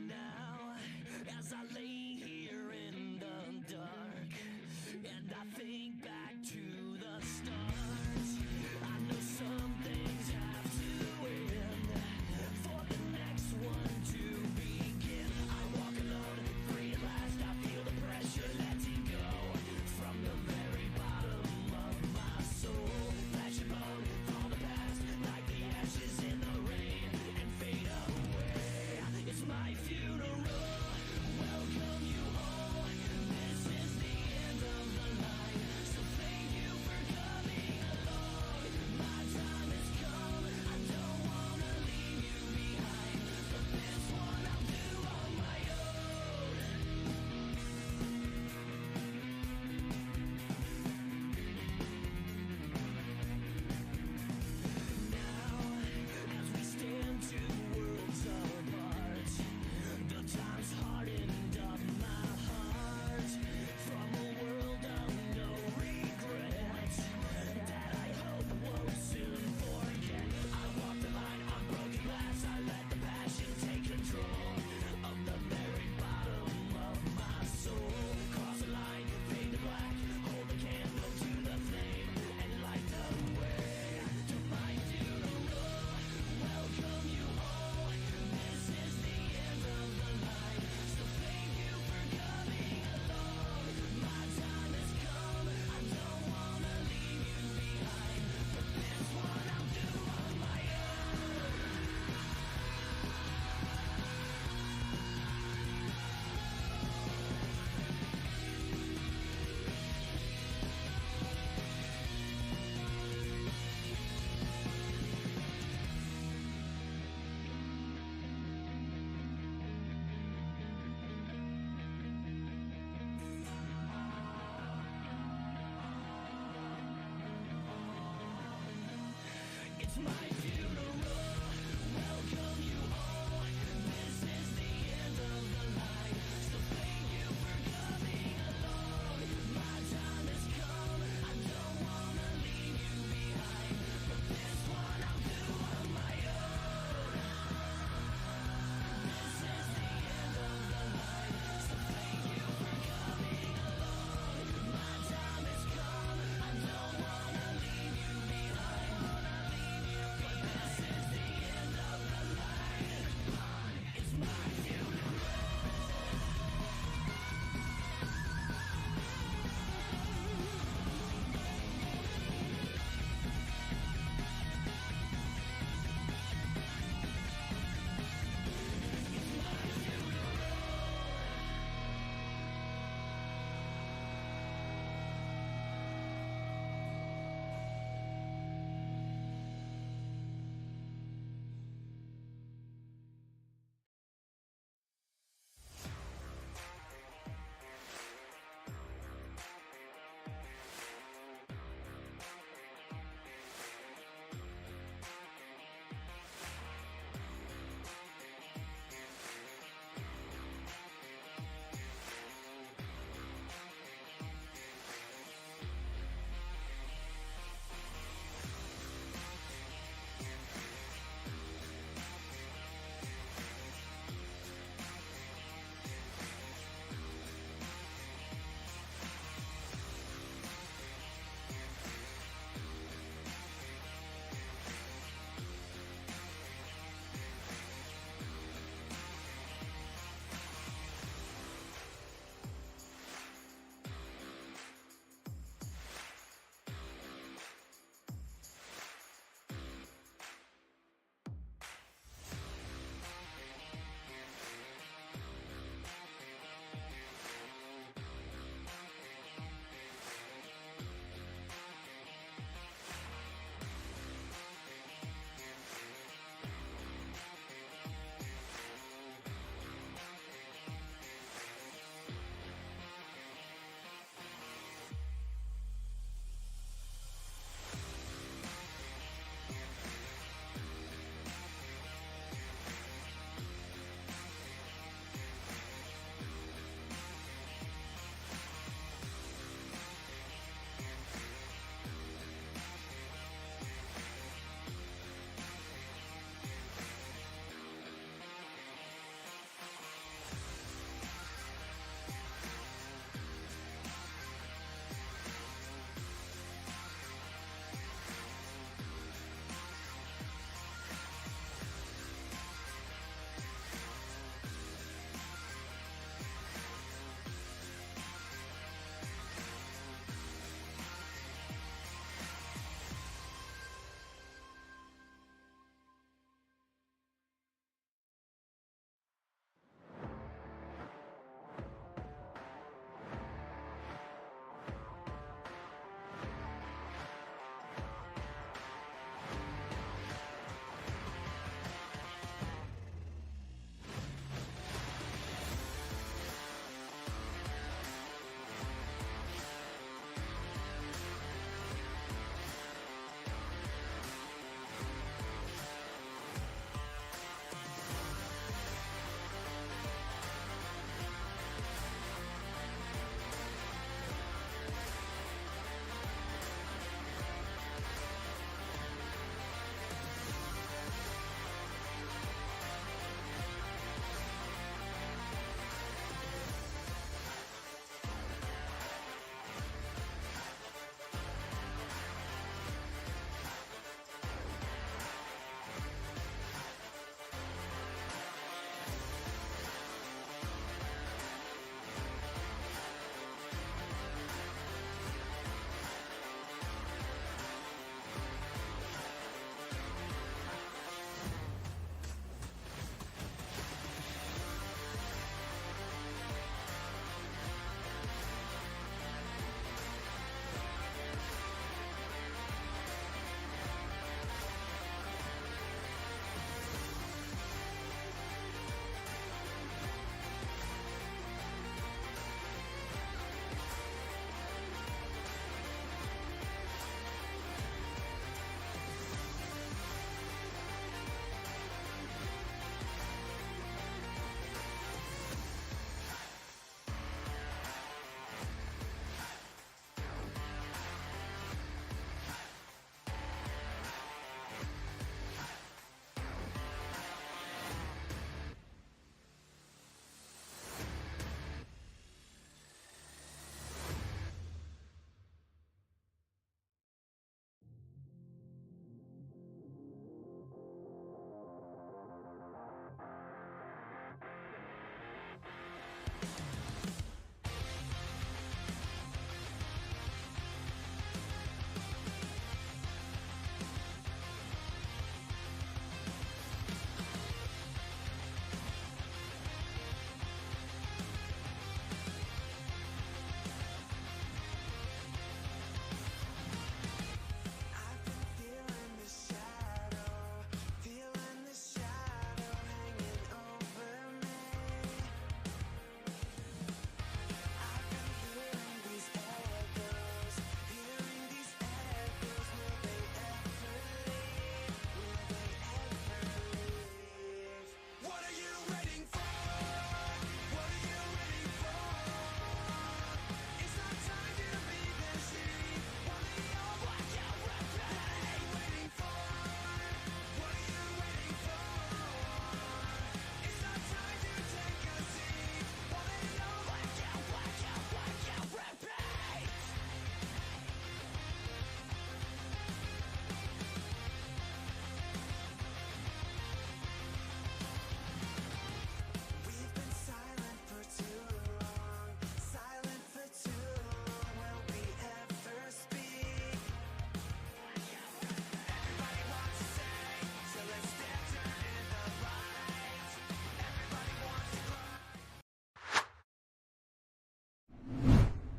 Now, as I lay here in the dark, and I think back to the start, I know some things have to end for the next one to begin. I walk alone, free at last. I feel the pressure letting go from the very bottom of my soul. Flesh and bone from the past, like the ashes in the rain, and fade away.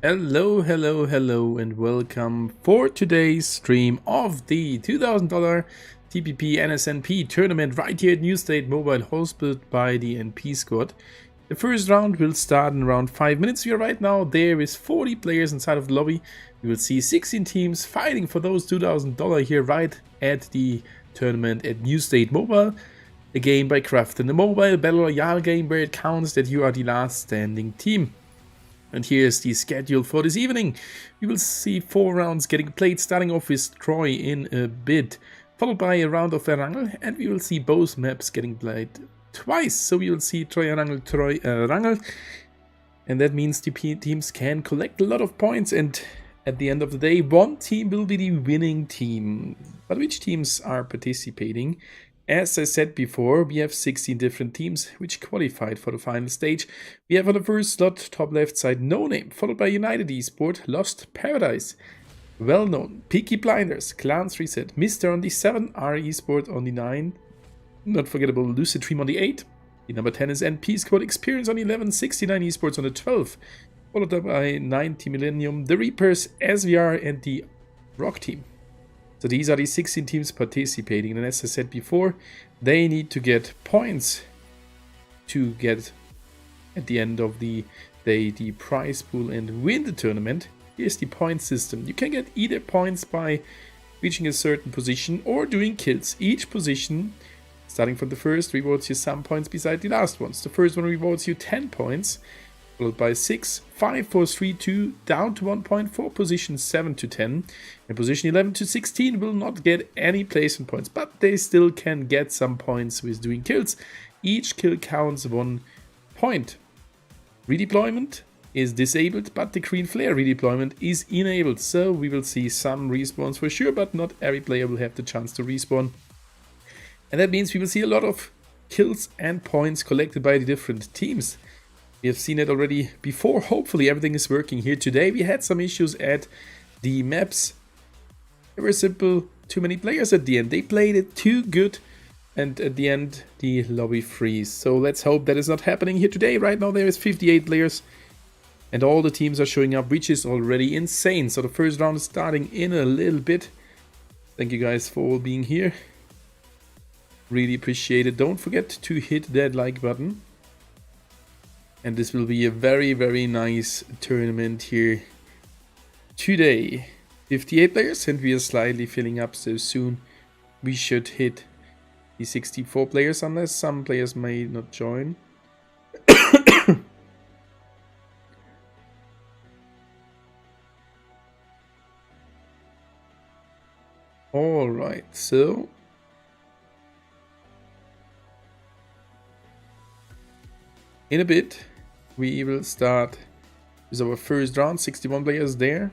Hello, hello, hello, and welcome for today's stream of the $2,000 TPP NSNP Tournament right here at New State Mobile, hosted by the NP Squad. The first round will start in around 5 minutes. We are right now there with 40 players inside of the lobby. You will see 16 teams fighting for those $2,000 here right at the tournament at New State Mobile. A game by Crafton, a mobile battle royale game where it counts that you are the last standing team. And here's the schedule for this evening. We will see 4 rounds getting played, starting off with Troy in a bit, followed by a round of Erangel, and we will see both maps getting played twice. So we will see Troy Erangel, Troy Erangel, and that means the teams can collect a lot of points, and at the end of the day, one team will be the winning team. But which teams are participating? As I said before, we have 16 different teams which qualified for the final stage. We have on the first slot, top left side, No Name, followed by United Esport, Lost Paradise, Well Known, Peaky Blinders, Clans Reset, Mr. on the 7, R Esport on the 9, not forgettable, Lucid Dream on the 8. The number 10 is NP Squad, Experience on the 11, 69 Esports on the 12, followed up by 90 Millennium, The Reapers, SVR, and the Rock Team. So these are the 16 teams participating, and as I said before, they need to get points to get at the end of the day the prize pool and win the tournament. Here's the point system. You can get either points by reaching a certain position or doing kills. Each position, starting from the first, rewards you some points beside the last ones. The first one rewards you 10 points, followed by 6, 5, 4, 3, 2, down to 1 point for position 7 to 10. And position 11 to 16 will not get any placement points, but they still can get some points with doing kills. Each kill counts 1 point. Redeployment is disabled, but the green flare redeployment is enabled. So we will see some respawns for sure, but not every player will have the chance to respawn. And that means we will see a lot of kills and points collected by the different teams. We have seen it already before. Hopefully everything is working here today. We had some issues at the maps. They were simple, too many players at the end. They played it too good, and at the end the lobby freeze. So let's hope that is not happening here today. Right now there is 58 players and all the teams are showing up, which is already insane. So the first round is starting in a little bit. Thank you guys for all being here. Really appreciate it. Don't forget to hit that like button. And this will be a very, very nice tournament here today. 58 players, and we are slightly filling up, so soon we should hit the 64 players, unless some players may not join. Alright, so in a bit we will start with our first round. 61 players there.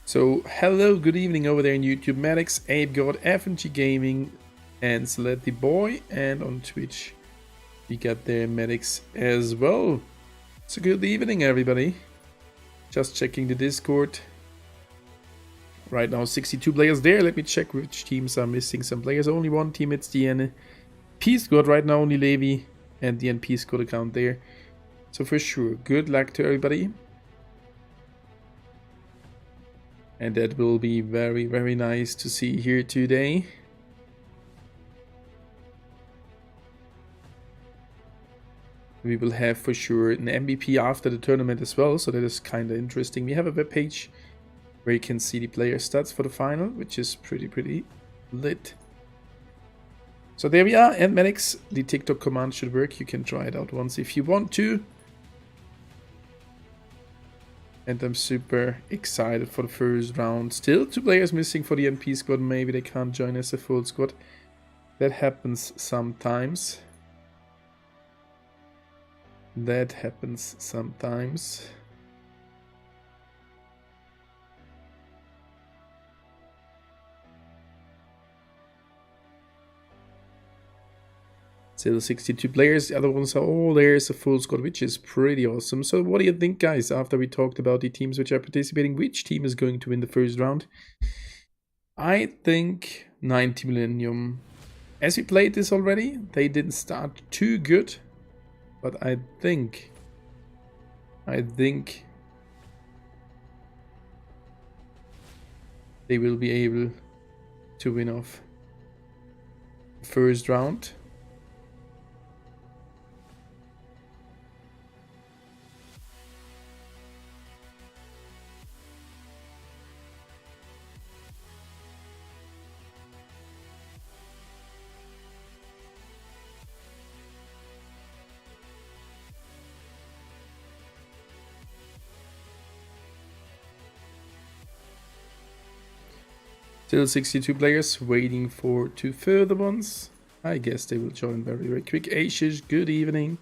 So hello, good evening over there in YouTube. Maddox, Abe God, FNG Gaming, and Select the Boy, and on Twitch we got their Maddox as well. So good evening everybody. Just checking the Discord. Right now 62 players there. Let me check which teams are missing some players. Only one team, it's the NP Squad right now, only Levi and the NP Squad account there. So for sure, good luck to everybody. And that will be very, very nice to see here today. We will have for sure an MVP after the tournament as well, so that is kind of interesting. We have a web page where you can see the player stats for the final, which is pretty lit. So there we are, and Maddox, the TikTok command should work. You can try it out once if you want to. And I'm super excited for the first round. Still 2 players missing for the NP squad. Maybe they can't join as a full squad. That happens sometimes. That happens sometimes. Still 62 players. The other ones are all there as a full squad, which is pretty awesome. So what do you think, guys, after we talked about the teams which are participating? Which team is going to win the first round? I think 90 Millennium. As we played this already, they didn't start too good. But I think they will be able to win off the first round. Still 62 players waiting for 2 further ones. I guess they will join very, very quick. Ashish, good evening.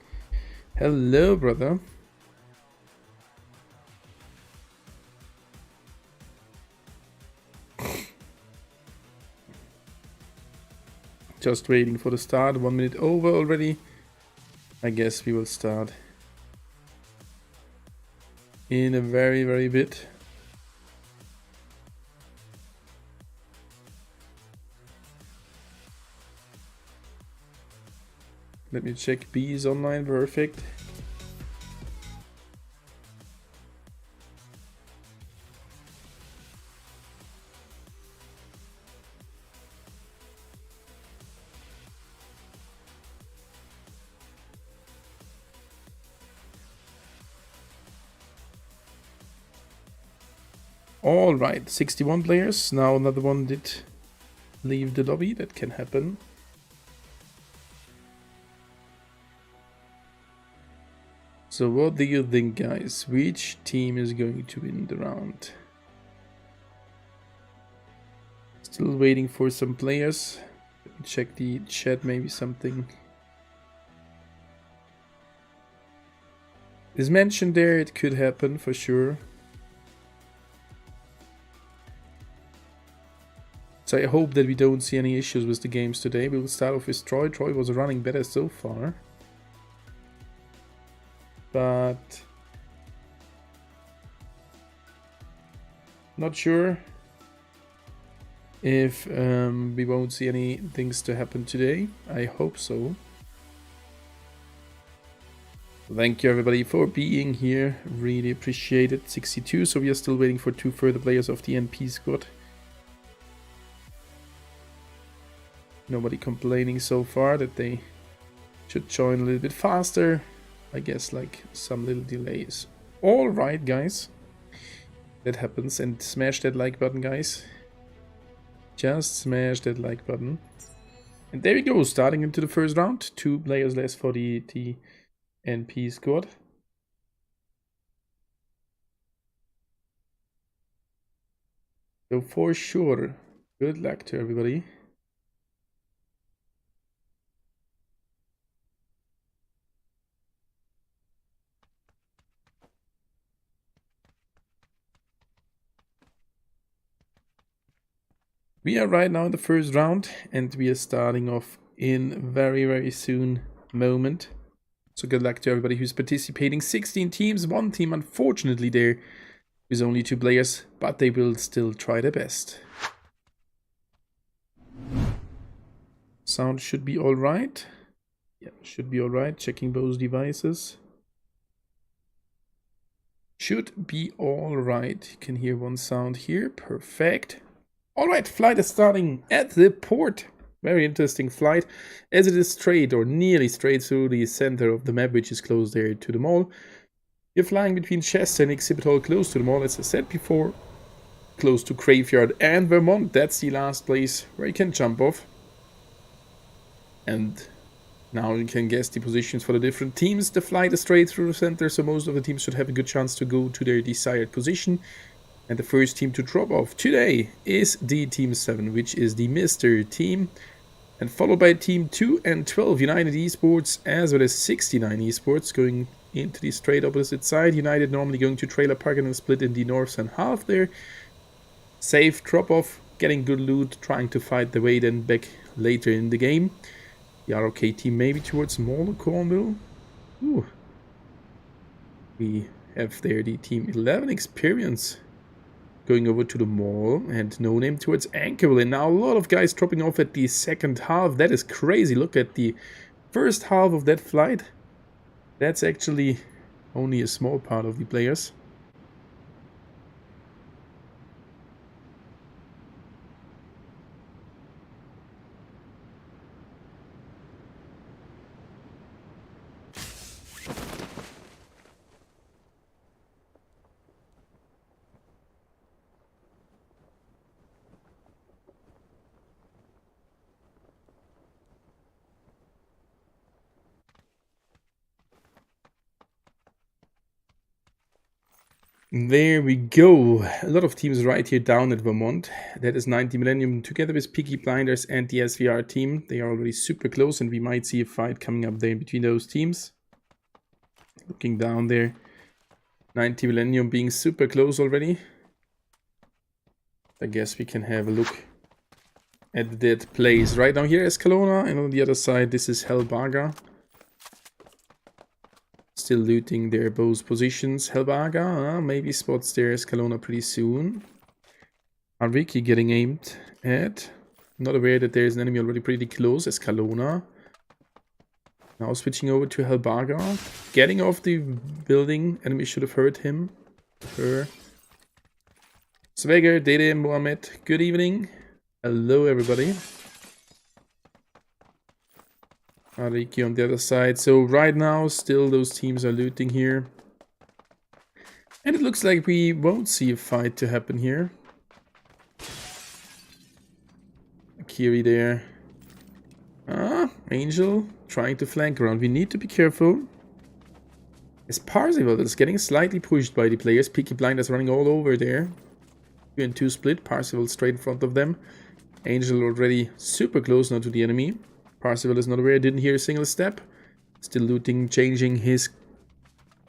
Hello, brother. Just waiting for the start. 1 minute over already. I guess we will start in a very, very bit. Let me check. B is online. Perfect. All right, 61 players. Now another one did leave the lobby. That can happen. So what do you think, guys? Which team is going to win the round? Still waiting for some players. Let me check the chat, maybe something is mentioned there. It could happen for sure. So I hope that we don't see any issues with the games today. We will start off with Troy. Troy was running better so far. But not sure if we won't see any things to happen today. I hope so. Thank you everybody for being here. Really appreciate it. 62. So we are still waiting for 2 further players of the NP squad. Nobody complaining so far that they should join a little bit faster. I guess like some little delays. Alright, guys. That happens. And smash that like button, guys. Just smash that like button. And there we go. Starting into the first round. 2 players less for the TNP squad. So for sure, good luck to everybody. We are right now in the first round and we are starting off in very, very soon moment. So good luck to everybody who's participating. 16 teams, 1 team unfortunately there with only 2 players, but they will still try their best. Sound should be alright. Yeah, should be alright. Checking both devices. Should be alright. You can hear one sound here. Perfect. Alright, flight is starting at the port. Very interesting flight, as it is straight or nearly straight through the center of the map, which is close there to the mall. You're flying between Chester and Exhibit Hall, close to the mall, as I said before. Close to Graveyard and Vermont. That's the last place where you can jump off. And now you can guess the positions for the different teams. The flight is straight through the center, so most of the teams should have a good chance to go to their desired position. And the first team to drop off today is the Team 7, which is the Mr. team. And followed by Team 2 and 12, United Esports, as well as 69 Esports, going into the straight opposite side. United normally going to Trailer Park and then split in the north and half there. Safe drop off, getting good loot, trying to fight the way then back later in the game. The ROK team maybe towards Mall Cornwall. Ooh. We have there the team 11 experience going over to the mall, and no name towards Anchorville. And now a lot of guys dropping off at the second half. That is crazy. Look at the first half of that flight. That's actually only a small part of the players. There we go. A lot of teams right here down at Vermont. That is 90 Millennium together with Peaky Blinders and the SVR team. They are already super close, and we might see a fight coming up there in between those teams. Looking down there. 90 Millennium being super close already. I guess we can have a look at that place. Right now here is Kelowna, and on the other side this is Helbaga. Still looting their both positions. Helbaga maybe spots there as Kelowna pretty soon. Ariki getting aimed at. Not aware that there is an enemy already pretty close as Kelowna. Now switching over to Helbaga. Getting off the building. Enemy should have heard him. Her. Swagger, Dede, Mohammed. Good evening. Hello everybody. Ariki on the other side. So right now, still those teams are looting here. And it looks like we won't see a fight to happen here. Kiri there. Angel trying to flank around. We need to be careful. As Parzival is getting slightly pushed by the players. Peaky Blinders running all over there. 2 and 2 split. Parzival straight in front of them. Angel already super close now to the enemy. Parzival is not aware, didn't hear a single step. Still looting, changing his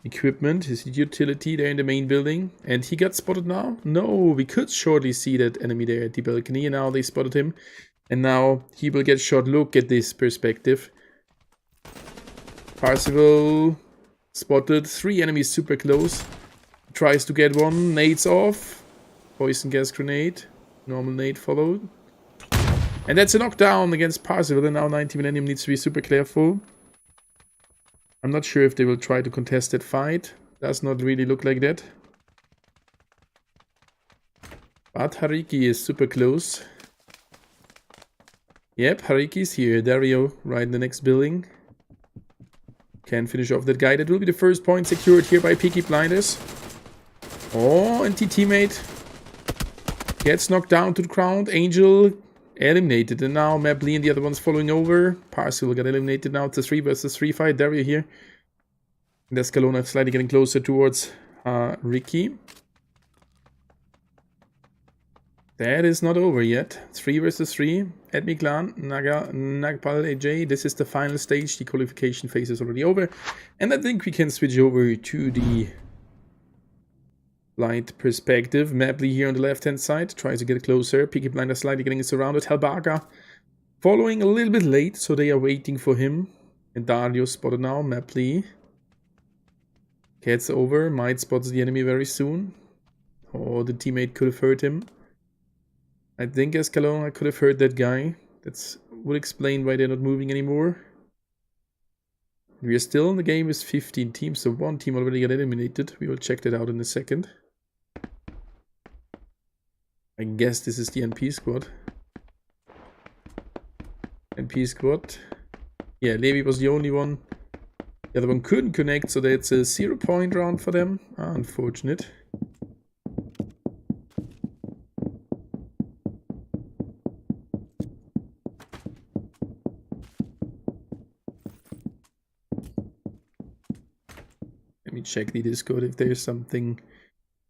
equipment, his utility there in the main building. And he got spotted now? No, we could shortly see that enemy there at the balcony, and now they spotted him. And now he will get shot. Look at this perspective. Parzival spotted. 3 enemies super close. Tries to get one, nades off. Poison gas grenade. Normal nade followed. And that's a knockdown against Parzival, and now 90 Millennium needs to be super careful. I'm not sure if they will try to contest that fight. Does not really look like that. But Hariki is super close. Yep, Hariki's here. Dario right in the next building. Can finish off that guy. That will be the first point secured here by Peaky Blinders. Oh, and teammate gets knocked down to the ground. Angel eliminated, and now Mapley and the other ones following over. Parzival got eliminated now. It's a 3 versus 3 fight. Dario here. And Escalona slightly getting closer towards Ricky. That is not over yet. 3 versus 3. Admi Clan, Nagpal AJ. This is the final stage. The qualification phase is already over. And I think we can switch over to the light perspective. Mapley here on the left hand side tries to get closer. Peaky Blinder slightly getting surrounded. Helbaga following a little bit late, so they are waiting for him. And Dario spotted now. Mapley gets over. Might spots the enemy very soon. Oh, the teammate could have heard him. I think Escalona could have heard that guy. That would explain why they're not moving anymore. We are still in the game with 15 teams, so 1 team already got eliminated. We will check that out in a second. I guess this is the NP squad. NP squad. Yeah, Levi was the only one. The other one couldn't connect, so that's a 0-point round for them. Unfortunate. Let me check the Discord if there's something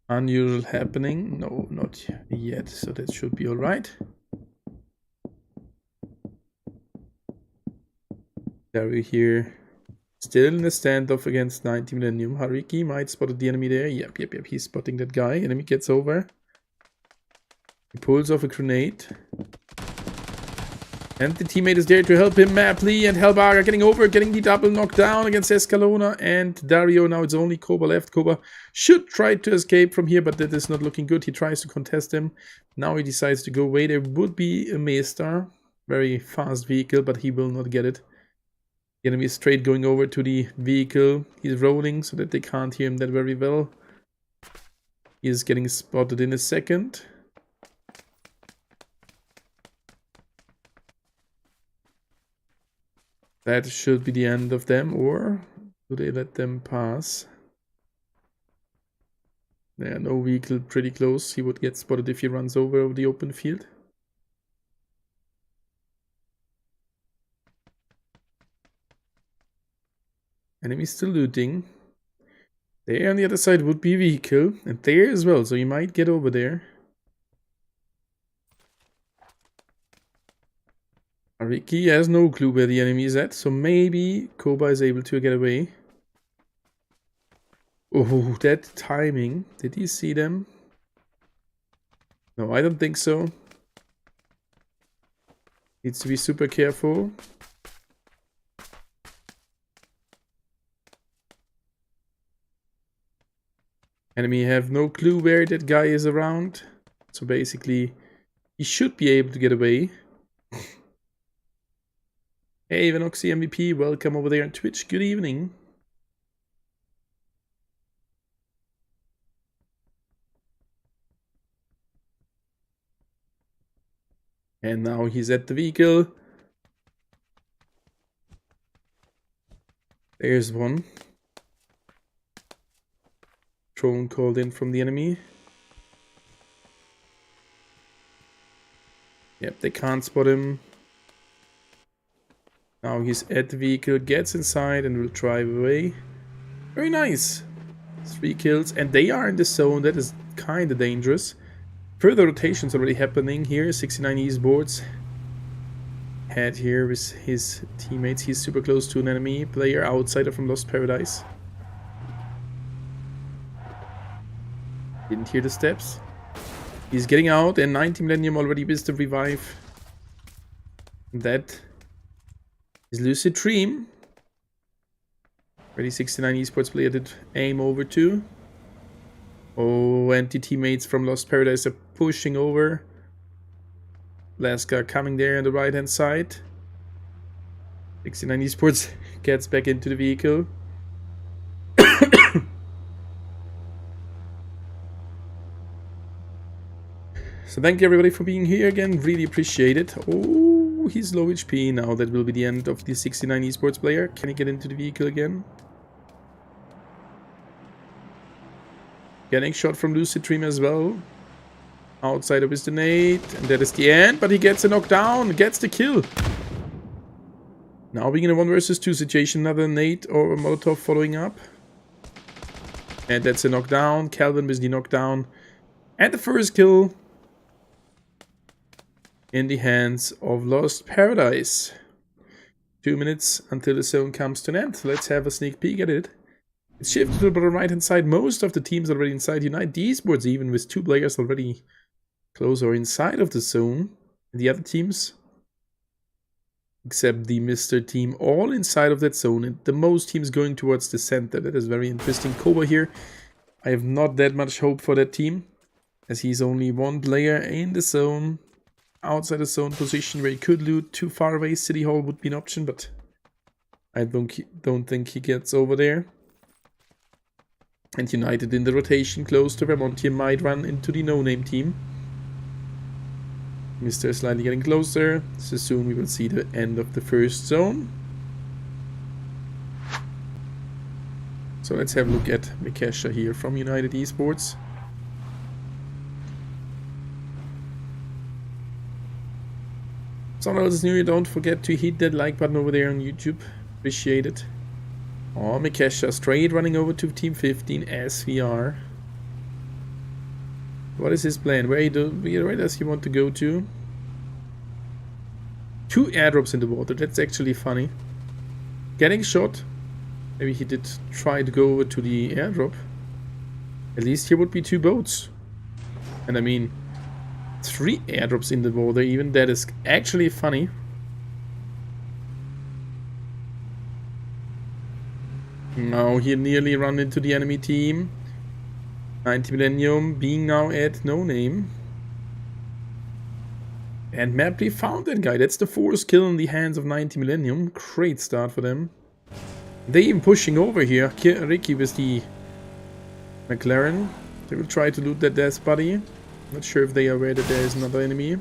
unusual happening. No, not yet, so that should be alright. Dario here. Still in the standoff against 90 Millennium. Hariki might spot the enemy there. Yep. He's spotting that guy. Enemy gets over. He pulls off a grenade. And the teammate is there to help him. Mapley and Helbaga getting over, getting the double knockdown against Escalona and Dario. Now it's only Koba left. Koba should try to escape from here, but that is not looking good. He tries to contest him. Now he decides to go away. There would be a Maestar. Very fast vehicle, but he will not get it. The enemy is straight going over to the vehicle. He's rolling so that they can't hear him that very well. He is getting spotted in a second. That should be the end of them, or do they let them pass? There, no vehicle pretty close. He would get spotted if he runs over the open field. Enemy still looting. There on the other side would be a vehicle, and there as well, so you might get over there. Ariki has no clue where the enemy is at, so maybe Koba is able to get away. Oh, that timing. Did he see them? No, I don't think so. Needs to be super careful. Enemy have no clue where that guy is around. So basically, he should be able to get away. Hey, Venoxy MVP, welcome over there on Twitch. Good evening. And now he's at the vehicle. There's one. Drone called in from the enemy. Yep, they can't spot him. Now he's at the vehicle, gets inside and will drive away. Very nice. 3 kills, and they are in the zone. That is kind of dangerous. Further rotations already happening here. 69 esports head here with his teammates. He's super close to an enemy player, outsider from Lost Paradise. Didn't hear the steps. He's getting out, and 90 Millennium already missed the revive. And that is Lucid Dream. Already 69 esports player did aim over to. Oh, anti-teammates from Lost Paradise are pushing over. Laska coming there on the right hand side. 69 esports gets back into the vehicle. So thank you everybody for being here again, really appreciate it. Oh, he's low HP now. That will be the end of the 69 esports player. Can he get into the vehicle again? Getting shot from Lucid Dream as well. Outside of his nade, and that is the end, but he gets a knockdown, gets the kill. Now being in a 1 versus 2 situation, another nade or a Molotov following up. And that's a knockdown, Calvin with the knockdown. And the first kill in the hands of Lost Paradise. 2 minutes until the zone comes to an end. Let's have a sneak peek at it. It's shifted to the bottom right hand side. Most of the teams already inside. United Esports even with 2 players already close or inside of the zone. And the other teams, except the Mr. team, all inside of that zone. And the most teams going towards the center. That is very interesting. Koba here. I have not that much hope for that team, as he's only 1 player in the zone. Outside the zone position where he could loot. Too far away. City Hall would be an option, but I don't think he gets over there. And United in the rotation close to Vermont here might run into the no-name team. Mr. is slightly getting closer, so soon we will see the end of the first zone. So let's have a look at Mikesha here from United Esports. Someone else is new, don't forget to hit that like button over there on YouTube. Appreciate it. Oh, Mikesha straight running over to Team 15 SVR. What is his plan? Where does he want to go to? 2 airdrops in the water. That's actually funny. Getting shot. Maybe he did try to go over to the airdrop. At least here would be 2 boats. And I mean, 3 airdrops in the water even. That is actually funny. Now he nearly run into the enemy team. 90 Millennium being now at no name. And Mapley found that guy. That's the 4th kill in the hands of 90 Millennium. Great start for them. They even pushing over here. Ricky with the McLaren. They will try to loot that death body. Not sure if they are aware that there is another enemy.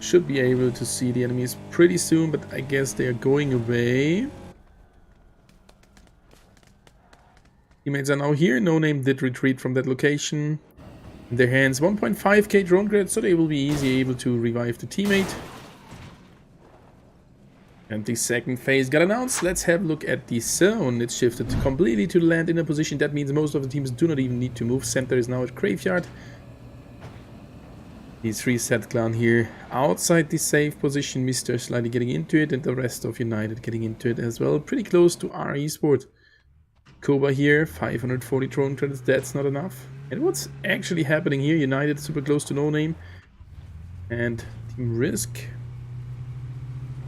Should be able to see the enemies pretty soon, but I guess they are going away. Teammates are now here. No Name did retreat from that location. In their hands 1.5k drone credits, so they will be easily able to revive the teammate. And the second phase got announced. Let's have a look at the zone. It's shifted completely to the land in a position. That means most of the teams do not even need to move. Center is now at Graveyard. The 3 set clan here outside the safe position. Mr. slightly getting into it, and the rest of United getting into it as well. Pretty close to our esport. Koba here, 540 drone credits. That's not enough. And what's actually happening here? United super close to No Name. And Team Risk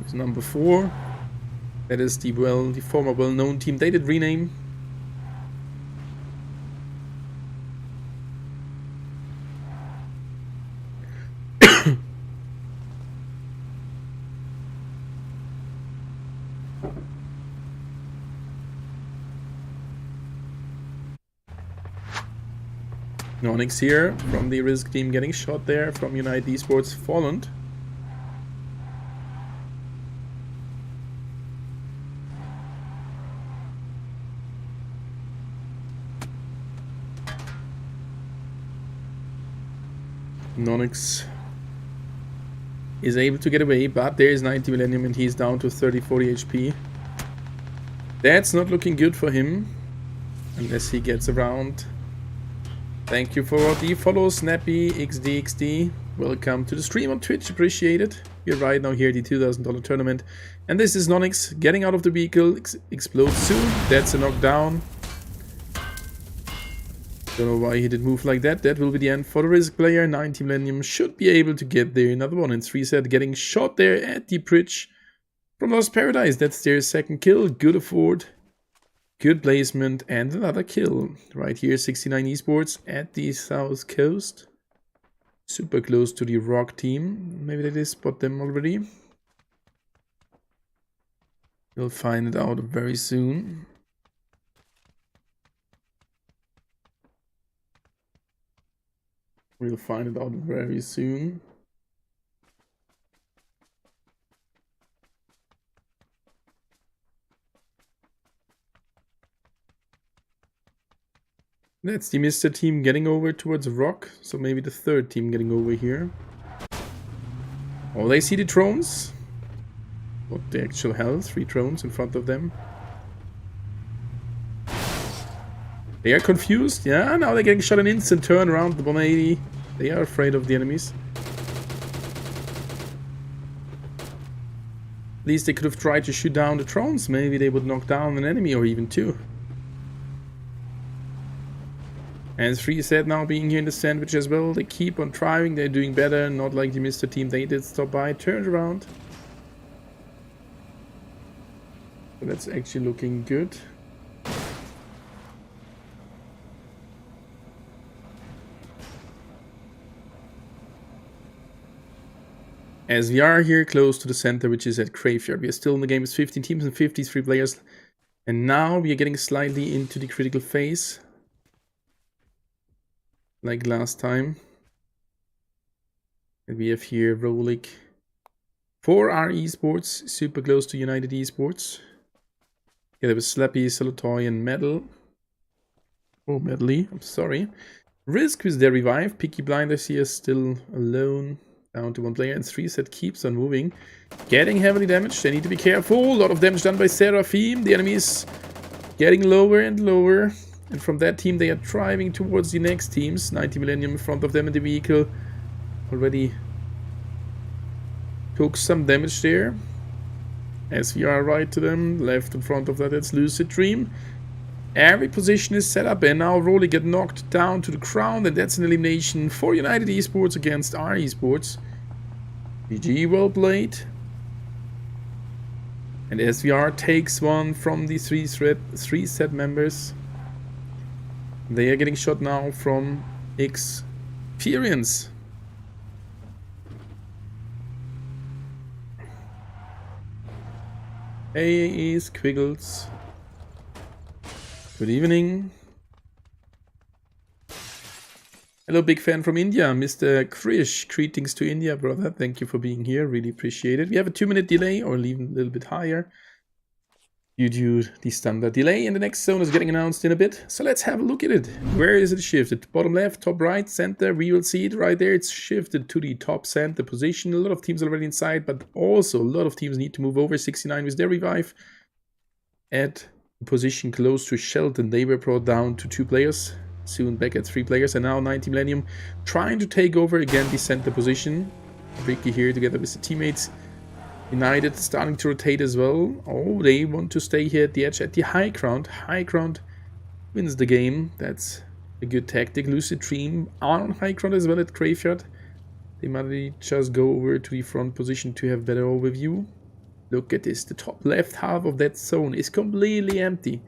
is number 4. That is the former well-known team. They did rename. Onyx here from the Risk team getting shot there from United Esports Fallen. Onyx is able to get away, but there is 90 Millennium and he's down to 30-40 HP. That's not looking good for him unless he gets around. Thank you for the follow, Snappy XDXD. Welcome to the stream on Twitch, appreciate it. We're right now here at the $2,000 tournament. And this is Nonix getting out of the vehicle, explodes soon. That's a knockdown. Don't know why he did move like that. That will be the end for the Risk player. 90 Millennium should be able to get there. Another one in 3 set, getting shot there at the bridge from Lost Paradise. That's their second kill. Good afford. Good placement and another kill. Right here, 69 Esports at the south coast. Super close to the Rock team. Maybe they did spot them already. We'll find it out very soon. We'll find it out very soon. That's the Mr. team getting over towards Rock, so maybe the 3rd team getting over here. Oh, they see the drones. What the actual hell? 3 drones in front of them. They are confused. Yeah, now they're getting shot an instant turn around the bomb 80. They are afraid of the enemies. At least they could have tried to shoot down the drones. Maybe they would knock down an enemy or even 2. And 3 set now being here in the sandwich as well. They keep on trying. They're doing better. Not like the Mr. team. They did stop by. Turned around. So that's actually looking good. As we are here close to the center, which is at Graveyard. We are still in the game with 15 teams and 53 players. And now we are getting slightly into the critical phase. Like last time. And we have here Rolik for our esports, super close to United Esports. Yeah, there was Slappy, Solotoy, and Metal. Oh, Medley, I'm sorry. Risk with their revive. Picky Blinders here still alone. Down to 1 player, and 3 set keeps on moving. Getting heavily damaged. They need to be careful. A lot of damage done by Seraphim. The enemy is getting lower and lower. And from that team, they are driving towards the next teams. 90 Millennium in front of them in the vehicle. Already took some damage there. SVR right to them. Left in front of that, it's Lucid Dream. Every position is set up, and now Rolly get knocked down to the ground, and that's an elimination for United Esports against our Esports. GG, well played. And SVR takes one from the three set members. They are getting shot now from Experience. Hey, Squiggles. Good evening. Hello, big fan from India, Mr. Krish. Greetings to India, brother. Thank you for being here. Really appreciate it. We have a 2-minute delay, or even a little bit higher, due to the standard delay. And the next zone is getting announced in a bit. So let's have a look at it. Where is it shifted? Bottom left, top right, center. We will see it right there. It's shifted to the top center position. A lot of teams are already inside, but also a lot of teams need to move over. 69 with their revive. At a position close to Shelton, they were brought down to 2 players. Soon back at 3 players, and now 90 Millennium trying to take over again the center position. Ricky here together with the teammates. United starting to rotate as well. Oh, they want to stay here at the edge at the high ground. High ground wins the game. That's a good tactic. Lucid Dream on high ground as well at Graveyard. They might just go over to the front position to have better overview. Look at this. The top left half of that zone is completely empty.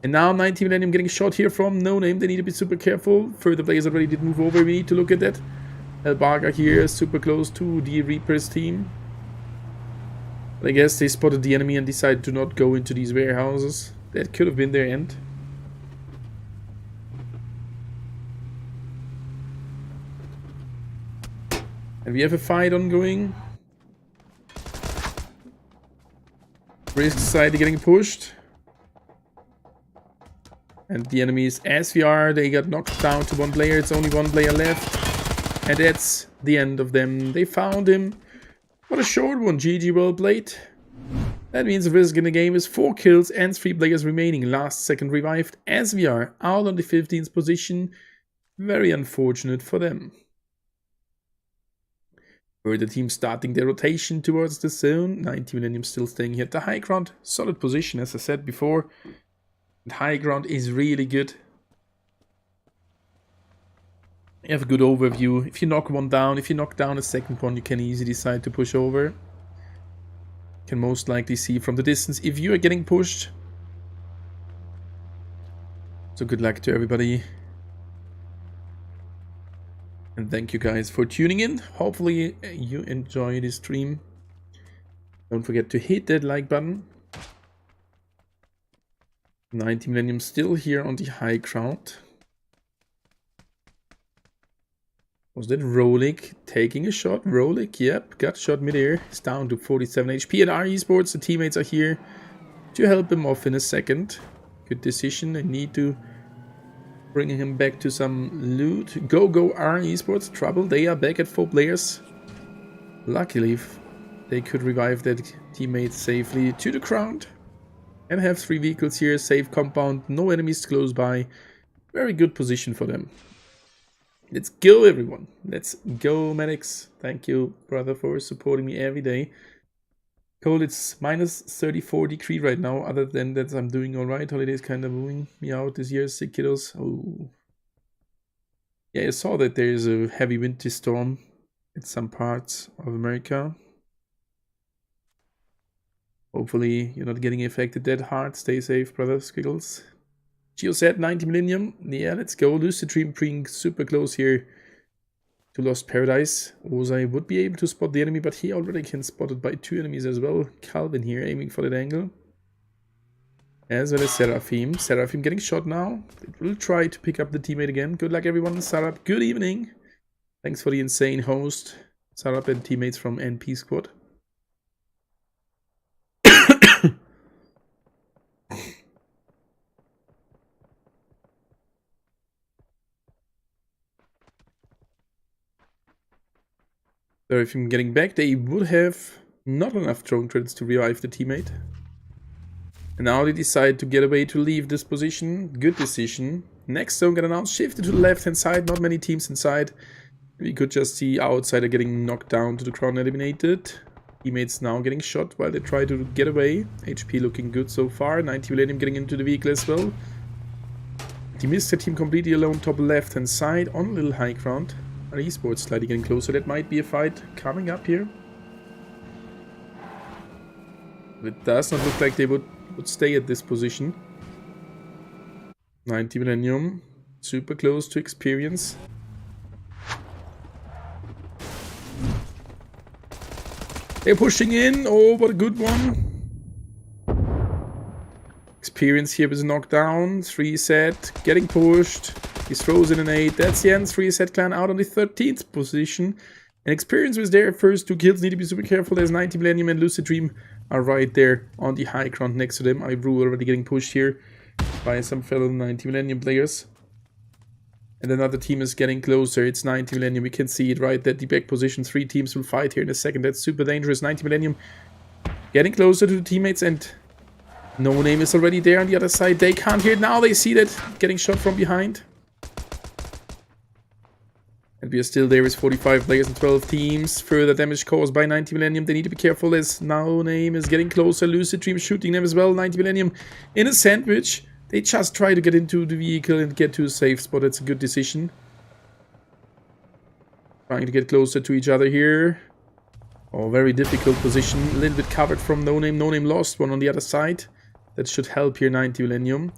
And now 90 Millennium getting shot here from No Name. They need to be super careful. Further players already did move over. We need to look at that. El Baga here, super close to the Reaper's team. But I guess they spotted the enemy and decided to not go into these warehouses. That could have been their end. And we have a fight ongoing. Risk side getting pushed. And the enemies, SVR, they got knocked down to 1 player. It's only 1 player left. And that's the end of them. They found him. What a short one. GG, well played. That means the risk in the game is 4 kills and 3 players remaining. Last second revived. SVR out on the 15th position. Very unfortunate for them. Further team starting their rotation towards the zone. 90 Millennium still staying here at the high ground. Solid position, as I said before. High ground is really good. You have a good overview. If you knock one down, if you knock down a second one, you can easily decide to push over. You can most likely see from the distance if you are getting pushed. So good luck to everybody. And thank you guys for tuning in. Hopefully you enjoy this stream. Don't forget to hit that like button. 90 Millennium still here on the high ground. Was that Rolik taking a shot? Rolik, yep, got shot midair. He's down to 47 HP. And our esports, the teammates are here to help him off in a second. Good decision. I need to bring him back to some loot. Go our esports. Trouble. They are back at 4 players. Luckily, they could revive that teammate safely to the ground. And have 3 vehicles here, safe compound, no enemies close by. Very good position for them. Let's go, everyone. Let's go, medics. Thank you, brother, for supporting me every day. Cold, it's minus 34 degree right now. Other than that, I'm doing alright. Holiday's kind of moving me out this year. Sick kiddos. Oh. Yeah, I saw that there is a heavy winter storm in some parts of America. Hopefully you're not getting affected that hard. Stay safe, brother. Squiggles. Geo said 90 Millennium. Yeah, let's go. Lucid Dream being super close here to Lost Paradise. Ozai would be able to spot the enemy, but he already can spot it by 2 enemies as well. Calvin here aiming for that angle. As well as Seraphim. Seraphim getting shot now. It will try to pick up the teammate again. Good luck, everyone. Sarab, good evening. Thanks for the insane host. Sarab and teammates from NP Squad. So if I'm getting back, they would have not enough drone credits to revive the teammate. And now they decide to get away to leave this position. Good decision. Next zone got announced, shifted to the left hand side, not many teams inside. We could just see outsider getting knocked down to the ground, eliminated. Teammates now getting shot while they try to get away. HP looking good so far. 90 Millennium getting into the vehicle as well. The Mr. team completely alone, top left hand side on a little high ground. Our esports slightly getting closer. That might be a fight coming up here. It does not look like they would stay at this position. 90 Millennium. Super close to experience. They're pushing in. Oh, what a good one. Experience here with a knockdown. 3 set. Getting pushed. He throws in an 8. That's the end. 3 set clan out on the 13th position. And experience was there. First 2 kills. Need to be super careful. There's 90 Millennium and Lucid Dream are right there on the high ground next to them. Iru already getting pushed here by some fellow 90 Millennium players. And another team is getting closer. It's 90 Millennium. We can see it right at the back position. 3 teams will fight here in a second. That's super dangerous. 90 Millennium getting closer to the teammates, and No Name is already there on the other side. They can't hear it now. They see that getting shot from behind. And we are still there with 45 players and 12 teams. Further damage caused by 90 Millennium. They need to be careful as No Name is getting closer. Lucid Dream shooting them as well. 90 Millennium in a sandwich. They just try to get into the vehicle and get to a safe spot. It's a good decision. Trying to get closer to each other here. Oh, very difficult position. A little bit covered from No Name. No Name lost one on the other side. That should help here, 90 Millennium.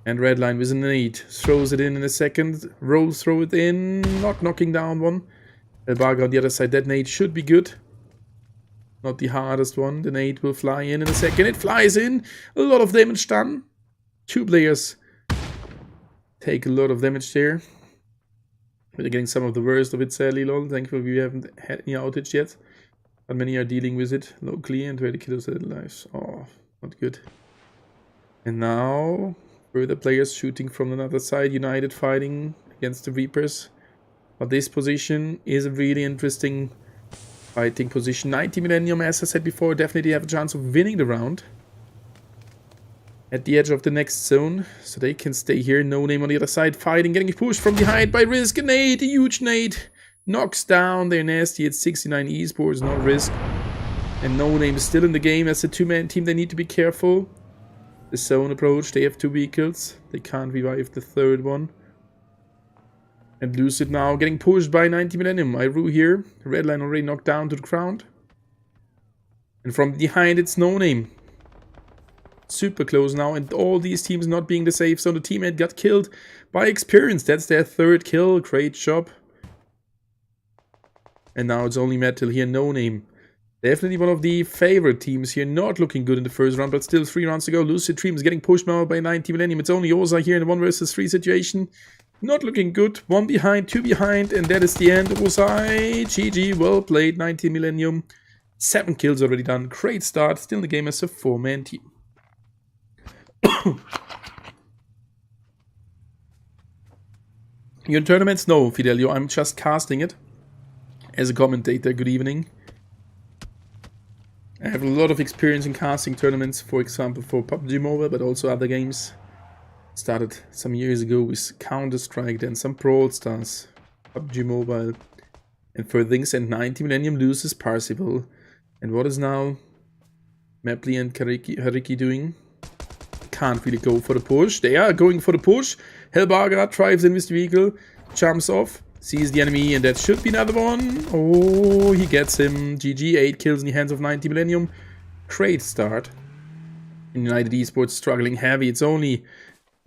And Redline with an 8. Throws it in a second. Rolls throw it in. Not knocking down one. Elbaga on the other side. That nade should be good. Not the hardest one. The nade will fly in a second. It flies in. A lot of damage done. 2 players take a lot of damage there. But they're getting some of the worst of it, sadly, lol. Thankfully, we haven't had any outage yet. But many are dealing with it locally and where the killers are lives. Oh, not good. And now, further players shooting from another side. United fighting against the Reapers. But this position is a really interesting fighting position. 90 Millennium, as I said before, definitely have a chance of winning the round. At the edge of the next zone, so they can stay here. No Name on the other side, fighting, getting pushed from behind by Risk. A nade, a huge nade, knocks down. They're nasty at 69 esports, not Risk. And No Name is still in the game as a 2-man team. They need to be careful. The zone approach, they have 2 vehicles. They can't revive the third one. And Lucid now getting pushed by 90 Millennium. Iru here, Redline already knocked down to the ground. And from behind, it's No Name. Super close now, and all these teams not being the safe zone. The teammate got killed by experience. That's their 3rd kill. Great job. And now it's only Metal here. No Name. Definitely one of the favorite teams here. Not looking good in the first round, but still 3 rounds to go. Lucid Dream is getting pushed now by 90 Millennium. It's only Oza here in a 1 versus 3 situation. Not looking good. 1 behind, 2 behind, and that is the end. Ozai, GG, well played, 90 Millennium. 7 kills already done. Great start. Still in the game as a 4-man team. You're in tournaments? No, Fidelio. I'm just casting it as a commentator. Good evening. I have a lot of experience in casting tournaments, for example, for PUBG Mobile, but also other games. Started some years ago with Counter-Strike, then some Brawl Stars, PUBG Mobile, and further things. And 90 Millennium loses Parzival. And what is now Mapley and Hariki doing? Can't really go for the push. They are going for the push. Helbaga drives in with the vehicle, jumps off, sees the enemy, and that should be another one. Oh, he gets him. GG, 8 kills in the hands of 90 Millennium. Great start. United Esports struggling heavy. It's only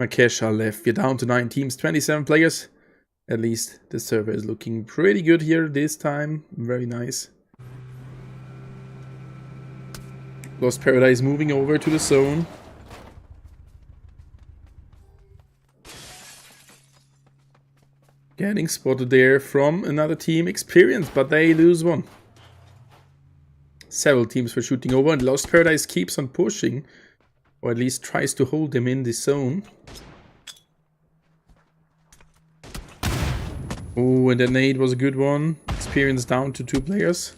Makesha left. We're down to 9 teams, 27 players. At least the server is looking pretty good here this time. Very nice. Lost Paradise moving over to the zone. Getting spotted there from another team, Experience, but they lose one. Several teams were shooting over, and Lost Paradise keeps on pushing, or at least tries to hold them in this zone. Oh, and the nade was a good one. Experience down to 2 players.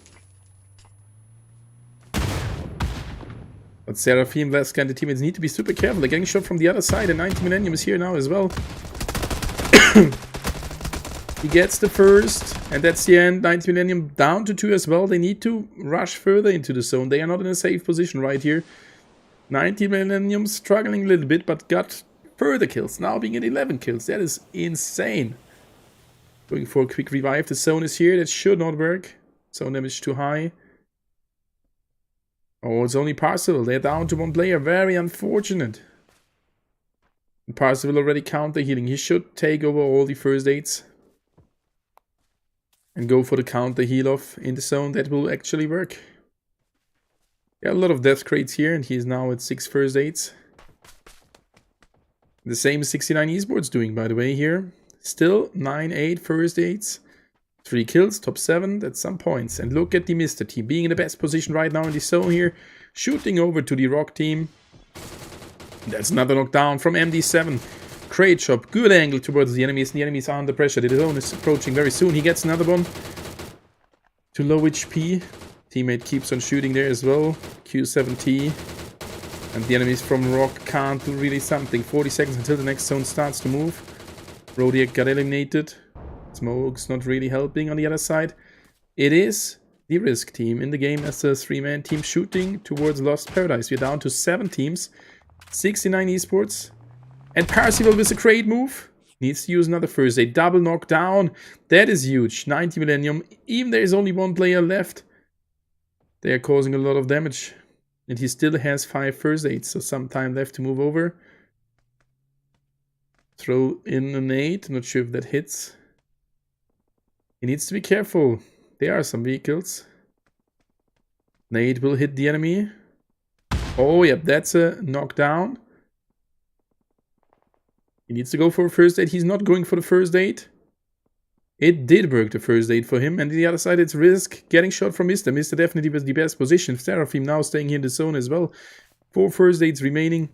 But Seraphim, Veska, and the teammates need to be super careful. They're getting shot from the other side, and 90 Millennium is here now as well. He gets the first, and that's the end. 90 Millennium down to 2 as well. They need to rush further into the zone. They are not in a safe position right here. 90 Millennium struggling a little bit, but got further kills. Now being at 11 kills. That is insane. Going for a quick revive. The zone is here. That should not work. Zone damage too high. Oh, it's only Parzival. They're down to one player. Very unfortunate. Parzival already counter healing. He should take over all the first aids and go for the counter heal off in the zone. That will actually work. There are a lot of death crates here, and he is now at 6 first aids. The same as 69 Esports doing, by the way, here. Still 9-8 first aids. 3 kills, top 7, that's some points. And look at the Mr. team being in the best position right now in the zone here. Shooting over to the Rock team. That's another knockdown from MD7. Crate shop, good angle towards the enemies. The enemies are under pressure. The zone is approaching very soon. He gets another one. To low HP. Teammate keeps on shooting there as well. Q7T. And the enemies from Rock can't do really something. 40 seconds until the next zone starts to move. Rodiak got eliminated. Smoke's not really helping on the other side. It is the Risk team in the game as a 3-man team shooting towards Lost Paradise. We're down to 7 teams. 69 Esports. And Parzival with a great move. Needs to use another first aid. Double knockdown. That is huge. 90 Millennium. Even there is only one player left. They are causing a lot of damage. And he still has 5 first aids. So some time left to move over. Throw in a nade. Not sure if that hits. He needs to be careful. There are some vehicles. Nade will hit the enemy. Oh, yep, that's a knockdown. He needs to go for a first aid. He's not going for the first aid. It did work, the first aid for him. And on the other side, it's Risk getting shot from Mr. Mr. definitely was the best position. Seraphim now staying here in the zone as well. 4 first aids remaining.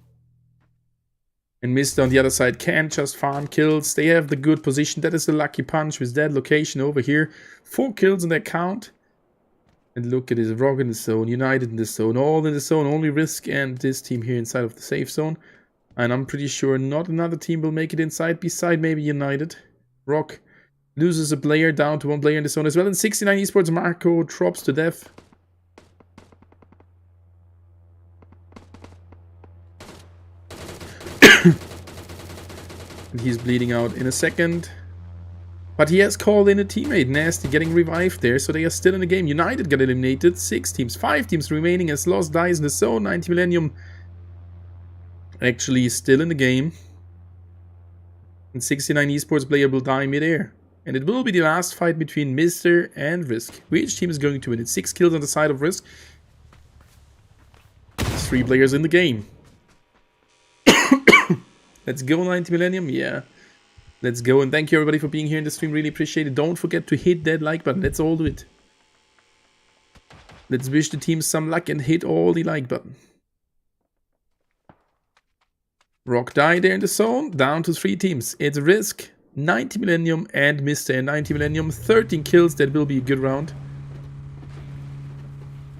And Mr. on the other side can just farm kills. They have the good position. That is a lucky punch with that location over here. 4 kills in their count. And look at this, Rock in the zone, United in the zone, all in the zone. Only Risk and this team here inside of the safe zone. And I'm pretty sure not another team will make it inside, beside maybe United. Rock loses a player, down to 1 player in the zone as well. And 69 Esports, Marco drops to death. And he's bleeding out in a second. But he has called in a teammate. Nasty getting revived there, so they are still in the game. United got eliminated. 6 teams, 5 teams remaining as Lost dies in the zone. 90 Millennium actually still in the game. And 69 Esports player will die mid-air. And it will be the last fight between Mr. and Risk. Which team is going to win it? 6 kills on the side of Risk. 3 players in the game. Let's go, 90 Millennium. Yeah. Let's go. And thank you everybody for being here in the stream. Really appreciate it. Don't forget to hit that like button. Let's all do it. Let's wish the team some luck and hit all the like button. Rock died there in the zone. Down to 3 teams. It's Risk, 90 Millennium, and Mr. and 90 Millennium. 13 kills. That will be a good round.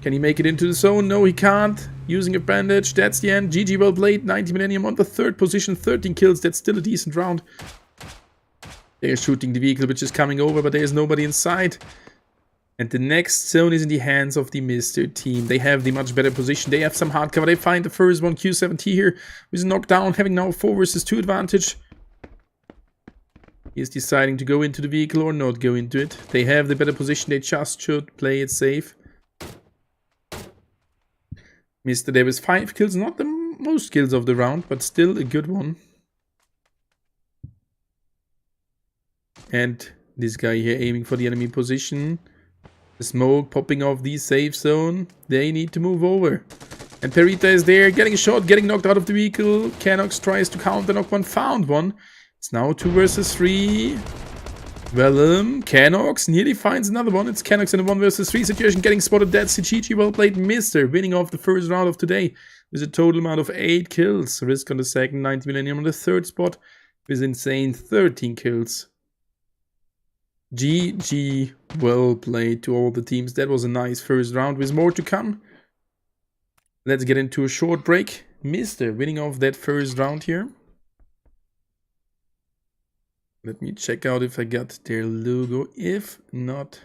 Can he make it into the zone? No, he can't. Using a bandage. That's the end. GG, well played. 90 Millennium on the 3rd position. 13 kills. That's still a decent round. They are shooting the vehicle which is coming over, but there is nobody inside. And the next zone is in the hands of the Mr. team. They have the much better position. They have some hard cover. They find the first one, Q7T here, with a knockdown, having now 4 versus 2 advantage. He is deciding to go into the vehicle or not go into it. They have the better position. They just should play it safe. Mr. there with 5 kills. Not the most kills of the round, but still a good one. And this guy here aiming for the enemy position. The smoke popping off the safe zone. They need to move over. And Perita is there, getting shot, getting knocked out of the vehicle. Canox tries to counter knock one, found one. It's now 2 versus 3. Vellum, Canox nearly finds another one. It's Canox in a 1 versus 3 situation, getting spotted. That's GG, well played, Mr. Winning off the first round of today with a total amount of 8 kills. Risk on the second, 90 Millennium on the 3rd spot with insane 13 kills. GG, well played to all the teams. That was a nice first round with more to come. Let's get into a short break. Mr. winning off that first round here. Let me check out if I got their logo. If not,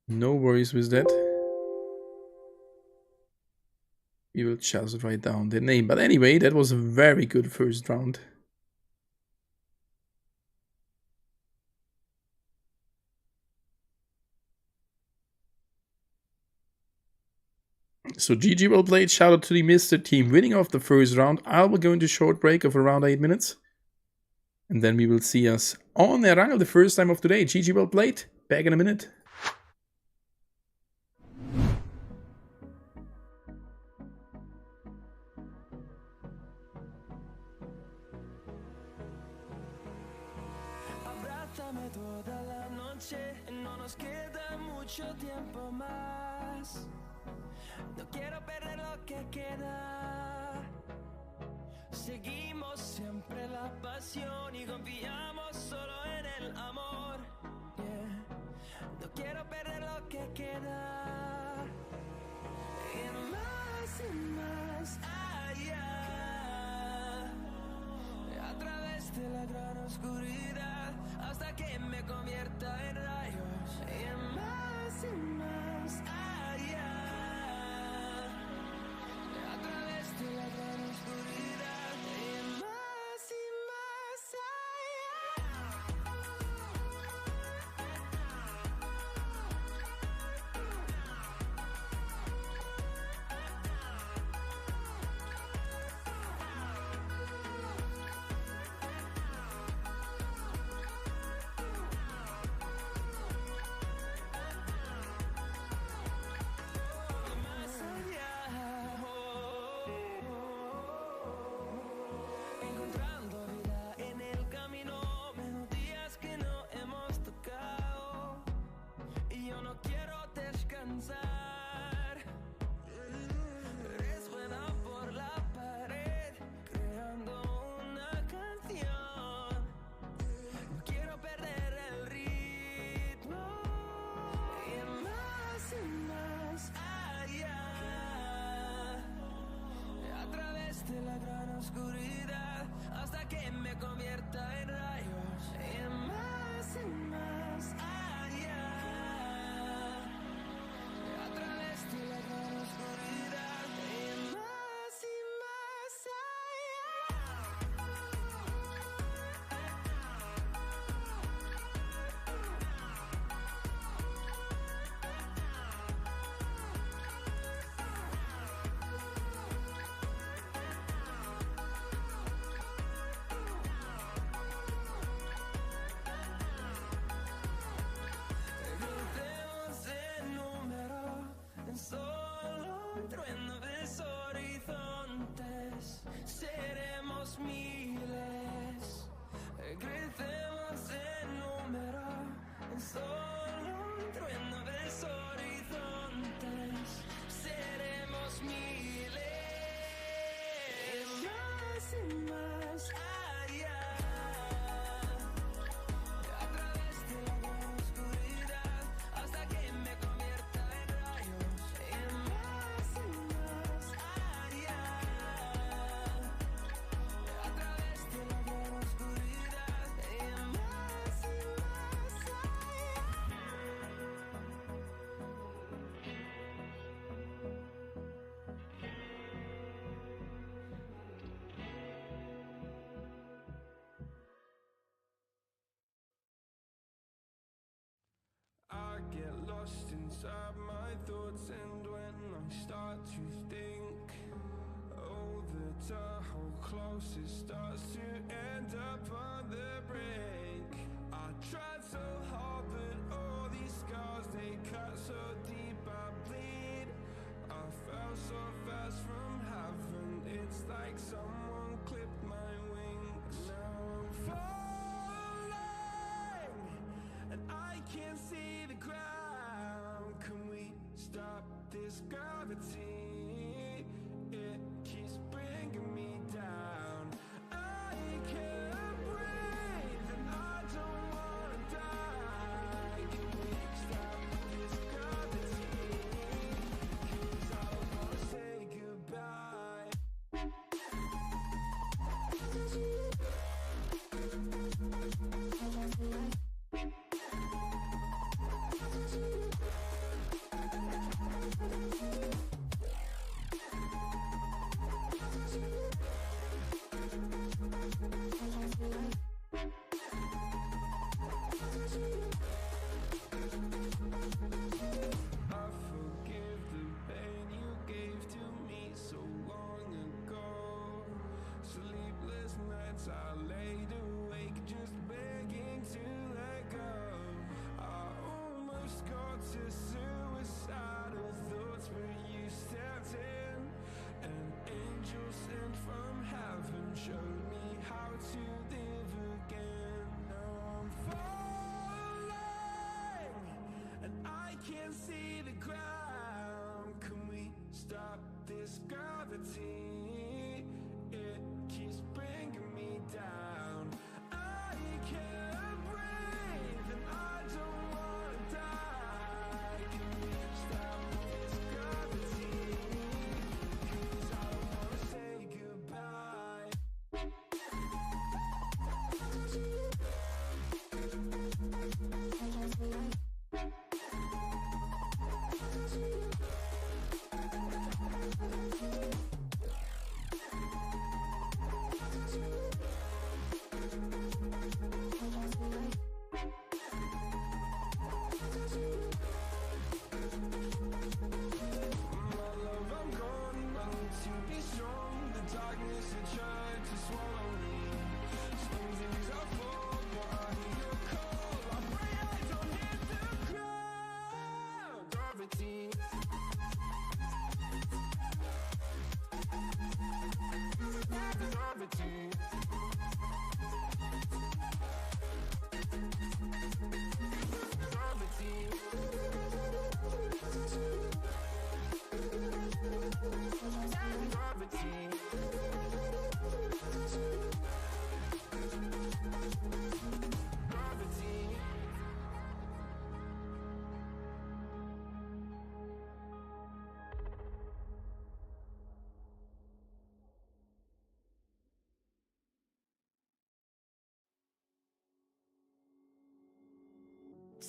no worries with that. We will just write down their name. But anyway, that was a very good first round. So GG, well played. Shout out to the Mr. Team winning off the first round. I will go into short break of around 8 minutes. And then we will see us on Erangel the first time of today. GG, well played. Back in a minute. Abrázame toda la noche, no nos queda mucho tiempo más. No quiero perder lo que queda. Seguimos siempre la pasión y confiamos solo en el amor. Yeah. No quiero perder lo que queda. Y más allá. A través de la gran oscuridad hasta que me convierta en rayos. Y más allá. A través de la gran oscuridad y más de la gran oscuridad hasta que me convierta en rayos y más allá. A través de la gran oscuridad y más solo un trueno de horizontes, seremos miles, crecemos en número, solo un trueno de horizontes, seremos miles, más allá. A través de la gran oscuridad hasta que me convierta en rayos. I get lost inside my thoughts, and when I start to think, oh, the Tahoe closest starts to end up on the brink. I tried so hard, but all these scars, they cut so deep, I bleed. I fell so fast from heaven, it's like someone clipped my wings. Now I'm falling, and I can't see the ground. Can we stop this gravity? It keeps bringing me down. I can't breathe and I don't wanna die. Can we stop this gravity? 'Cause I wanna say goodbye.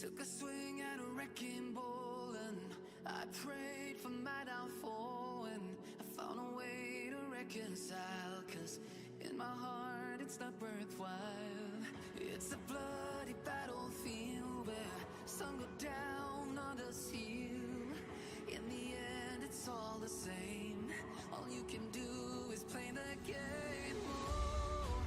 Took a swing at a wrecking ball and I prayed for my downfall, and I found a way to reconcile, 'cause in my heart it's not worthwhile. It's a bloody battlefield where some go down, others heal. In the end it's all the same. All you can do is play the game. Oh,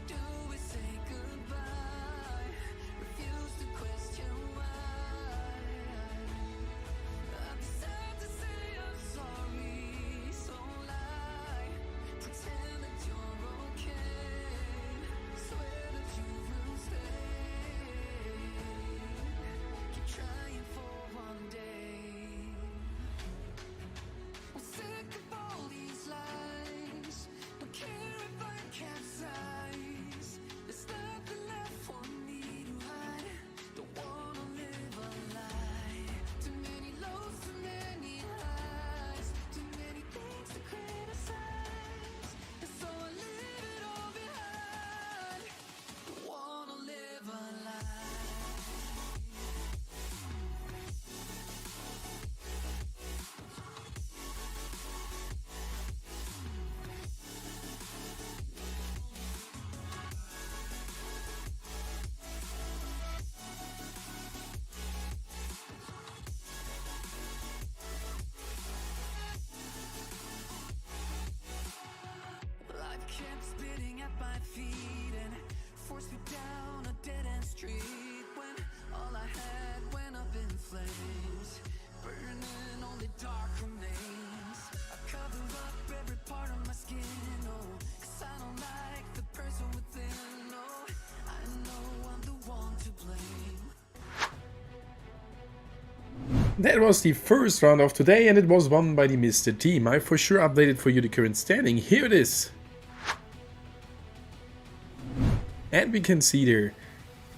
do we say goodbye? Refuse to question why. I'm sad to say I'm sorry, so lie. Pretend that you're okay. Swear that you will stay. Keep trying for one day. I'm sick of all these lies. Don't care if I capsize. There's nothing left for me to hide. Don't wanna live a lie. Too many lows, too many highs. Too many things to criticize. And so I leave it all behind. Don't wanna live a lie. Life kept spitting at my feet and forced me down a dead-end street, when all I had went up in flames, burning only dark remains. I cover up every part of my skin, oh, 'cause I don't like the person within. Oh, I know I'm the one to blame. That was the first round of today, and it was won by the Mr. team. I for sure updated for you the current standing. Here it is. And we can see there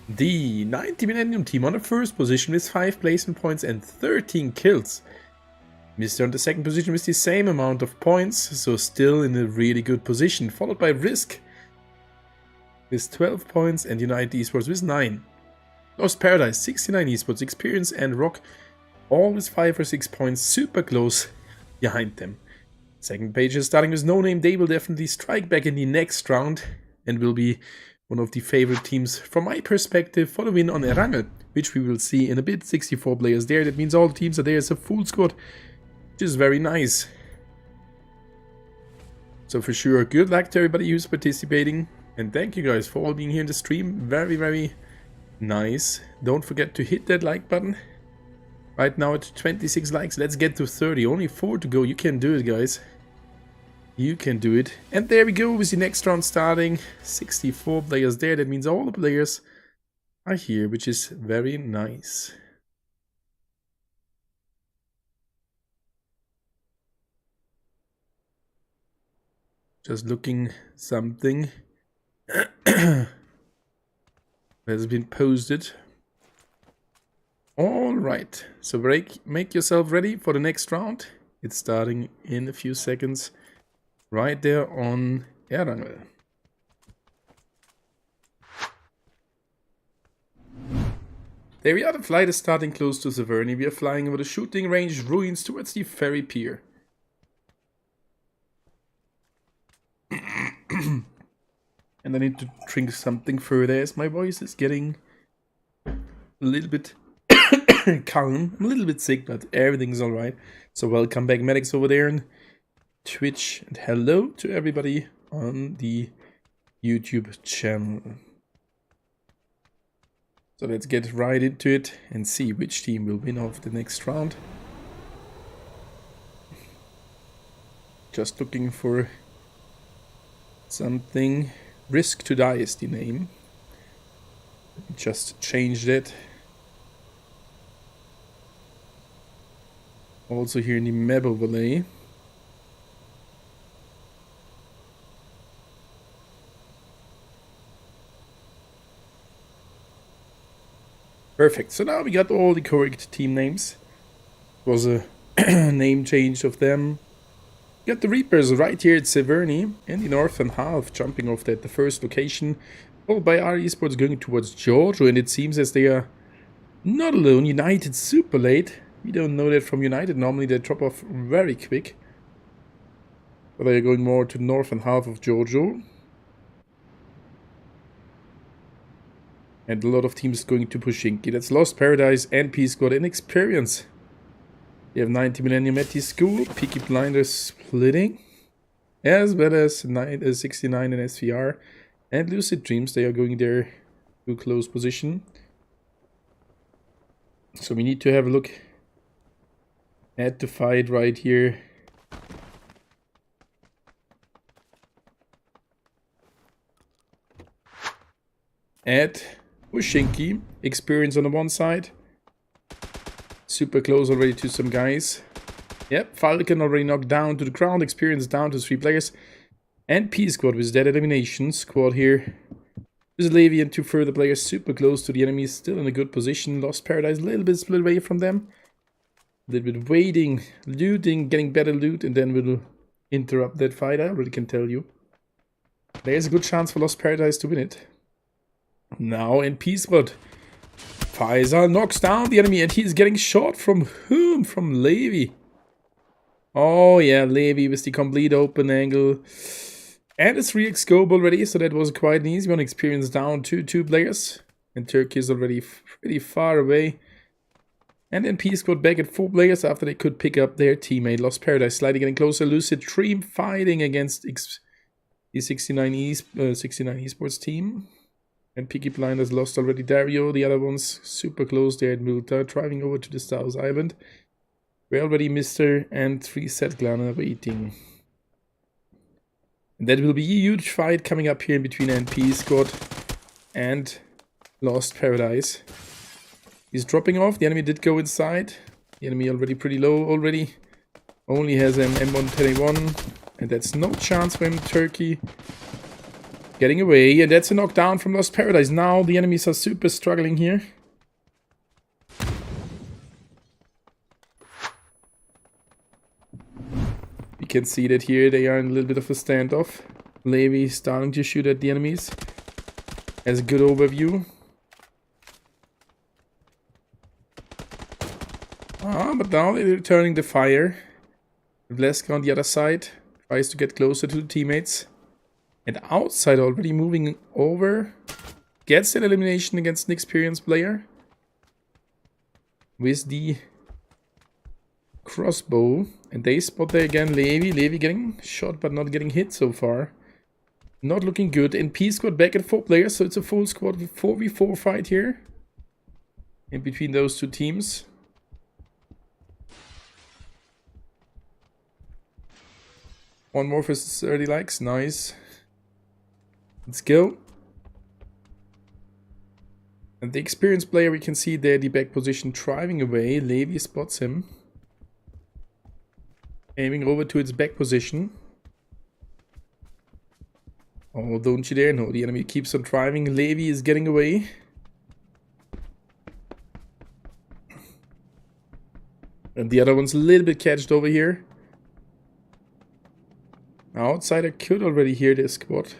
the 90 Millennium team on the first position with 5 placement points and 13 kills. Mr. on the second position with the same amount of points, so still in a really good position. Followed by Risk with 12 points and United Esports with 9. Lost Paradise, 69 Esports experience, and Rock all with 5 or 6 points, super close behind them. Second page is starting with No Name. They will definitely strike back in the next round and will be one of the favorite teams from my perspective for the win on Erangel, which we will see in a bit. 64 players there, that means all the teams are there as a full squad, which is very nice. So for sure, good luck to everybody who's participating, and thank you guys for all being here in the stream. Very, very nice. Don't forget to hit that like button. Right now at 26 likes, let's get to 30. Only 4 to go. You can do it, guys. You can do it. And there we go with the next round starting. 64 players there. That means all the players are here, which is very nice. Just looking something has been posted. Alright, so make yourself ready for the next round. It's starting in a few seconds. Right there on Erangel. There we are, the flight is starting close to Severny. We are flying over the shooting range ruins towards the ferry pier. And I need to drink something further as my voice is getting a little bit calm. I'm a little bit sick, but everything's alright. So welcome back, medics over there on Twitch. And hello to everybody on the YouTube channel. So let's get right into it and see which team will win off the next round. Just looking for something. Risk to Die is the name. Just changed it. Also here in the map overlay. Perfect. So now we got all the correct team names. It was a name change of them. We got the Reapers right here at Severny in the northern half, jumping off at the first location, followed by our esports going towards Giorgio, and it seems as they are not alone. United super late. We don't know that from United. Normally they drop off very quick. But they are going more to the northern half of Giorgio. And a lot of teams going to Pushinki. That's Lost Paradise, NP Squad, and Experience. We have 90 Millennium at the school, Peaky Blinders splitting, as well as 69 in SVR, and Lucid Dreams. They are going there to close position. So we need to have a look at the fight right here. At Pushinki, Experience on the one side. Super close already to some guys. Yep, Falcon already knocked down to the ground. Experience down to 3 players. And P Squad with that elimination squad here. With Levi and 2 further players super close to the enemies. Still in a good position. Lost Paradise a little bit split away from them. A little bit waiting, looting, getting better loot. And then we'll interrupt that fight. I already can tell you. There's a good chance for Lost Paradise to win it. Now in P Squad. Faisal knocks down the enemy and he's getting shot from whom? From Levi. Oh yeah, Levi with the complete open angle. And a 3x scope already, so that was quite an easy one. Experience down to 2 players. And Turkey is already pretty far away. And then P Squad back at 4 players after they could pick up their teammate. Lost Paradise slightly getting closer. Lucid Dream fighting against the 69 esports team. And Peaky Blinders lost already Dario. The other ones super close there at Multa, driving over to the South Island. We're already Mr. and 3 Set Clan are waiting. And that will be a huge fight coming up here in between NP Squad and Lost Paradise. He's dropping off. The enemy did go inside. The enemy already pretty low already. Only has an M110A1. And that's no chance for him, Turkey. Getting away, and that's a knockdown from Lost Paradise. Now the enemies are super struggling here. We can see that here they are in a little bit of a standoff. Levi starting to shoot at the enemies. Has a good overview. But now they're returning the fire. Vleska on the other side tries to get closer to the teammates. And outside already moving over. Gets an elimination against an experienced player. With the crossbow. And they spot there again Levi. Levi getting shot but not getting hit so far. Not looking good. And P Squad back at 4 players. So it's a full squad 4v4 fight here. In between those 2 teams. One more for 30 likes. Nice. Let's go. And the experienced player, we can see there the back position driving away. Levi spots him. Aiming over to its back position. Oh, don't you dare. No, the enemy keeps on driving. Levi is getting away. And the other one's a little bit catched over here. Outsider could already hear this squad.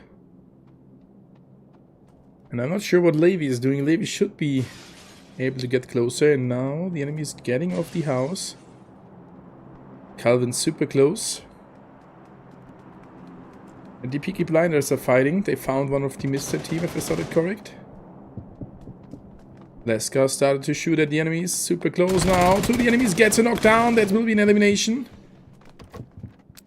And I'm not sure what Levi is doing. Levi should be able to get closer. And now the enemy is getting off the house. Calvin's super close. And the Peaky Blinders are fighting. They found one of the Mr. team, if I saw it correct. Leska started to shoot at the enemies. Super close now to the enemies. Gets a knockdown. That will be an elimination.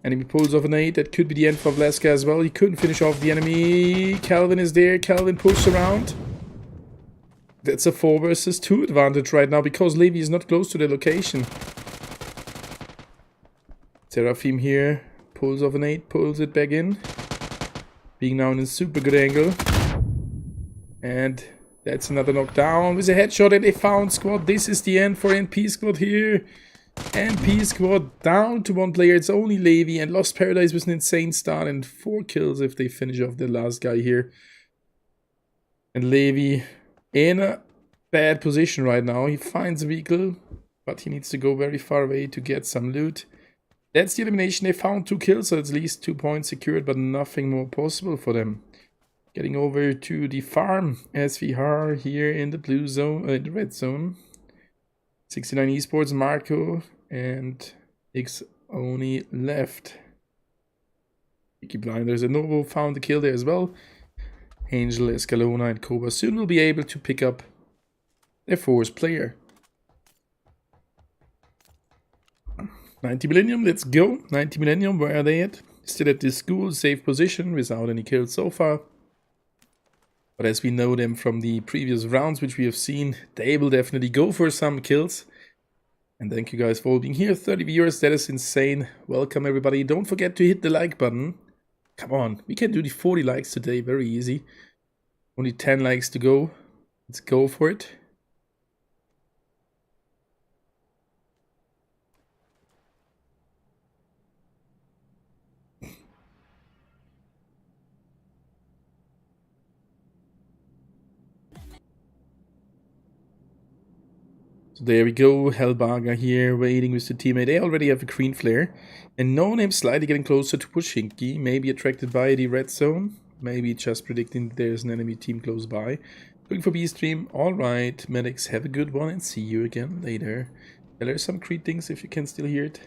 Enemy pulls off a nade. That could be the end for Leska as well. He couldn't finish off the enemy. Calvin is there. Calvin pushes around. That's a 4 versus 2 advantage right now because Levi is not close to the location. Seraphim here pulls off an 8, pulls it back in. Being now in a super good angle. And that's another knockdown with a headshot and they found squad. This is the end for NP squad here. NP squad down to 1 player. It's only Levi and Lost Paradise with an insane start and 4 kills if they finish off the last guy here. And Levi in a bad position right now. He finds a vehicle, but he needs to go very far away to get some loot. That's the elimination. They found 2 kills, so it's at least 2 points secured, but nothing more possible for them. Getting over to the farm as we are here in the blue zone, the red zone. 69 Esports, Marco, and X only left. Peaky Blinders and Novo found the kill there as well. Angel, Escalona, and Cobra soon will be able to pick up their 4th player. 90 Millennium, let's go. 90 Millennium, where are they at? Still at this school, safe position, without any kills so far. But as we know them from the previous rounds, which we have seen, they will definitely go for some kills. And thank you guys for all being here. 30 viewers, that is insane. Welcome everybody. Don't forget to hit the like button. Come on, we can do the 40 likes today, very easy. Only 10 likes to go. Let's go for it. So there we go, Hellbarger here, waiting with the teammate. They already have a green flare. And No Name slightly getting closer to Pushinki, maybe attracted by the red zone. Maybe just predicting that there's an enemy team close by. Looking for B-stream. Alright, medics, have a good one and see you again later. There's some greetings if you can still hear it.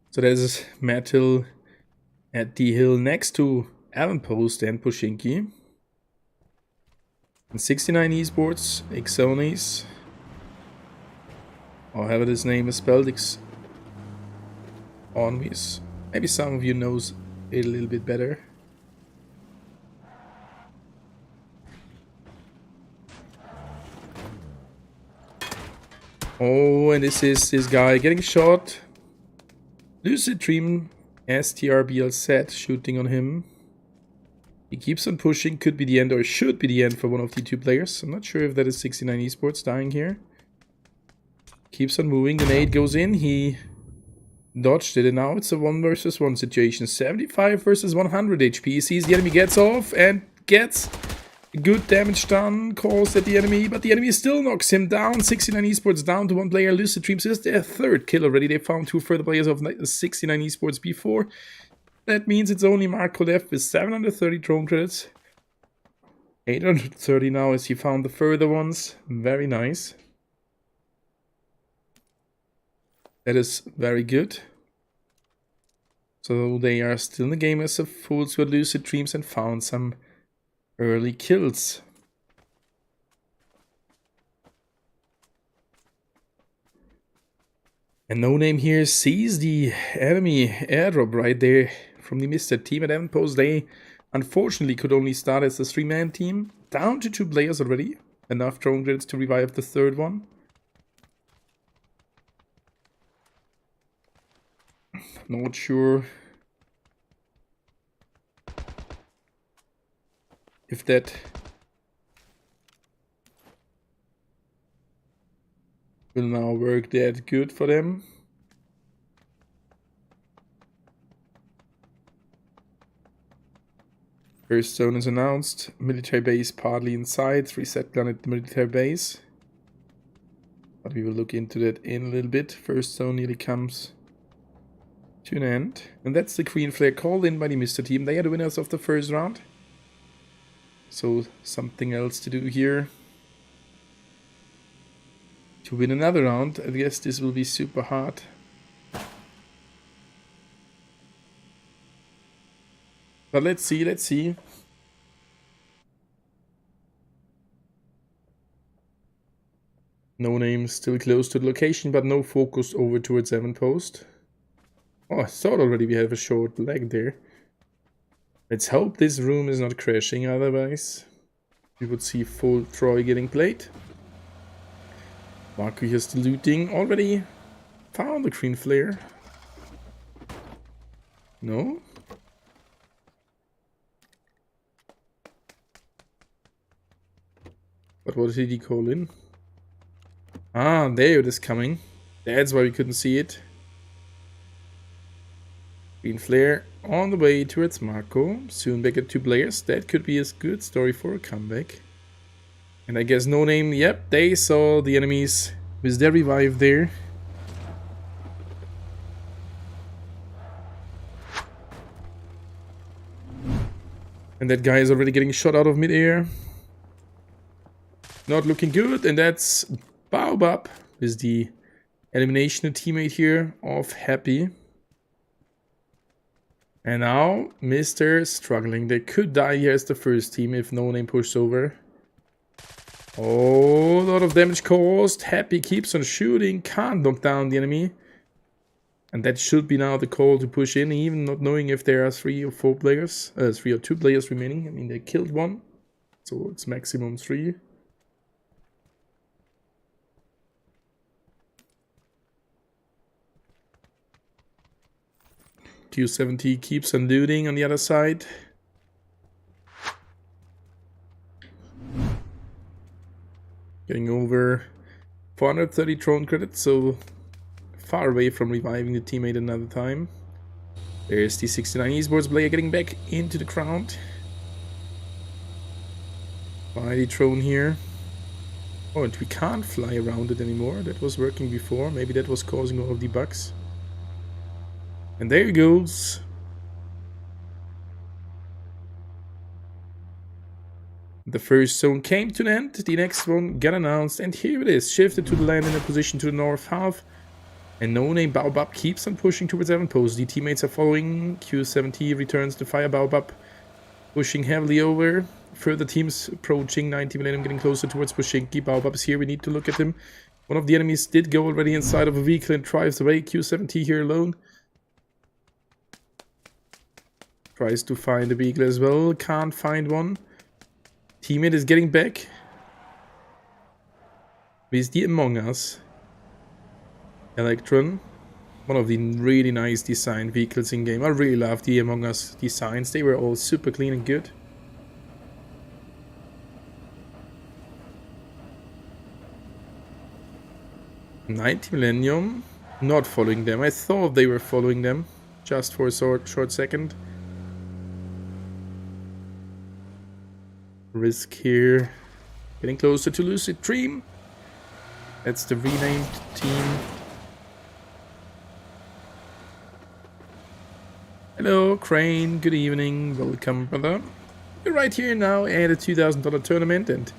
So there's Metal at the hill next to Avonpost and Pushinki. And 69 Esports, Xonis. Or however this name is spelled, Onvis. Maybe some of you knows it a little bit better. Oh, and this is this guy getting shot. Lucid Dream, STRBLZ shooting on him. He keeps on pushing, could be the end or should be the end for one of the 2 players. I'm not sure if that is 69 Esports dying here. Keeps on moving, the nade goes in, he dodged it and now it's a 1 versus 1 situation. 75 versus 100 HP, he sees the enemy, gets off and gets good damage done, caused at the enemy, but the enemy still knocks him down. 69 Esports down to 1 player. Lucid Dreams is their 3rd kill already. They found 2 further players of 69 Esports before. That means it's only Marco left with 730 drone credits. 830 now as he found the further ones. Very nice. That is very good. So they are still in the game as a full squad Lucid Dreams and found some early kills. And No Name here sees the enemy airdrop right there from the Mr. team at Avonpost. They unfortunately could only start as a 3-man team. Down to 2 players already. Enough drone credits to revive the 3rd one. Not sure if that will now work that good for them. First zone is announced. Military base partly inside. Reset gun at the military base. But we will look into that in a little bit. First zone nearly comes to an end. And that's the green flare called in by the Mr. team. They are the winners of the first round. So something else to do here. To win another round, I guess this will be super hard. But let's see, let's see. No name still close to the location, but no focus over towards 7 post. Oh, I thought already we have a short leg there. Let's hope this room is not crashing, otherwise we would see full Troy getting played. Marco here still looting. Already found the green flare. No? But what did he call in? Ah, there it is coming. That's why we couldn't see it. Green flare on the way towards Marco. Soon back at 2 players. That could be a good story for a comeback. And I guess no name. Yep, they saw the enemies with their revive there. And that guy is already getting shot out of midair. Not looking good. And that's Baobab with the elimination teammate here of Happy. And now Mr. Struggling. They could die here as the first team if no name pushes over. Oh, a lot of damage caused. Happy keeps on shooting. Can't knock down the enemy. And that should be now the call to push in, even not knowing if there are 3 or 4 players. 3 or 2 players remaining. I mean, they killed 1. So it's maximum 3. Q70 keeps on looting on the other side. Getting over 430 drone credits, so far away from reviving the teammate another time. There's the 69 esports player getting back into the crowd. By the drone here. Oh, and we can't fly around it anymore. That was working before. Maybe that was causing all of the bugs. And there it goes. The first zone came to an end. The next one got announced. And here it is. Shifted to the land in a position to the north half. And no name Baobab keeps on pushing towards 7 post. The teammates are following. Q70 returns to fire Baobab. Pushing heavily over. Further teams approaching. 90 Millennium getting closer towards Pushinki. Baobab is here. We need to look at him. One of the enemies did go already inside of a vehicle and drives away. Q70 here alone. Tries to find a vehicle as well. Can't find one. Teammate is getting back. With the Among Us. Electron. One of the really nice designed vehicles in game. I really love the Among Us designs. They were all super clean and good. $90 Millennium. Not following them. I thought they were following them. Just for a short second. Risk here. Getting closer to Lucid Dream. That's the renamed team. Hello, Crane. Good evening. Welcome, brother. You're right here now at a $2,000 tournament, and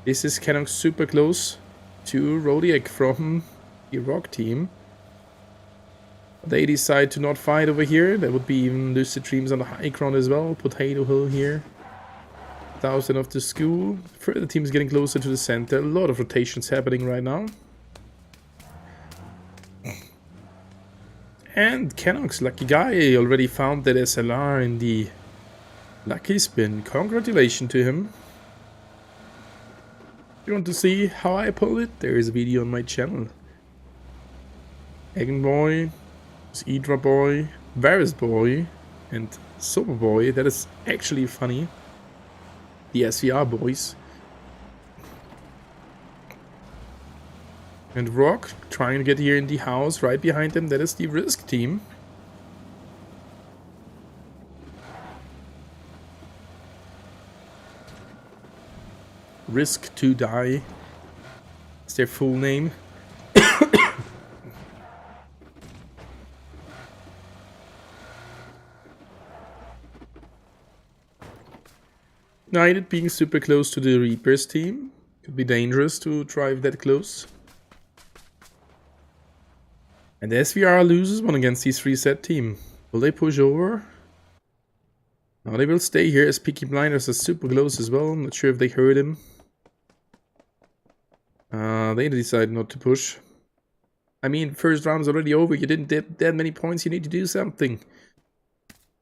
this is kind of super close to Rodiak from the Rock team. They decide to not fight over here. That would be even Lucid Dreams on the high ground as well. Potato Hill here. 1,000 of the school. Further teams getting closer to the center. A lot of rotations happening right now. And Canucks, lucky guy, already found that SLR in the lucky spin. Congratulations to him. If you want to see how I pull it, there is a video on my channel. Eggen Boy, Idra Boy, Varus Boy, and Sober Boy. That is actually funny. The SVR boys. And Rock trying to get here in the house right behind them. That is the Risk team. Risk to Die. It's their full name. United being super close to the Reapers team. Could be dangerous to drive that close. And SVR loses one against this reset team. Will they push over? No, they will stay here as Peaky Blinders are super close as well. I'm not sure if they heard him. They decide not to push. I mean, first round is already over. You didn't get that many points. You need to do something.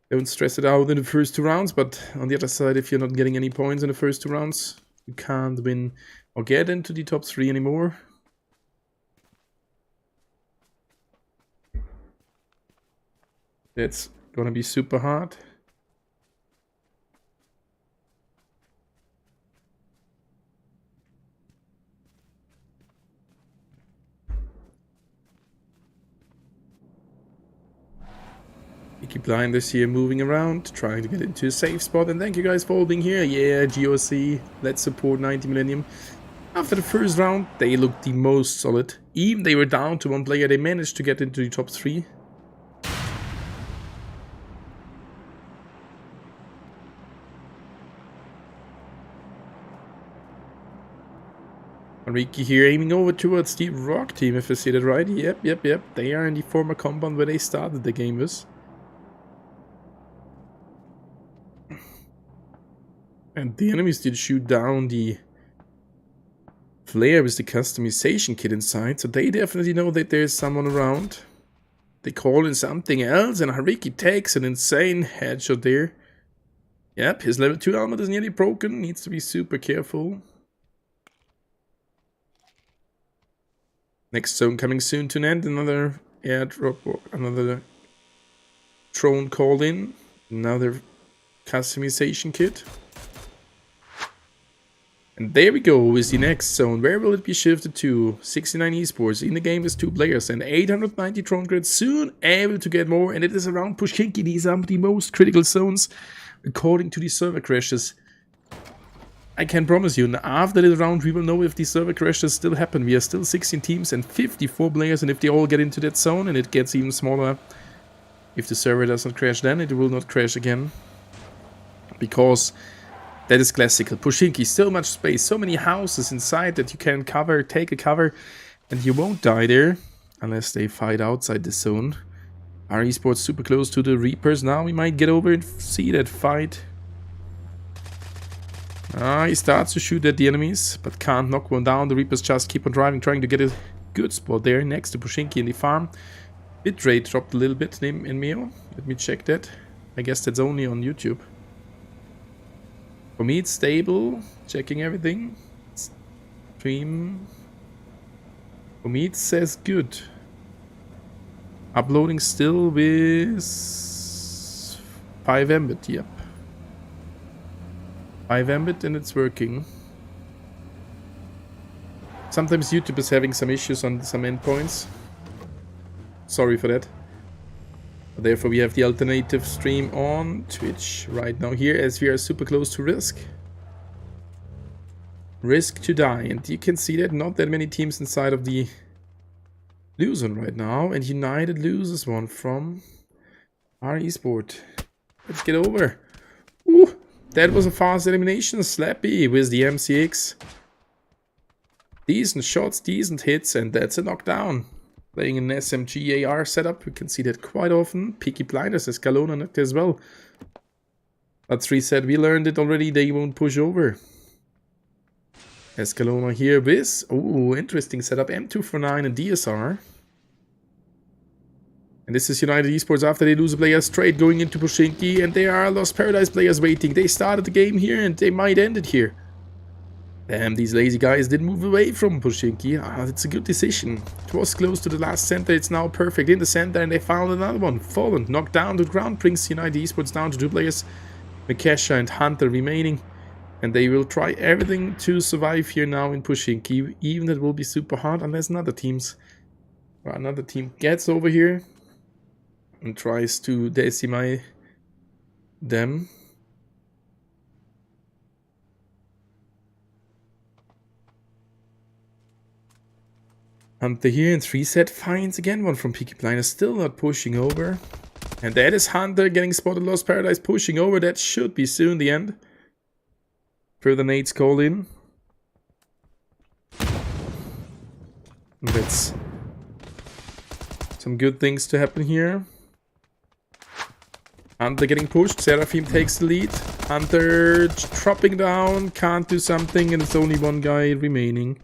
Don't stress it out in the first 2 rounds. But on the other side, if you're not getting any points in the first 2 rounds, you can't win or get into the top 3 anymore. That's gonna be super hard. Peaky Blinders here moving around, trying to get into a safe spot. And thank you guys for all being here. Yeah, GOC, let's support 90 Millennium. After the first round, they looked the most solid. Even they were down to 1 player, they managed to get into the top 3. Enrique here aiming over towards the Rock team, if I see that right. Yep. They are in the former compound where they started the game with. And the enemies did shoot down the flare with the customization kit inside, so they definitely know that there's someone around. They call in something else, and Hariki takes an insane headshot there. Yep, his level 2 helmet is nearly broken, needs to be super careful. Next zone coming soon to an end, another airdrop or another drone called in, another customization kit. And there we go with the next zone. Where will it be shifted to? 69 esports. In the game is 2 players and 890 drone grids. Soon able to get more. And it is around Pushinki. These are the most critical zones according to the server crashes. I can promise you, after this round we will know if the server crashes still happen. We are still 16 teams and 54 players. And if they all get into that zone and it gets even smaller, if the server doesn't crash, then it will not crash again. Because that is classical. Pushinki, so much space, so many houses inside that you can cover, take a cover, and you won't die there unless they fight outside the zone. Our esports super close to the Reapers. Now we might get over and see that fight. He starts to shoot at the enemies, but can't knock one down. The Reapers just keep on driving, trying to get a good spot there next to Pushinki in the farm. Bitrate dropped a little bit in Meo. Let me check that. I guess that's only on YouTube. For me, it's stable. Checking everything. Stream. For me, it says good. Uploading still with 5 Mbit. Yep. 5 Mbit and it's working. Sometimes YouTube is having some issues on some endpoints. Sorry for that. Therefore, we have the alternative stream on Twitch right now here as we are super close to Risk. Risk to die. And you can see that not that many teams inside of the lose one right now. And United loses one from our esport. Let's get over. Ooh, that was a fast elimination. Slappy with the MCX. Decent shots, decent hits, and that's a knockdown. Playing an SMG AR setup, we can see that quite often. Peaky Blinders as Kalona knocked as well. But 3 said we learned it already, they won't push over. Escalona here with, oh, interesting setup, M249 and DSR. And this is United Esports after they lose a player straight going into Pushinki. And there are Lost Paradise players waiting. They started the game here and they might end it here. Damn, these lazy guys didn't move away from Pushinki. It's a good decision. It was close to the last center. It's now perfect in the center and they found another one. Fallen, knocked down to the ground, brings United Esports down to 2 players. Mikesha and Hunter remaining. And they will try everything to survive here now in Pushinki. Even it will be super hard unless another team gets over here and tries to decimate them. Hunter here in 3 set finds again one from Peaky Blinders, still not pushing over. And that is Hunter getting spotted. Lost Paradise pushing over. That should be soon the end. Further nades called in. And that's some good things to happen here. Hunter getting pushed. Seraphim takes the lead. Hunter dropping down. Can't do something. And it's only one guy remaining.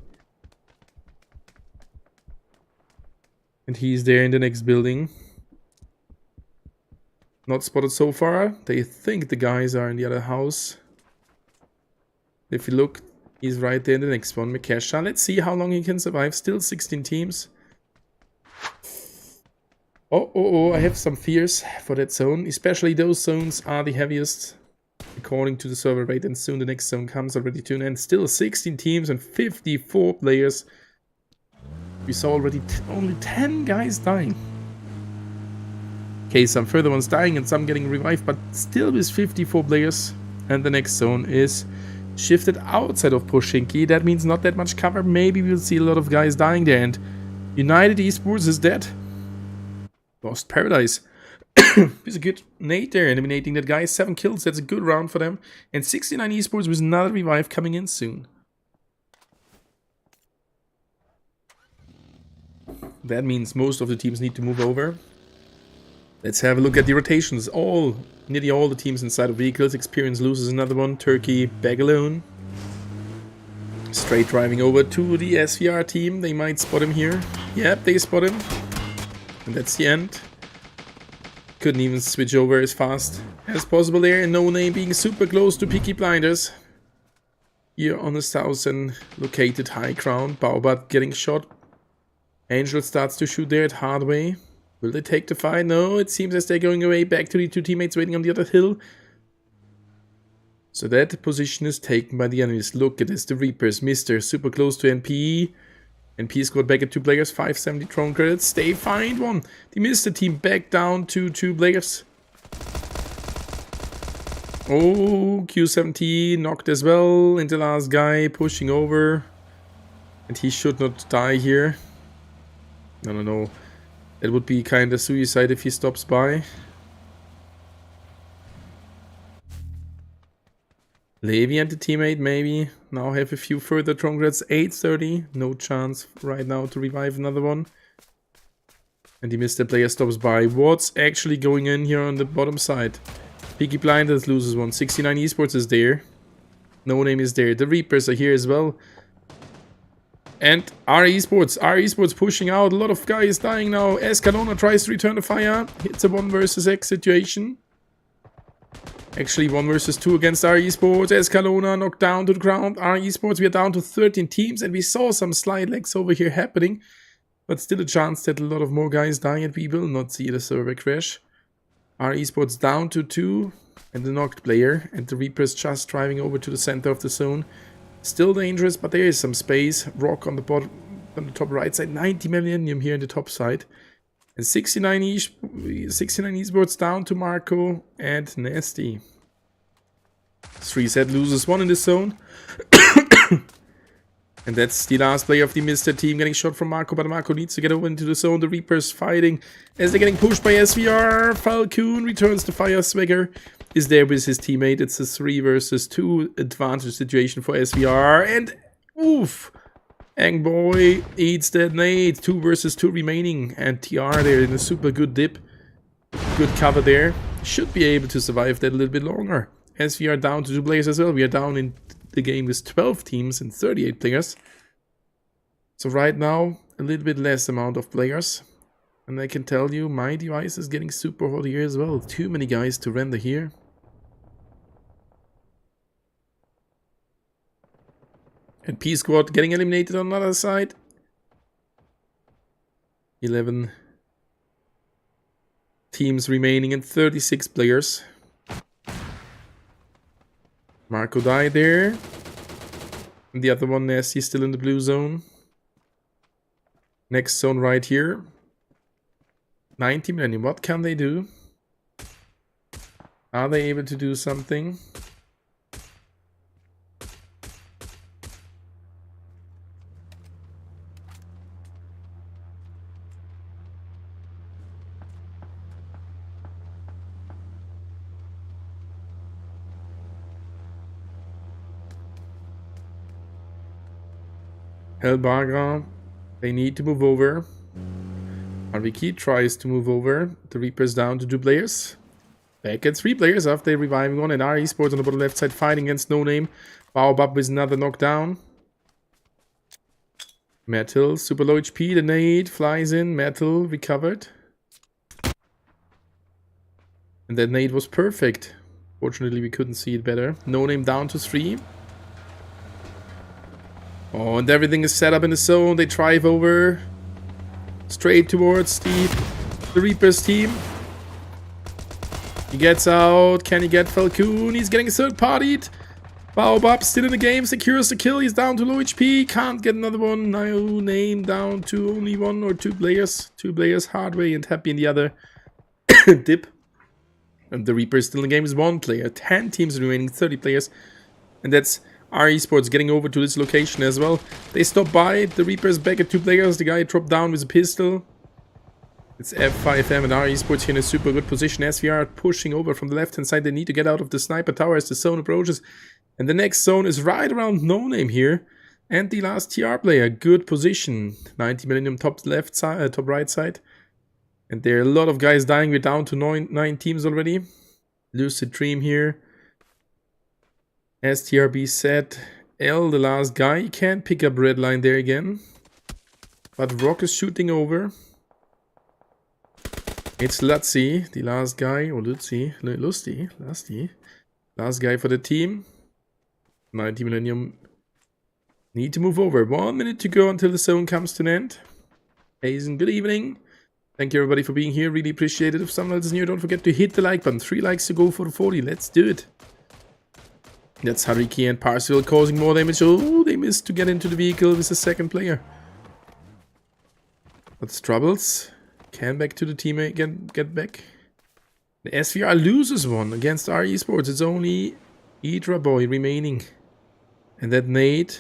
And he's there in the next building. Not spotted so far. They think the guys are in the other house. If you look, he's right there in the next one. Mikesha. Let's see how long he can survive. Still 16 teams. Oh, I have some fears for that zone. Especially those zones are the heaviest, according to the server rate. And soon the next zone comes already to an end. Still 16 teams and 54 players. We saw already only 10 guys dying. Okay, some further ones dying and some getting revived. But still with 54 players. And the next zone is shifted outside of Poshinki. That means not that much cover. Maybe we'll see a lot of guys dying there. And United Esports is dead. Lost Paradise. It's a good nade there, eliminating that guy. 7 kills, that's a good round for them. And 69 Esports with another revive coming in soon. That means most of the teams need to move over. Let's have a look at the rotations. Nearly all the teams inside of vehicles. Experience loses another one. Turkey back alone. Straight driving over to the SVR team. They might spot him here. Yep, they spot him. And that's the end. Couldn't even switch over as fast as possible there. And No Name being super close to Peaky Blinders. Here on the southern located high ground. Baobat getting shot. Angel starts to shoot there at Hardway. Will they take the fight? No, it seems as they're going away back to the 2 teammates waiting on the other hill. So that position is taken by the enemies. Look at this, the Reapers. Mr. super close to NPE. NP scored back at 2 players, 570 drone credits. They find one. They missed the team back down to 2 players. Oh, Q70 knocked as well. And the last guy pushing over. And he should not die here. No. It would be kind of suicide if he stops by. Levi and the teammate maybe now have a few further drone credits. 830. No chance right now to revive another one. And the Mr. Player stops by. What's actually going in here on the bottom side? Peaky Blinders loses one. 69 Esports is there. No Name is there. The Reapers are here as well. And R Esports pushing out. A lot of guys dying now. Escalona tries to return the fire. It's a 1 versus X situation. Actually 1 versus 2 against R Esports. Escalona knocked down to the ground. R Esports, we are down to 13 teams. And we saw some slight lags over here happening. But still a chance that a lot of more guys die. And we will not see the server crash. R Esports down to 2. And the knocked player. And the Reapers just driving over to the center of the zone. Still dangerous, but there is some space. Rock on the bottom, on the top right side. 90 Millennium here in the top side. And 69 Esports down to Marco and Nasty. 3Z loses 1 in this zone. And that's the last player of the Mr. team getting shot from Marco, but Marco needs to get over into the zone. The Reapers fighting as they're getting pushed by SVR. Falcon returns the fire. Swagger is there with his teammate. It's a 3 versus 2 advantage situation for SVR. And oof! Angboy eats that nade. 2 versus 2 remaining. And TR there in a super good dip. Good cover there. Should be able to survive that a little bit longer. SVR down to 2 players as well. We are down in the game with 12 teams and 38 players. So right now, a little bit less amount of players. And I can tell you, my device is getting super hot here as well. Too many guys to render here. And P Squad getting eliminated on the other side. 11 teams remaining and 36 players. Marco died there. And the other one, Nasty, still in the blue zone. Next zone right here. 90 Millennium. What can they do? Are they able to do something? Helbaga, they need to move over. Arviki tries to move over. The Reaper's down to 2 players. Back at 3 players after reviving one. And our esports on the bottom left side fighting against No Name. Baobab with another knockdown. Metal, super low HP. The nade flies in. Metal recovered. And that nade was perfect. Fortunately, we couldn't see it better. No Name down to 3. Oh, and everything is set up in the zone. They drive over straight towards the Reaper's team. He gets out. Can he get Falcon? He's getting third-partied. Baobab still in the game. Secures the kill. He's down to low HP. Can't get another one. No Name down to only 1 or 2 players. 2 players. Hardway and Happy in the other. Dip. And the Reaper is still in the game with 1 player. 10 teams remaining. 30 players. And that's our esports getting over to this location as well. They stop by. The Reaper is back at 2 players. The guy dropped down with a pistol. It's F5M and our esports here in a super good position. SVR pushing over from the left hand side. They need to get out of the sniper tower as the zone approaches. And the next zone is right around No Name here. And the last TR player. Good position. 90 millennium top left side, top right side. And there are a lot of guys dying. We're down to 9 teams already. Lucid Dream here. STRB set. L, the last guy. He can't pick up red line there again. But Rock is shooting over. It's Lutzi, the last guy. Or Lusty. Last guy for the team. 90 millennium. Need to move over. 1 minute to go until the zone comes to an end. Hazen, good evening. Thank you everybody for being here. Really appreciate it. If someone else is new, don't forget to hit the like button. 3 likes to go for the 40. Let's do it. That's Hariki and Parsival causing more damage. Oh, they missed to get into the vehicle with the second player. But Troubles can back to the teammate get back. The SVR loses one against our esports. It's only Idra Boy remaining. And that nade.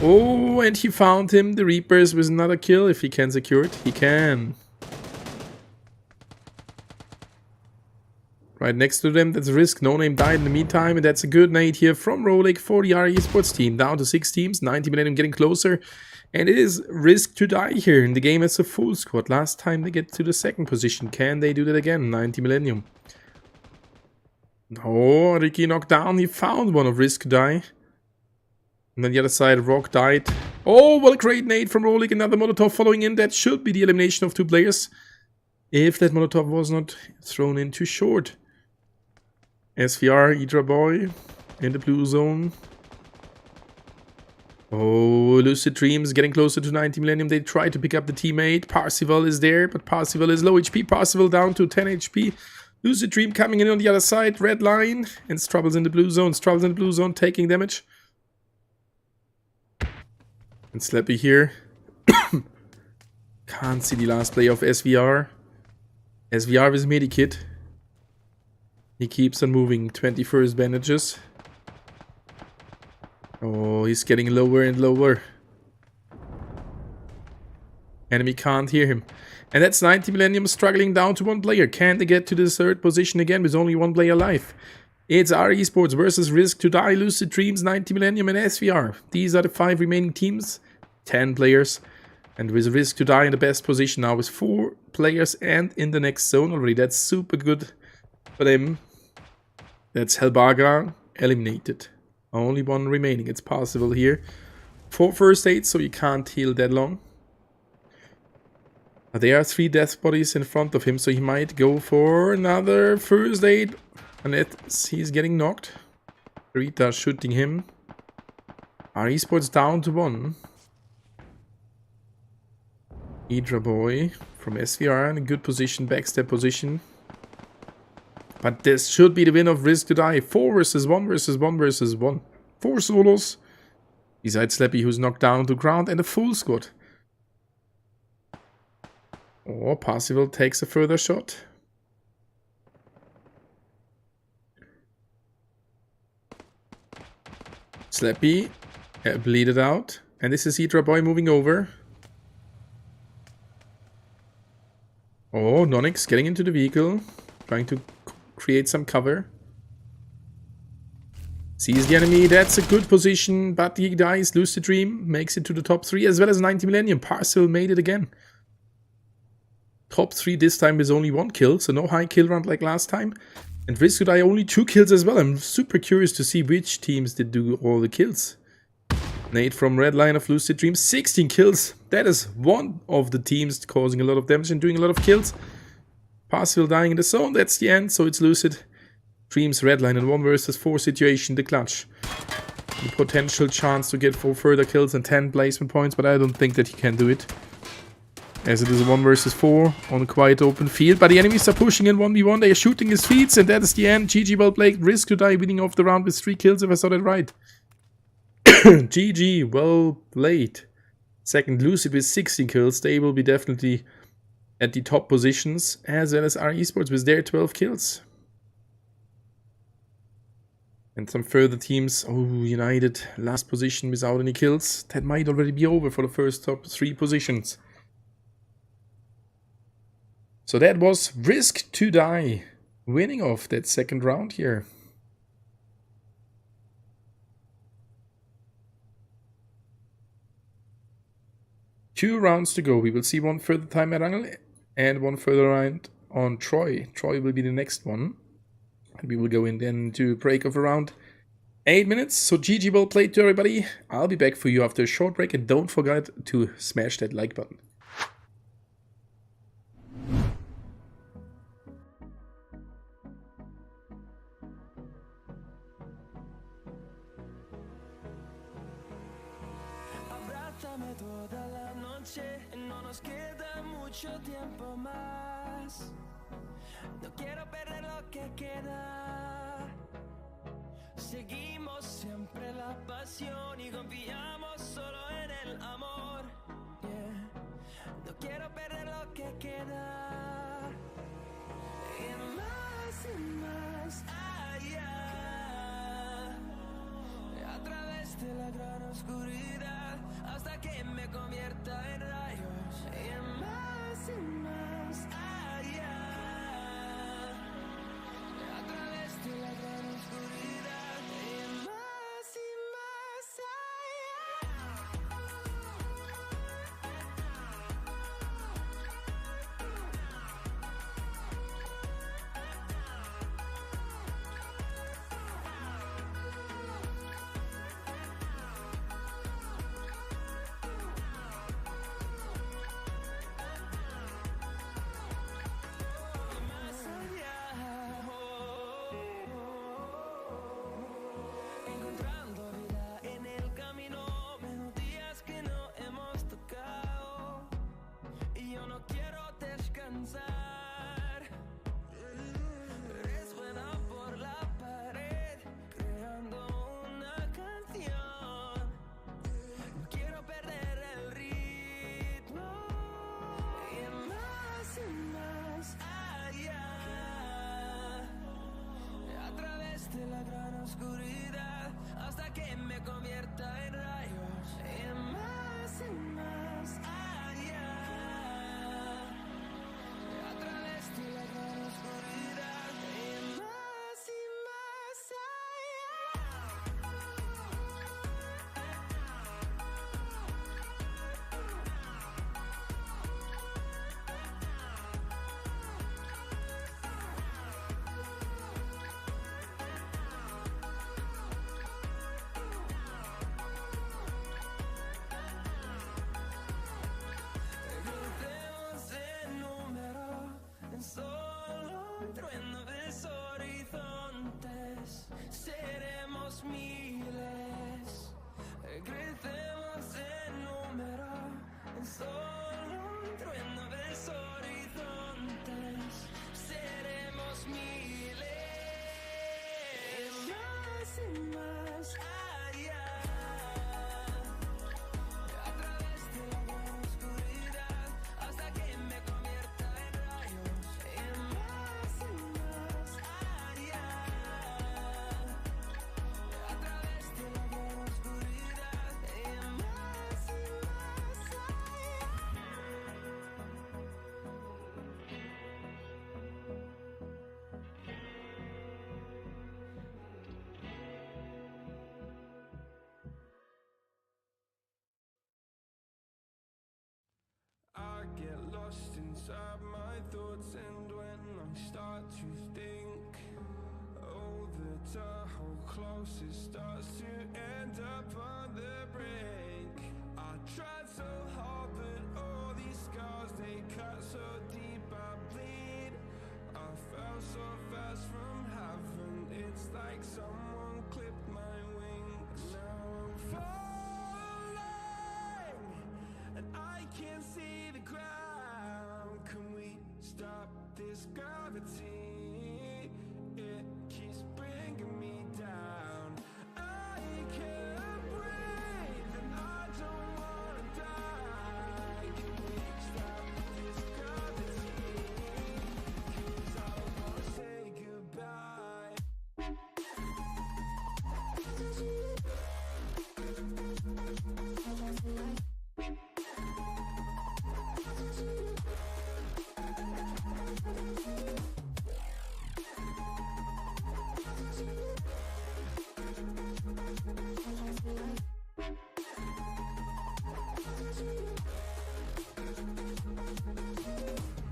Oh, and he found him. The Reapers with another kill. If he can secure it, he can. Right next to them, that's Risk. No Name died in the meantime, and that's a good nade here from Rolik for the RE Esports team. Down to 6 teams, 90 millennium getting closer. And it is Risk to die here in the game as a full squad. Last time they get to the 2nd position. Can they do that again? 90 millennium. Oh, Ricky knocked down. He found one of Risk to die. And on the other side, Rock died. Oh, what a great nade from Rolik. Another Molotov following in. That should be the elimination of 2 players. If that Molotov was not thrown in too short. SVR, Idra Boy in the blue zone. Oh, Lucid Dreams getting closer to 90 millennium. They try to pick up the teammate. Parsival is there, but Parsival is low HP. Parsival down to 10 HP. Lucid Dream coming in on the other side. Red line. And Strubble's in the blue zone. Strubble's in the blue zone taking damage. And Slappy here. Can't see the last play of SVR. SVR with medikit. He keeps on moving. 21st bandages. Oh, he's getting lower and lower. Enemy can't hear him. And that's 90 millennium struggling down to 1 player. Can they get to the 3rd position again with only 1 player alive? It's our esports versus Risk to Die, Lucid Dreams, 90 millennium and SVR. These are the 5 remaining teams. 10 players. And with Risk to Die in the best position now with 4 players and in the next zone already. That's super good for them. That's Helbaga eliminated. Only 1 remaining. It's possible here. 4 first aids, so you can't heal that long. But there are 3 death bodies in front of him, so he might go for another first aid. And he's getting knocked. Rita shooting him. Our esports down to 1. Idra Boy from SVR in a good position, backstep position. But this should be the win of Risk to Die. 4 versus 1 versus 1 versus 1. 4 solos. Besides Slappy, who's knocked down to ground, and a full squad. Oh, Parsival takes a further shot. Slappy bleeded out. And this is Idra Boy moving over. Oh, Nonix getting into the vehicle. Trying to create some cover. Sees the enemy, that's a good position, but he dies. Lucid Dream makes it to the top 3, as well as 90 Millennium. Parcel made it again. Top 3 this time with only 1 kill, so no high kill round like last time. And Risk to Die only 2 kills as well. I'm super curious to see which teams did do all the kills. Nate from Red Line of Lucid Dream, 16 kills. That is one of the teams causing a lot of damage and doing a lot of kills. Parcel dying in the zone, that's the end, so it's Lucid Dreams Redline in 1 versus 4 situation, the clutch. The potential chance to get 4 further kills and 10 placement points, but I don't think that he can do it. As it is a 1 versus 4 on a quite open field, but the enemies are pushing in 1v1, they are shooting his feet, and that is the end. GG, well played. Risk to Die winning off the round with 3 kills, if I saw that right. GG, well played. Second, Lucid with 16 kills. They will be definitely at the top positions, as well as our esports with their 12 kills. And some further teams. Oh, United, last position without any kills. That might already be over for the first top 3 positions. So that was Risk to Die winning off that second round here. Two rounds to go. We will see 1 further time at Angel and 1 further round on Troy. Troy will be the next one. And we will go in then to break of around 8 minutes. So GG, well played to everybody. I'll be back for you after a short break, and don't forget to smash that like button. Abrázame toda la noche, no nos queda mucho tiempo más. No quiero perder lo que queda. Seguimos siempre la pasión y confiamos solo en el amor. Yeah. No quiero perder lo que queda. Y más allá. A través de la gran oscuridad, hasta que me convierta en rayos. Y más allá. A través de la gran oscuridad, y más encontrando vida en el camino, melodías que no hemos tocado, y yo no quiero descansar. Eres buena por la pared, creando una canción. No quiero perder el ritmo, y más allá. A través de la gran oscuridad, hasta que me convierta en rayos. Y más allá. A través de la gran oscuridad, y más crucemos en número, en solo un trueno de horizontes. Seremos miles. Crecemos en número, en solo un trueno de horizontes. Seremos miles. Más allá. A través de la gran oscuridad, hasta que me convierta en rayos. Y más allá. A través lost inside my thoughts, and when I start to think, oh, the Tahoe closest starts to end up on the brink. I tried so hard, but all these scars, they cut so deep, I bleed. I fell so fast from heaven, it's like someone clipped my wings. Now I'm falling, and I can't see the ground. Can we stop this gravity? It keeps bringing me down. I can't breathe, and I don't wanna die. Can we stop this gravity? 'Cause I don't wanna say goodbye.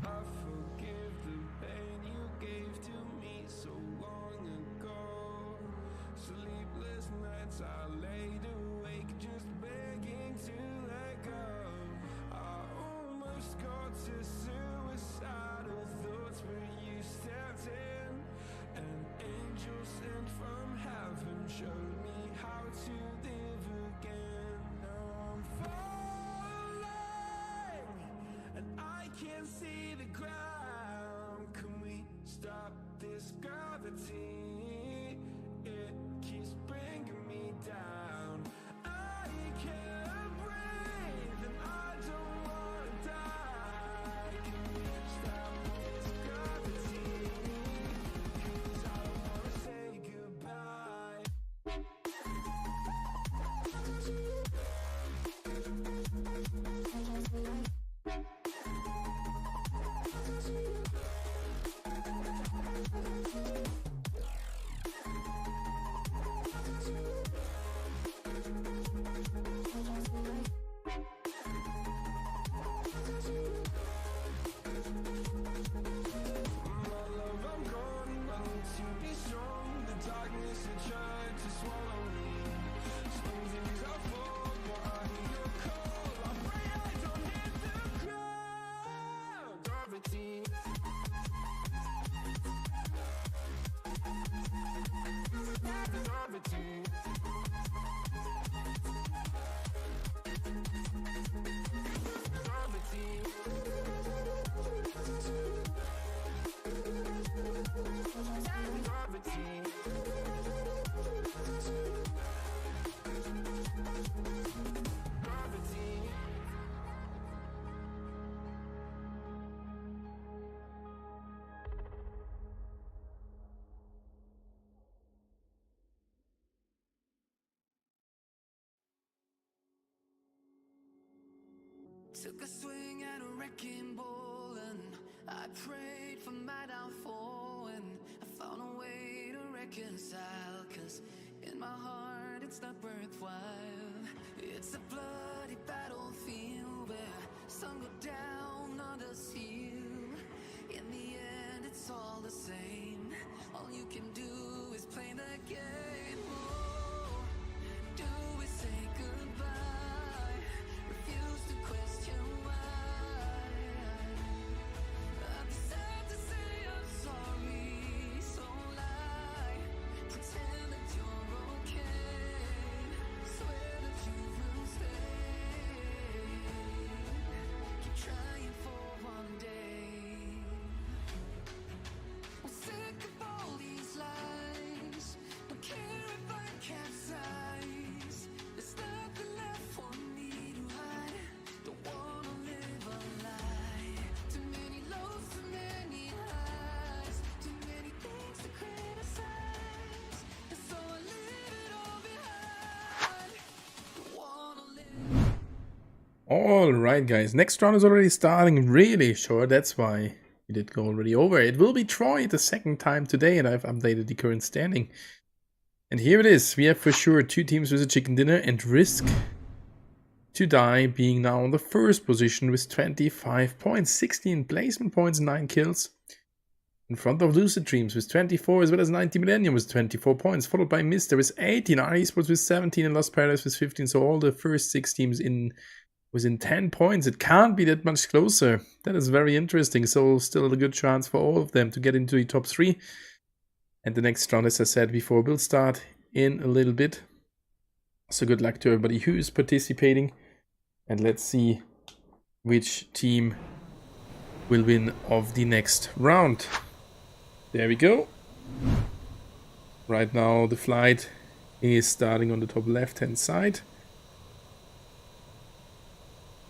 I forgive the pain you gave to me so long ago. Sleepless nights I laid awake just begging to let go. I almost got to suicidal thoughts, but you stepped in. An angel sent from heaven showed me how to live again. Now I'm falling, and I can't see the ground. Can we stop this gravity? It keeps bringing me down. I can't breathe, and I don't wanna die. Can we stop this gravity? 'Cause I don't wanna say goodbye. My love, I'm gone. I need to be strong. The darkness had tried to swallow me. Stones I fall, but I hear your call. I pray I don't hit the ground. Gravity. Gravity. Took a swing at a wrecking ball, and I prayed for my downfall, and I found a way to reconcile, 'cause in my heart it's not worthwhile. It's a bloody battlefield where some go down, others heal. In the end it's all the same. All you can do is play the game. Oh, do we say goodbye? Refuse to question why. I'm sad to say I'm sorry, so lie. Pretend that you're okay. Swear that you will stay. Keep trying for one day. I'm sick of all these lies. Don't care if I capsize. There's nothing left for me to hide. Don't wanna live a lie. Too many lows, too many highs. Too many things to criticize. And so I leave it all behind. Don't wanna live. Alright guys, next round is already starting really short, that's why we did go already over. It will be Troy the second time today, and I've updated the current standing. And here it is, we have for sure two teams with a chicken dinner and Risk to Die being now on the first position with 25 points, 16 placement points, 9 kills. In front of Lucid Dreams with 24, as well as 90 Millennium with 24 points, followed by Mister with 18, R Esports with 17, and Lost Paradise with 15. So all the first 6 teams within 10 points. It can't be that much closer. That is very interesting. So still a good chance for all of them to get into the top 3. And the next round, as I said before, will start in a little bit. So good luck to everybody who is participating. And let's see which team will win of the next round. There we go. Right now the flight is starting on the top left hand side.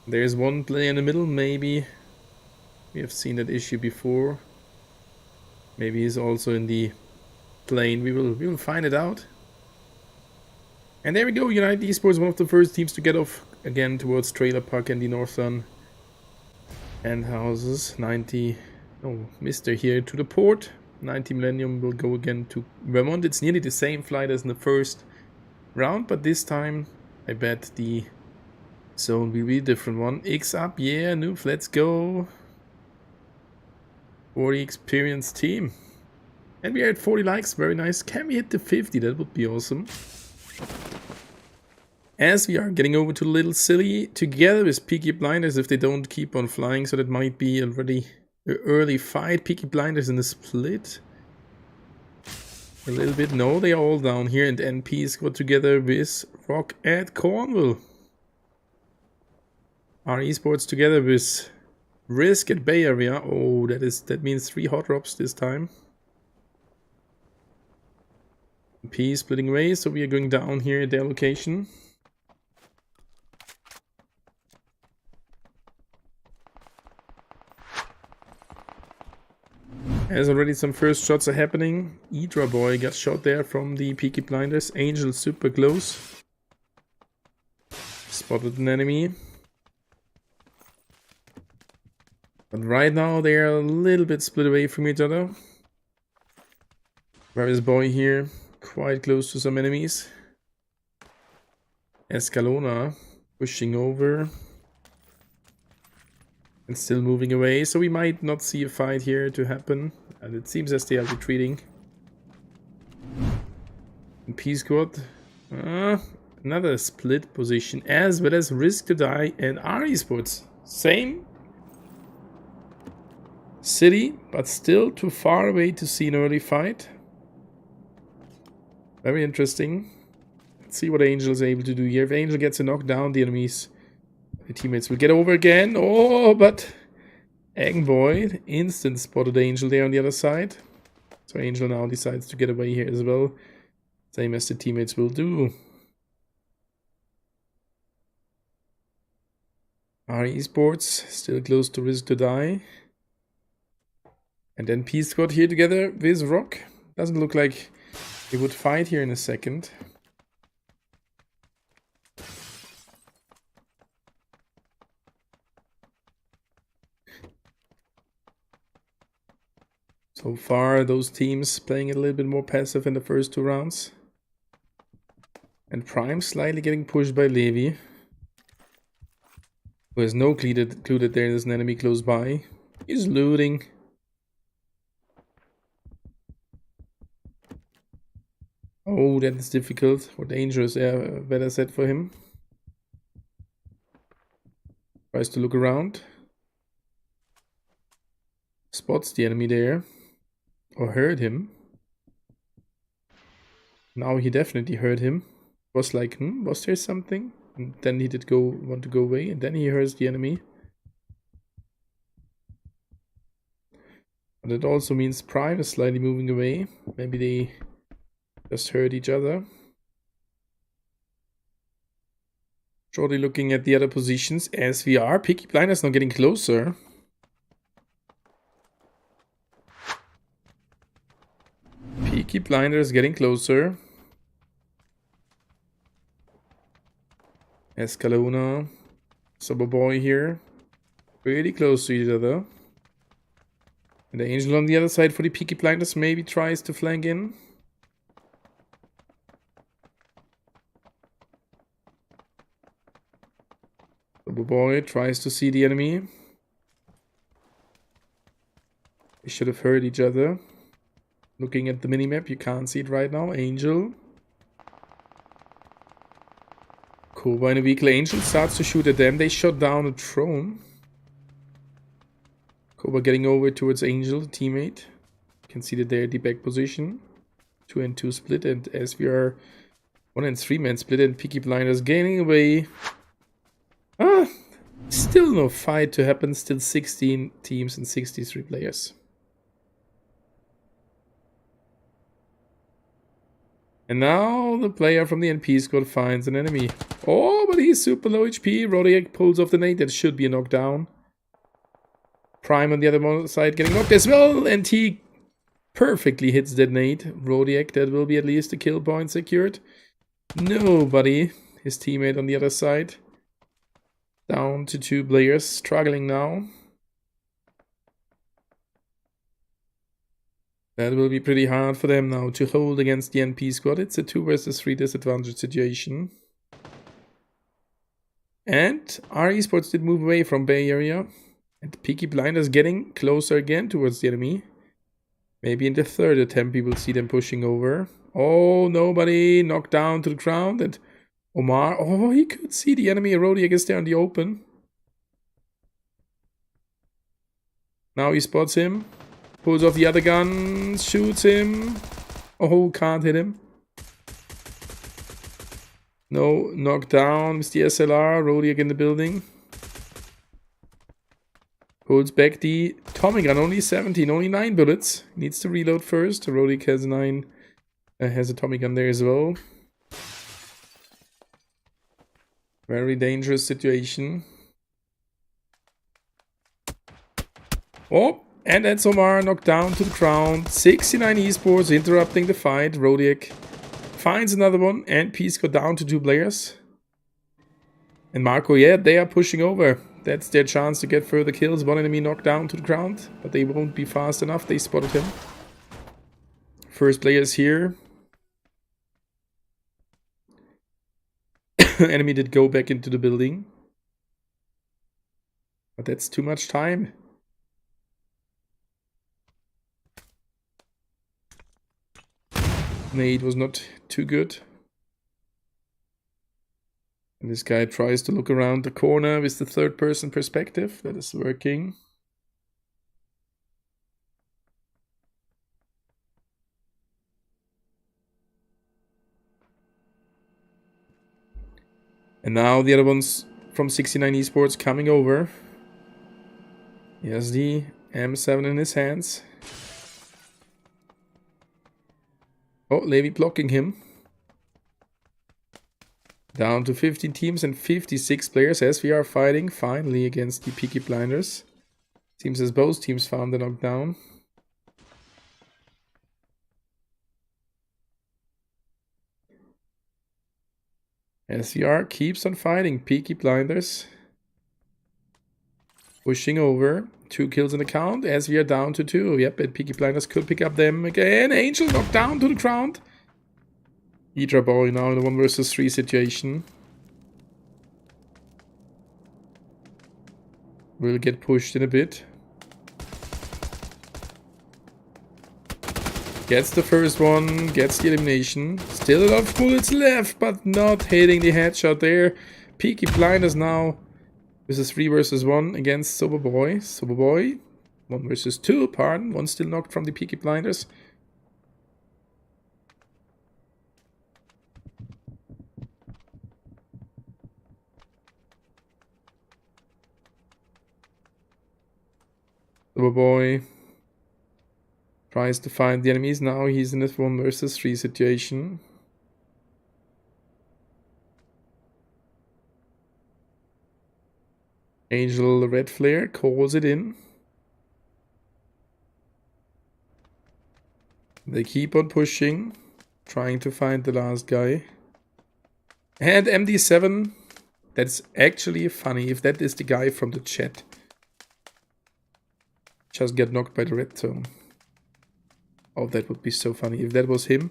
There's one player in the middle, maybe. We have seen that issue before. Maybe he's also in the plane. We will find it out. And there we go. United Esports, one of the first teams to get off again towards Trailer Park and the northern end houses. 90. Oh, Mister here to the port. 90 Millennium will go again to Vermont. It's nearly the same flight as in the first round, but this time I bet the zone will be a different one. X up, yeah, Noob, let's go. 40 experienced team. And we are at 40 likes, very nice. Can we hit the 50? That would be awesome. As we are getting over to Little Silly together with Peaky Blinders if they don't keep on flying, so that might be already an early fight. Peaky Blinders in the split. A little bit. No, they are all down here, and NPs got together with Rock at Cornwall. Our esports together with Risk at Bay Area. Oh, that means 3 hot drops this time. NP splitting away, so we are going down here at their location. As already some first shots are happening. Idra Boy got shot there from the Peaky Blinders. Angel super close. Spotted an enemy. But right now they are a little bit split away from each other. Where is Boy here? Quite close to some enemies. Escalona pushing over. And still moving away, so we might not see a fight here to happen. And it seems as they are retreating. And P Squad. Another split position, as well as Risk to Die and R Esports. Same city, but still too far away to see an early fight. Very interesting. Let's see what Angel is able to do here. If Angel gets a knockdown, the teammates will get over again. Oh, but Eggboy instant spotted Angel there on the other side. So Angel now decides to get away here as well. Same as the teammates will do. R Esports still close to Risk to Die. And then P Squad here together with Rock. Doesn't look like they would fight here in a second. So far, those teams playing a little bit more passive in the first 2 rounds. And Prime slightly getting pushed by Levi, who has no clue that there is an enemy close by. He's looting. Oh, that is difficult or dangerous, better said for him. Tries to look around. Spots the enemy there. Or heard him. Now he definitely heard him. Was like, was there something? And then he did want to go away, and then he hears the enemy. But it also means Prime is slightly moving away. Maybe they just heard each other. Shortly looking at the other positions as we are. Peaky Blinders now getting closer. Peaky Blinders getting closer. Escalona. Summer Boy here. Really close to each other. And the Angel on the other side for the Peaky Blinders maybe tries to flank in. Bubble Boy tries to see the enemy. They should have heard each other. Looking at the minimap, you can't see it right now. Angel. Koba in a vehicle. Angel starts to shoot at them. They shot down a drone. Koba getting over towards Angel, the teammate. You can see that they're at the back position. 2 and 2 split, and as we are 1 and 3 man split, and Peaky Blinders gaining away. Still no fight to happen. Still 16 teams and 63 players. And now the player from the NP squad finds an enemy. Oh, but he's super low HP. Rodiak pulls off the nade. That should be a knockdown. Prime on the other side getting knocked as well. And he perfectly hits that nade. Rodiak, that will be at least a kill point secured. Nobody. His teammate on the other side. Down to 2 players. Struggling now. That will be pretty hard for them now to hold against the NP squad. It's a 2 versus 3 disadvantage situation. And our esports did move away from Bay Area. And Peaky Blinders getting closer again towards the enemy. Maybe in the 3rd attempt we will see them pushing over. Oh, nobody knocked down to the ground. And Omar, oh, he could see the enemy. Rodiak is there in the open. Now he spots him. Pulls off the other gun, shoots him. Oh, can't hit him. No, knocked down with the SLR. Rodiak in the building. Pulls back the Tommy gun, only 17, only 9 bullets. Needs to reload first. Rodiak has 9, has a Tommy gun there as well. Very dangerous situation. Oh! And that's Omar knocked down to the ground. 69 esports interrupting the fight. Rodiak finds another one. And Peace got down to 2 players. And Marco, yeah, they are pushing over. That's their chance to get further kills. One enemy knocked down to the ground. But they won't be fast enough. They spotted him. First player is here. Enemy did go back into the building. But that's too much time. Nade was not too good. And this guy tries to look around the corner with the 3rd person perspective. That is working. And now the other ones from 69 esports coming over. He has the M7 in his hands. Oh, Levi blocking him. Down to 15 teams and 56 players as we are fighting finally against the Peaky Blinders. Seems as both teams found the knockdown. SVR keeps on fighting. Peaky Blinders pushing over. 2 kills in the count as we are down to 2. Yep, and Peaky Blinders could pick up them again. Angel knocked down to the ground. Hydra Boy now in a 1 versus 3 situation. Will get pushed in a bit. Gets the first one, gets the elimination. Still a lot of bullets left, but not hitting the headshot there. Peaky Blinders now with a 3 versus 1 against Sober Boy. Sober Boy, 1 versus 2, pardon. 1 still knocked from the Peaky Blinders. Sober Boy tries to find the enemies. Now he's in this 1 versus 3 situation. Angel Red Flare calls it in. They keep on pushing, trying to find the last guy. And MD7, that's actually funny if that is the guy from the chat. Just get knocked by the red zone. Oh, that would be so funny if that was him.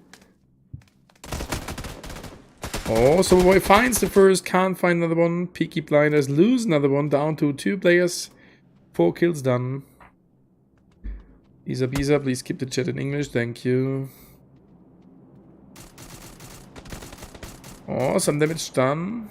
Oh, so boy finds the first, can't find another one. Peaky Blinders lose another one, down to 2 players. 4 kills done. Bisa, please keep the chat in English, thank you. Oh, some damage done.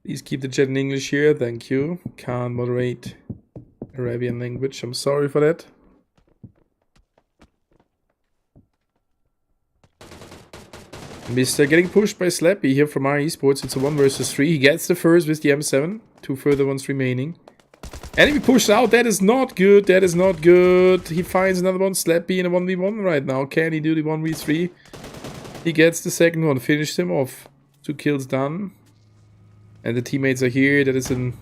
Please keep the chat in English here, thank you. Can't moderate Arabian language, I'm sorry for that. Mr. getting pushed by Slappy here from our esports. It's a 1 versus 3. He gets the first with the M7. 2 further ones remaining. Enemy pushed out. That is not good. That is not good. He finds another one. Slappy in a 1v1 right now. Can he do the 1v3? He gets the second one. Finished him off. 2 kills done. And the teammates are here. That is a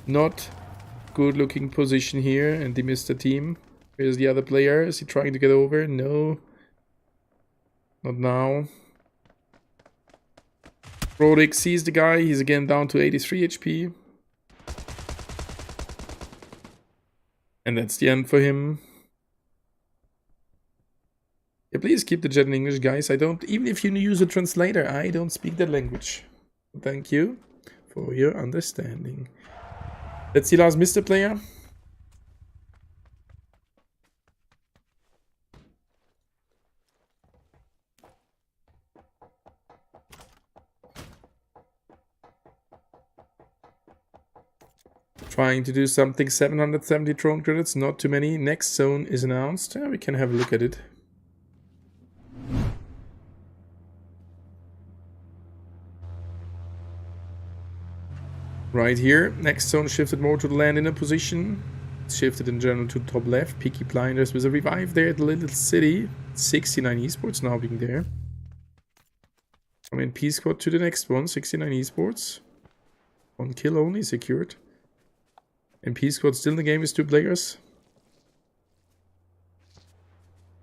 not good looking position here. And they missed the team. Here's the other player. Is he trying to get over? No. Not now. Roddick sees the guy. He's again down to 83 HP. And that's the end for him. Yeah, please keep the chat in English, guys. I don't, even if you use a translator, I don't speak that language. Thank you for your understanding. That's the last Mr. player. Trying to do something. 770 drone credits, not too many. Next zone is announced. We can have a look at it. Right here, next zone shifted more to the land in a position. Shifted in general to top left. Peaky Blinders with a revive there at the little city. 69 esports now being there. I mean, P squad to the next one. 69 esports. 1 kill only secured. And P squad still in the game with 2 players.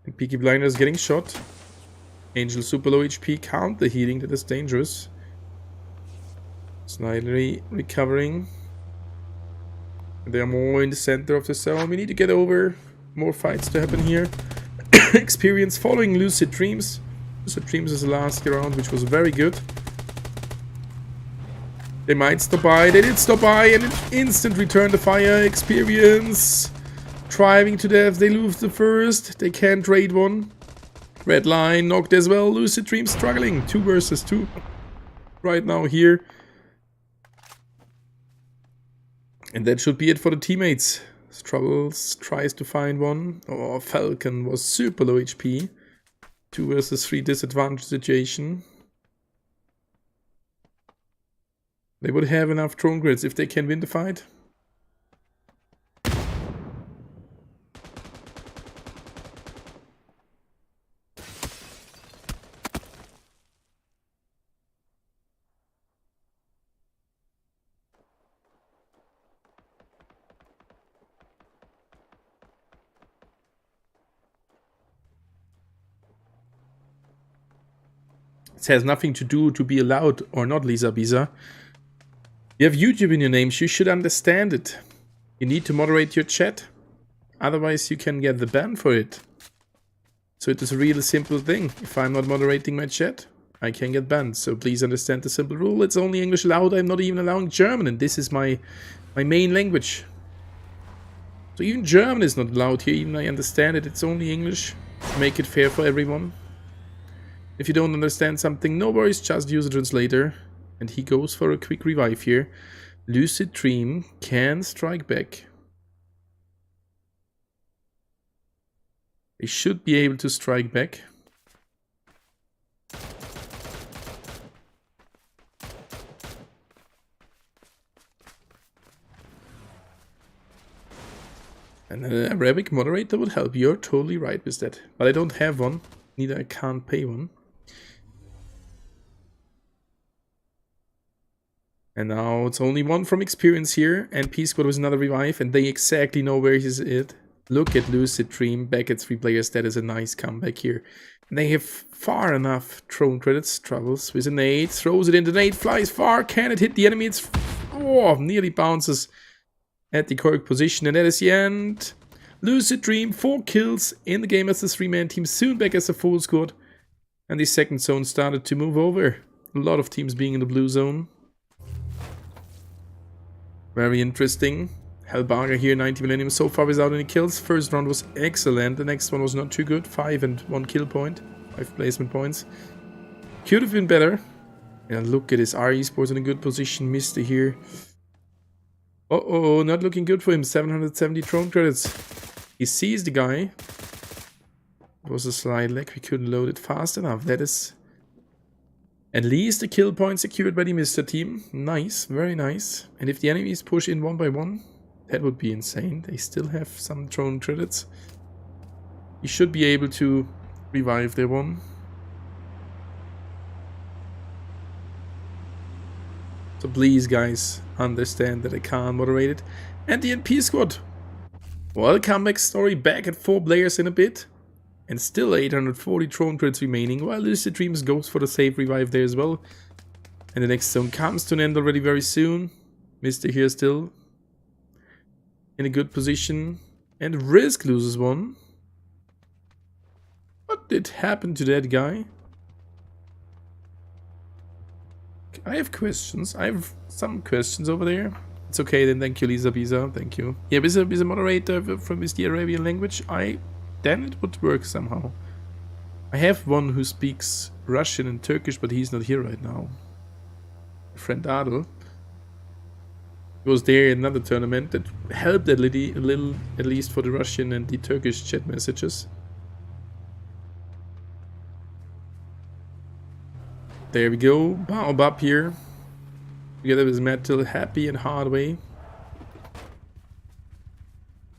And Peaky Blinders getting shot. Angel super low HP. Count the healing, that is dangerous. Slightly recovering. They are more in the center of the zone. We need to get over. More fights to happen here. Experience following Lucid Dreams. Lucid Dreams is the last round, which was very good. They might stop by. They did stop by and instant return the fire. Experience. Driving to death. They lose the first. They can't trade one. Red line knocked as well. Lucid Dreams struggling. 2 versus 2. Right now here. And that should be it for the teammates. Struggles tries to find one. Oh, Falcon was super low HP. 2 versus 3 disadvantage situation. They would have enough drone grids if they can win the fight. It has nothing to do to be allowed or not, Lisa Bisa. You have YouTube in your names, you should understand it. You need to moderate your chat. Otherwise you can get the ban for it. So it is a really simple thing. If I'm not moderating my chat, I can get banned. So please understand the simple rule. It's only English allowed. I'm not even allowing German. And this is my main language. So even German is not allowed here. Even I understand it. It's only English. Make it fair for everyone. If you don't understand something, no worries. Just use a translator. And he goes for a quick revive here. Lucid Dream can strike back. They should be able to strike back. And an Arabic moderator would help. You're totally right with that. But I don't have one. Neither I can't pay one. And now it's only one from experience here. NP squad was another revive, and they exactly know where he's at. Look at Lucid Dream back at 3 players. That is a nice comeback here. And they have far enough drone credits. Travels with a nade, throws it in. The nade flies far. Can it hit the enemy? It's nearly bounces at the correct position, and that is the end. Lucid Dream 4 kills in the game as a 3-man team, soon back as a full squad. And the second zone started to move over. A lot of teams being in the blue zone. Very interesting. Helbaga here, 90 Millennium so far without any kills. First round was excellent. The next one was not too good. 5 and 1 kill point. 5 placement points. Could have been better. And look at this. RE Sports in a good position. Mister here. Uh-oh, not looking good for him. 770 drone credits. He sees the guy. It was a slight lag. We couldn't load it fast enough. That is at least a kill point secured by the Mr. team. Nice, very nice. And if the enemies push in one by one, that would be insane. They still have some drone credits. He should be able to revive their one. So please, guys, understand that I can't moderate it. And the NP squad. Well, comeback story back at 4 players in a bit. And still 840 drone credits remaining, while Lucid Dreams goes for the safe revive there as well. And the next zone comes to an end already very soon. Mr. here still in a good position. And Risk loses one. What did happen to that guy? I have questions. I have some questions over there. It's okay then, thank you Lisa Bisa, thank you. Yeah, with a moderator from the Arabian language, then it would work somehow. I have one who speaks Russian and Turkish, but he's not here right now. My friend Adel. He was there in another tournament that helped a little, at least for the Russian and the Turkish chat messages. There we go, Baobab here. Together with Metal, Happy and Hardway.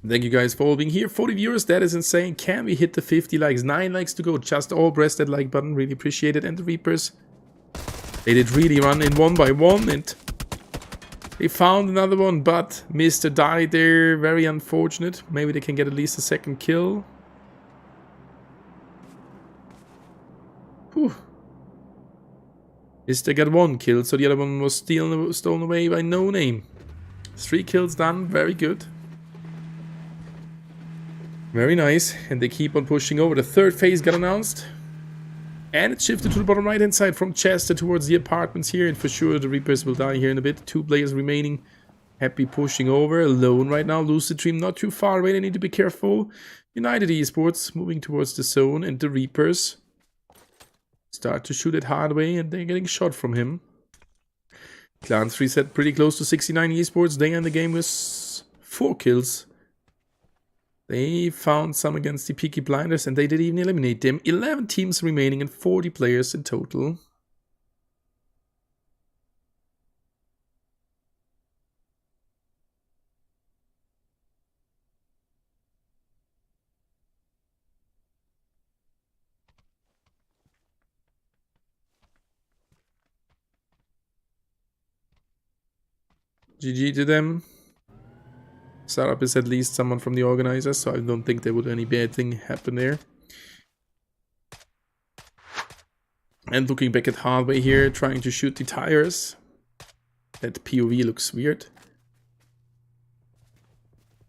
Thank you guys for all being here. 40 viewers, that is insane. Can we hit the 50 likes? 9 likes to go. Just all press that like button. Really appreciate it. And the Reapers, they did really run in one by one. And they found another one. But Mr. died there. Very unfortunate. Maybe they can get at least a second kill. Whew. Mr. got 1 kill. So the other one was stolen away by No Name. 3 kills done. Very good. Very nice, and they keep on pushing over. The third phase got announced. And it shifted to the bottom right hand side from Chester towards the apartments here. And for sure the Reapers will die here in a bit. 2 players remaining. Happy pushing over. Alone right now. Lucid Dream not too far away. They need to be careful. United Esports moving towards the zone. And the Reapers start to shoot at Hardway. And they're getting shot from him. Clans reset pretty close to 69 Esports. They end the game with 4 kills. They found some against the Peaky Blinders, and they did even eliminate them. 11 teams remaining and 40 players in total. GG to them. Startup is at least someone from the organizers, so I don't think there would any bad thing happen there. And looking back at Hardway here, trying to shoot the tires. That POV looks weird.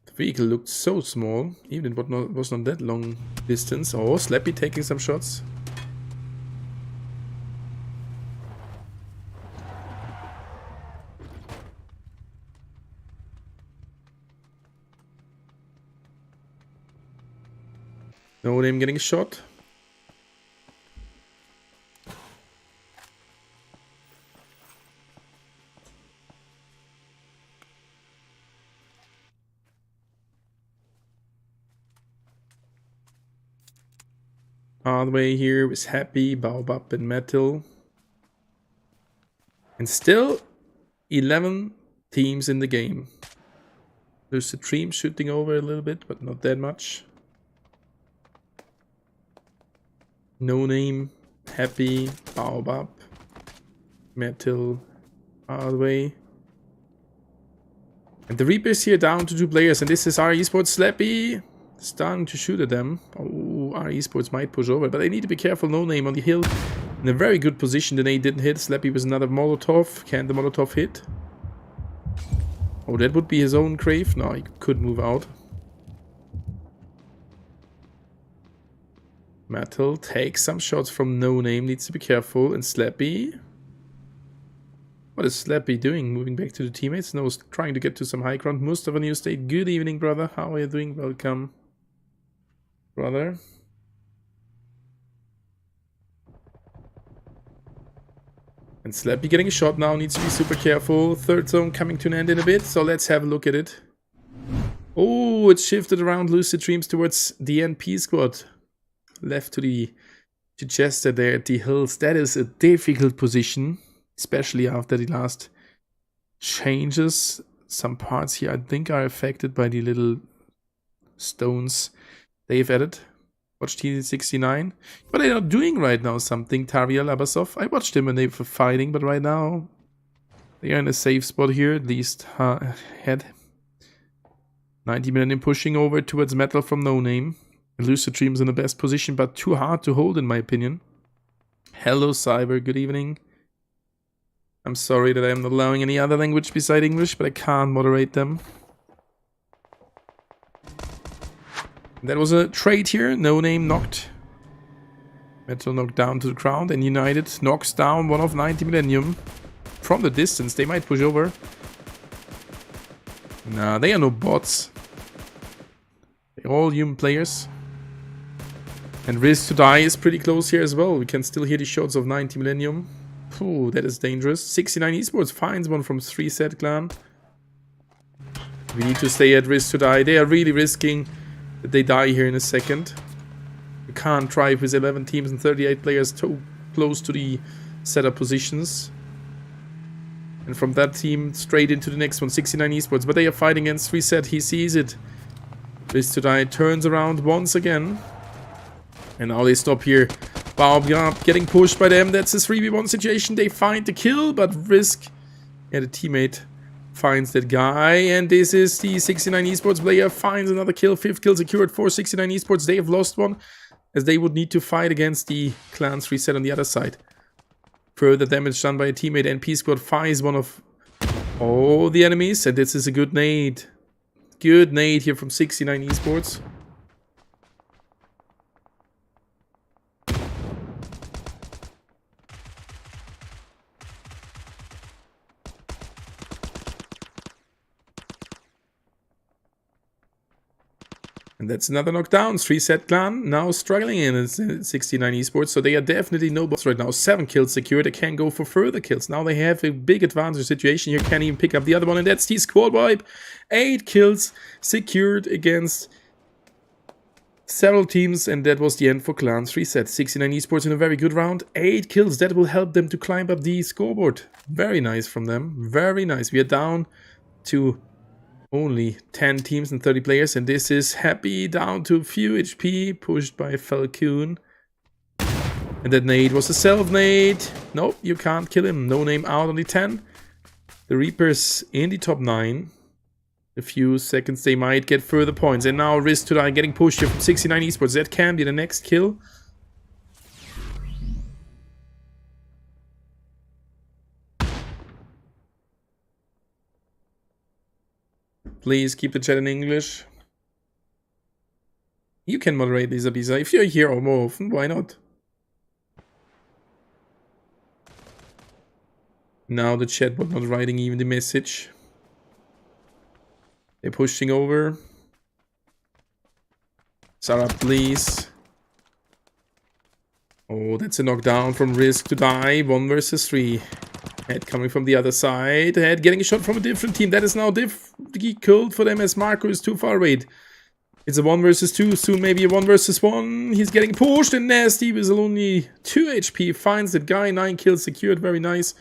The vehicle looked so small, even it was not that long distance. Oh, Slappy taking some shots. No Name getting shot. Hardway here was Happy, Baobab and Metal. And still 11 teams in the game. There's a Dream shooting over a little bit, but not that much. No Name, Happy, Baobab, Metal, Out of the way. And the Reapers here down to 2 players. And this is our esports. Slappy starting to shoot at them. Oh, our esports might push over. But they need to be careful. No name on the hill. In a very good position. The nade didn't hit. Slappy with another Molotov. Can the Molotov hit? Oh, that would be his own grave. No, he could move out. Metal takes some shots from No Name. Needs to be careful. And Slappy. What is Slappy doing? Moving back to the teammates? No, trying to get to some high ground. Mustafa New State. Good evening, brother. How are you doing? Welcome, brother. And Slappy getting a shot now. Needs to be super careful. Third zone coming to an end in a bit. So let's have a look at it. Oh, it shifted around Lucid Dreams towards the NP squad. Left to the Chester there at the hills. That is a difficult position. Especially after the last changes. Some parts here I think are affected by the little stones they've added. Watch T69. But they're not doing right now something. Tariel Abasov. I watched them when they were fighting, but right now they are in a safe spot here. At least head. 90 million pushing over towards Metal from No Name. Lucid Dreams in the best position, but too hard to hold in my opinion. Hello Cyber, good evening. I'm sorry that I am not allowing any other language beside English, but I can't moderate them. That was a trade here. No Name knocked. Metal knocked down to the ground, and United knocks down one of 90 Millennium. From the distance, they might push over. Nah, they are no bots. They're all human players. And Risk to Die is pretty close here as well. We can still hear the shots of 90 Millennium. Ooh, that is dangerous. 69 Esports finds one from 3-set clan. We need to stay at Risk to Die. They are really risking that they die here in a second. You can't drive with 11 teams and 38 players too close to the setup positions. And from that team straight into the next one, 69 Esports. But they are fighting against 3-set. He sees it. Risk to Die turns around once again. And now they stop here. Baobab getting pushed by them. That's a 3v1 situation. They find the kill, but Risk, the teammate, finds that guy. And this is the 69 Esports player. Finds another kill. 5th kill secured for 69 Esports. They have lost one, as they would need to fight against the clans 3-set on the other side. Further damage done by a teammate. NP squad finds one of all the enemies. And this is a good nade. Good nade here from 69 Esports. And that's another knockdown. 3-set clan now struggling in 69 Esports. So they are definitely no bots right now. 7 kills secured. They can go for further kills. Now they have a big advantage situation here. Can't even pick up the other one. And that's the squad wipe. 8 kills secured against several teams. And that was the end for clans 3-set. 69 Esports in a very good round. 8 kills. That will help them to climb up the scoreboard. Very nice from them. Very nice. We are down to only 10 teams and 30 players, and this is Happy down to a few HP, pushed by Falcon. And that nade was a self-nade. Nope, you can't kill him. No Name out on the 10. The Reapers in the top 9. A few seconds they might get further points. And now Risk to Die getting pushed here from 69 Esports. That can be the next kill. Please keep the chat in English. You can moderate, Lisa Bisa. If you're here or more often, why not? Now the chatbot not writing even the message. They're pushing over. Sarah, please. Oh, that's a knockdown from Risk to Die. 1 versus 3. Head coming from the other side. Head getting a shot from a different team. That is now difficult for them as Marco is too far away. It's a 1 versus 2. Soon maybe a 1 versus 1. He's getting pushed, and Nasty with only 2 HP finds that guy. 9 kills secured. Very nice.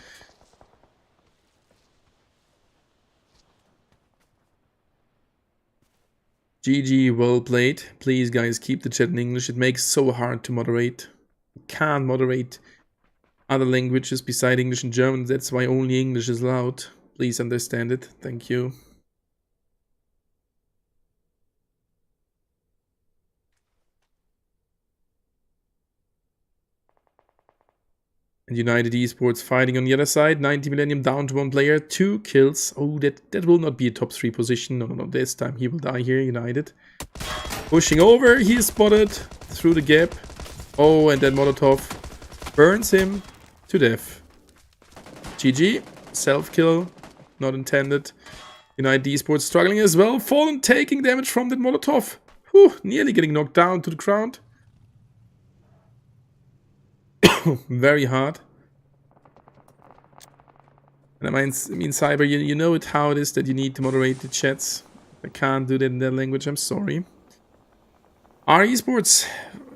GG, well played. Please, guys, keep the chat in English. It makes so hard to moderate. You can't moderate other languages beside English and German. That's why only English is allowed. Please understand it. Thank you. And United Esports fighting on the other side. 90 Millennium down to 1 player. 2 kills. Oh, that will not be a top 3 position. No, this time he will die here, United. Pushing over. He is spotted through the gap. Oh, and then Molotov burns him to death. GG. Self-kill. Not intended. United Esports struggling as well. Fallen taking damage from that Molotov. Whew, nearly getting knocked down to the ground. Very hard. And I mean Cyber, you know it how it is that you need to moderate the chats. I can't do that in that language, I'm sorry. Our Esports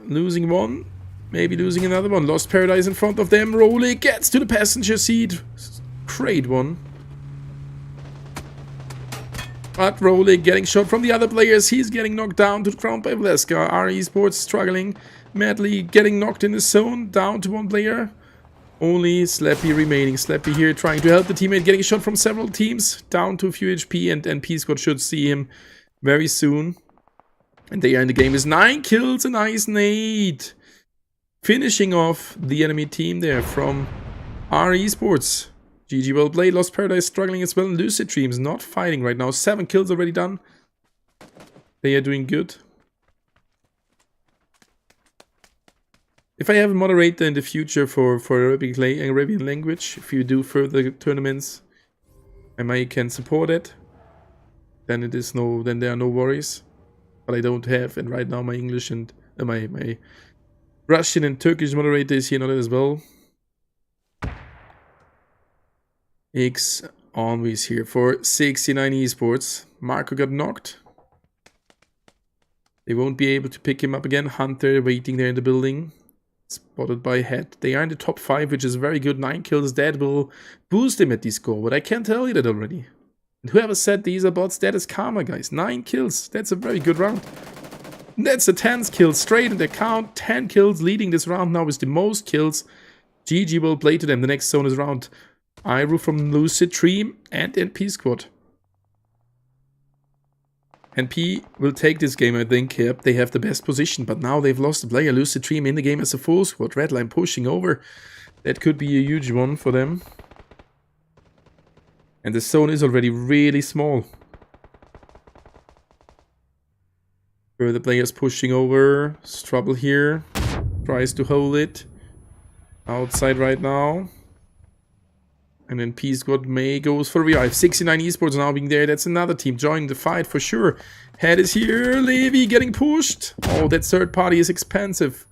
losing one, maybe losing another one. Lost Paradise in front of them. Rolly gets to the passenger seat. Great one. But Rolly getting shot from the other players. He's getting knocked down to the ground by Vleska. Our Esports struggling. Madly getting knocked in the zone. Down to 1 player. Only Slappy remaining. Slappy here trying to help the teammate. Getting shot from several teams. Down to a few HP. And NP Squad should see him very soon. And they are in the game is 9 kills. A nice nade. Finishing off the enemy team there from our Esports. GG, well played. Lost Paradise struggling as well. Lucid Dreams not fighting right now. 7 kills already done. They are doing good. If I have a moderator in the future for Arabian language, if you do further tournaments, I can support it. Then there are no worries. But I don't have, and right now my English and my Russian and Turkish moderator is here not as well. X always here for 69 Esports. Marco got knocked. They won't be able to pick him up again. Hunter waiting there in the building. Spotted by Head. They are in the top 5, which is very good. 9 kills. That will boost him at the score. But I can't tell you that already. And whoever said these are bots, that is karma, guys. 9 kills. That's a very good round. That's a 10th kill straight in the count. 10 kills leading this round now is the most kills. GG will play to them. The next zone is round Iru from Lucid Dream and NP Squad. NP will take this game, I think. Yep, they have the best position, but now they've lost a player. Lucid Dream in the game as a full squad. Redline pushing over. That could be a huge one for them. And the zone is already really small. Further players pushing over. Strubble here. Tries to hold it. Outside right now. And then P Squad May goes for revive. 69 Esports now being there. That's another team joining the fight for sure. Head is here. Levi getting pushed. Oh, that third party is expensive.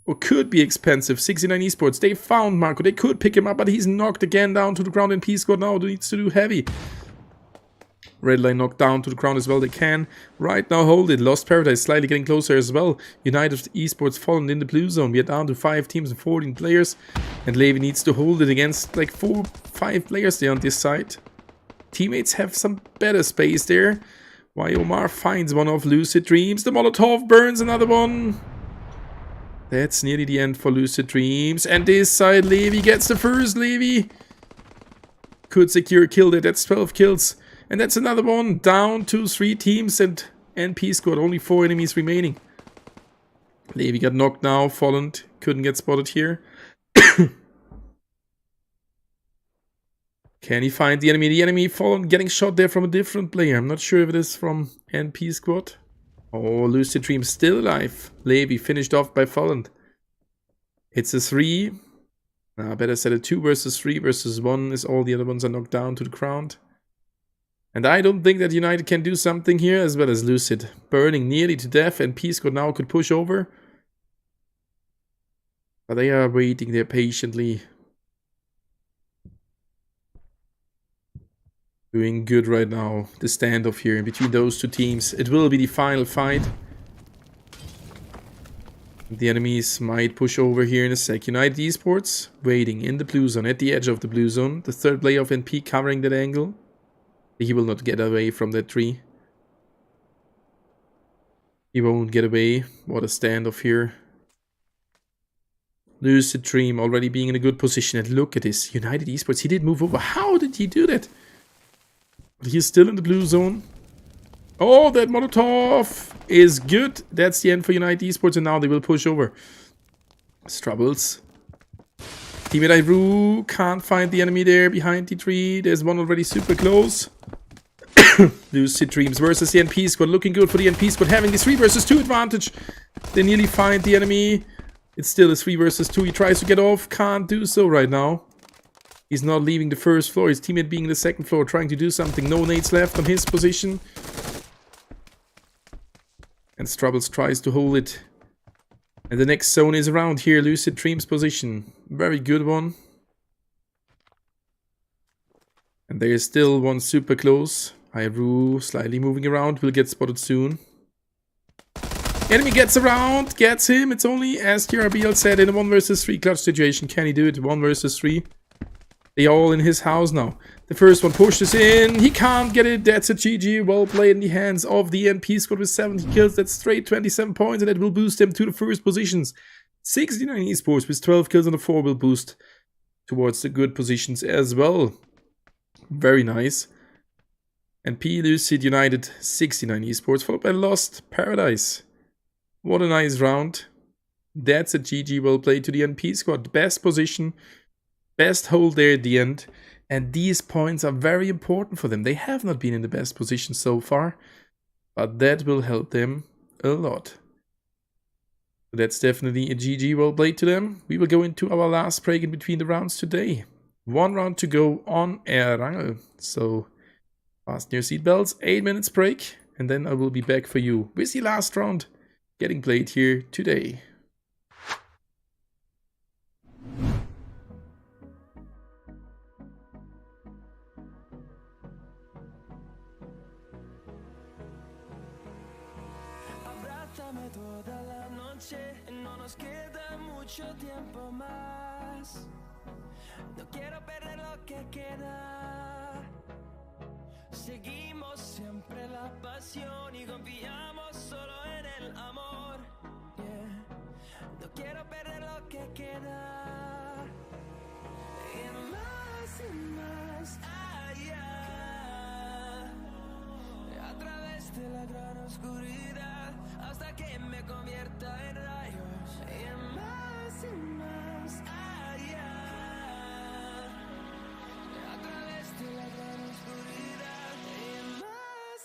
Or could be expensive. 69 Esports. They found Marco. They could pick him up, but he's knocked again down to the ground. And P Squad now needs to do heavy. Redline knocked down to the ground as well. They can right now hold it. Lost Paradise slightly getting closer as well. United Esports fallen in the blue zone. We are down to 5 teams and 14 players. And Levi needs to hold it against like 4-5 players there on this side. Teammates have some better space there. Why Omar finds one of Lucid Dreams. The Molotov burns another one. That's nearly the end for Lucid Dreams. And this side, Levi gets the first. Levi could secure a kill there. That's 12 kills. And that's another one. Down to 3 teams and NP Squad. Only 4 enemies remaining. Levi got knocked now. Fallen. Couldn't get spotted here. Can he find the enemy? The enemy Fallen getting shot there from a different player. I'm not sure if it is from NP Squad. Oh, Lucid Dream still alive. Levi finished off by Fallen. It's a 3. Better set a 2 versus 3 versus 1 as all the other ones are knocked down to the ground. And I don't think that United can do something here as well as Lucid. Burning nearly to death and P Squad now could push over. But they are waiting there patiently. Doing good right now. The standoff here between those 2 teams. It will be the final fight. The enemies might push over here in a sec. United Esports waiting in the blue zone, at the edge of the blue zone. The third player of NP covering that angle. He will not get away from that tree. He won't get away. What a standoff here. Lucid Dream already being in a good position. And look at this. United Esports. He did move over. How did he do that? But he's still in the blue zone. Oh, that Molotov is good. That's the end for United Esports. And now they will push over. Struggles. Teammate Iru can't find the enemy there behind the tree. There's one already super close. Lucid Dreams versus the NP squad. Looking good for the NP squad. Having the 3 versus 2 advantage. They nearly find the enemy. It's still a 3 versus 2. He tries to get off. Can't do so right now. He's not leaving the first floor. His teammate being in the second floor. Trying to do something. No nades left on his position. And Strubbles tries to hold it. And the next zone is around here. Lucid Dreams position. Very good one. And there is still one super close. Iru slightly moving around. Will get spotted soon. Enemy gets around. Gets him. It's only, as TRBL said, in a 1 versus 3 clutch situation. Can he do it? 1 versus 3. They are all in his house now. The first one pushes in. He can't get it. That's a GG. Well played in the hands of the NP squad with 70 kills. That's straight 27 points. And that will boost them to the first positions. 69 Esports with 12 kills on the 4 will boost towards the good positions as well. Very nice. And P Lucid United 69 Esports followed by Lost Paradise. What a nice round. That's a GG well played to the NP squad. Best position. Best hold there at the end. And these points are very important for them. They have not been in the best position so far. But that will help them a lot. That's definitely a GG well played to them. We will go into our last break in between the rounds today. 1 round to go on Errangel. So fasten your seatbelts. 8 minutes break. And then I will be back for you with the last round getting played here today. Abrázame toda la noche, no nos queda mucho tiempo más. No quiero perder lo que queda. Seguimos siempre la pasión y confiamos solo en el amor. Yeah. No quiero perder lo que queda. Y más allá. A través de la gran oscuridad hasta que me convierta en rayos. Y más allá. A través de la gran oscuridad y más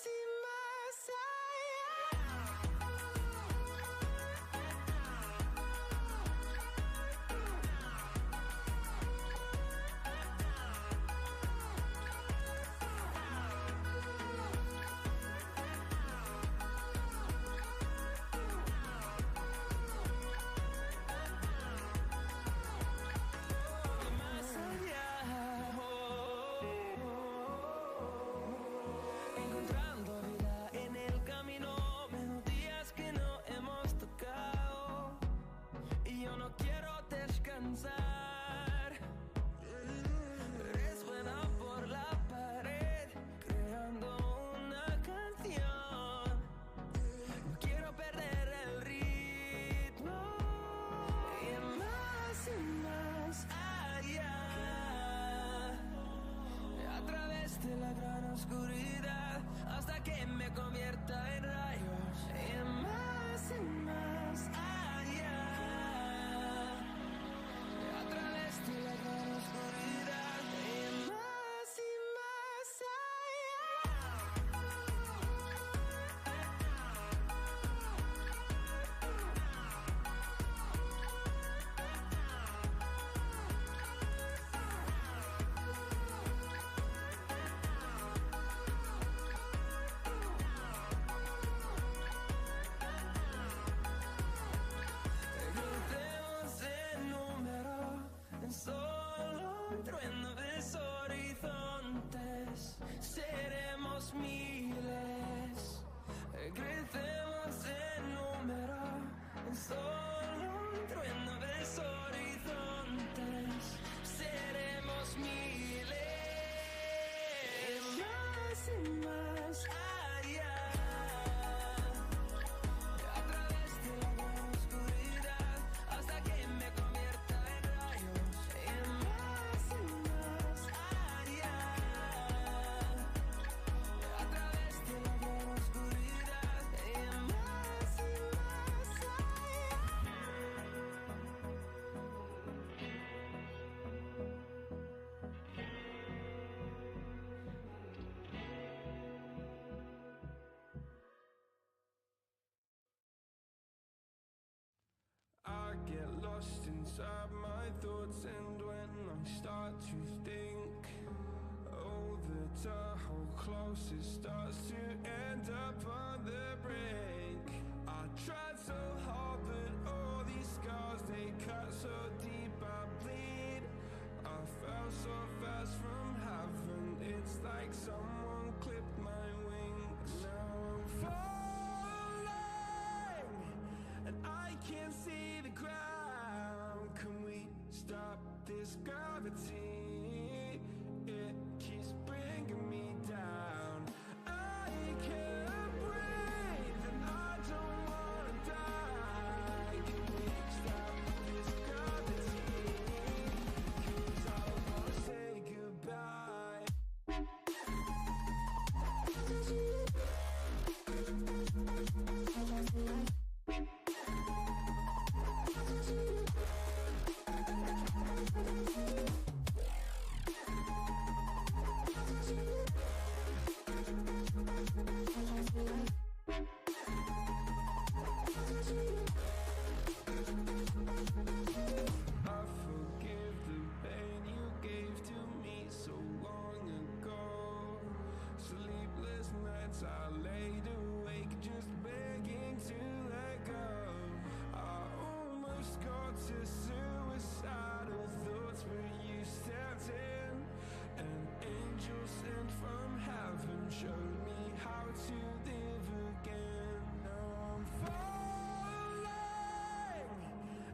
resuena por la pared, creando una canción. No quiero perder el ritmo. Y más allá. A través de la gran oscuridad hasta que me convierta en rayos. Y más allá. A través de la gran oscuridad y más allá. lost inside my thoughts, and when I start to think, oh, the how close it starts to end up on the brink. I tried so hard, but all these scars, they cut so deep I bleed. I fell so fast from heaven, it's like someone clipped my wings. Now I'm falling, and I can't see the ground. Can we stop this gravity? It keeps bringing me down. I can't breathe, and I don't wanna die. Can we stop this gravity? 'Cause I don't wanna say goodbye. I forgive the pain you gave to me so long ago. Sleepless nights I laid awake just begging to let go. I almost got to suicidal thoughts, but you stepped in. An angel sent from heaven showed me how to live again. Now I'm falling,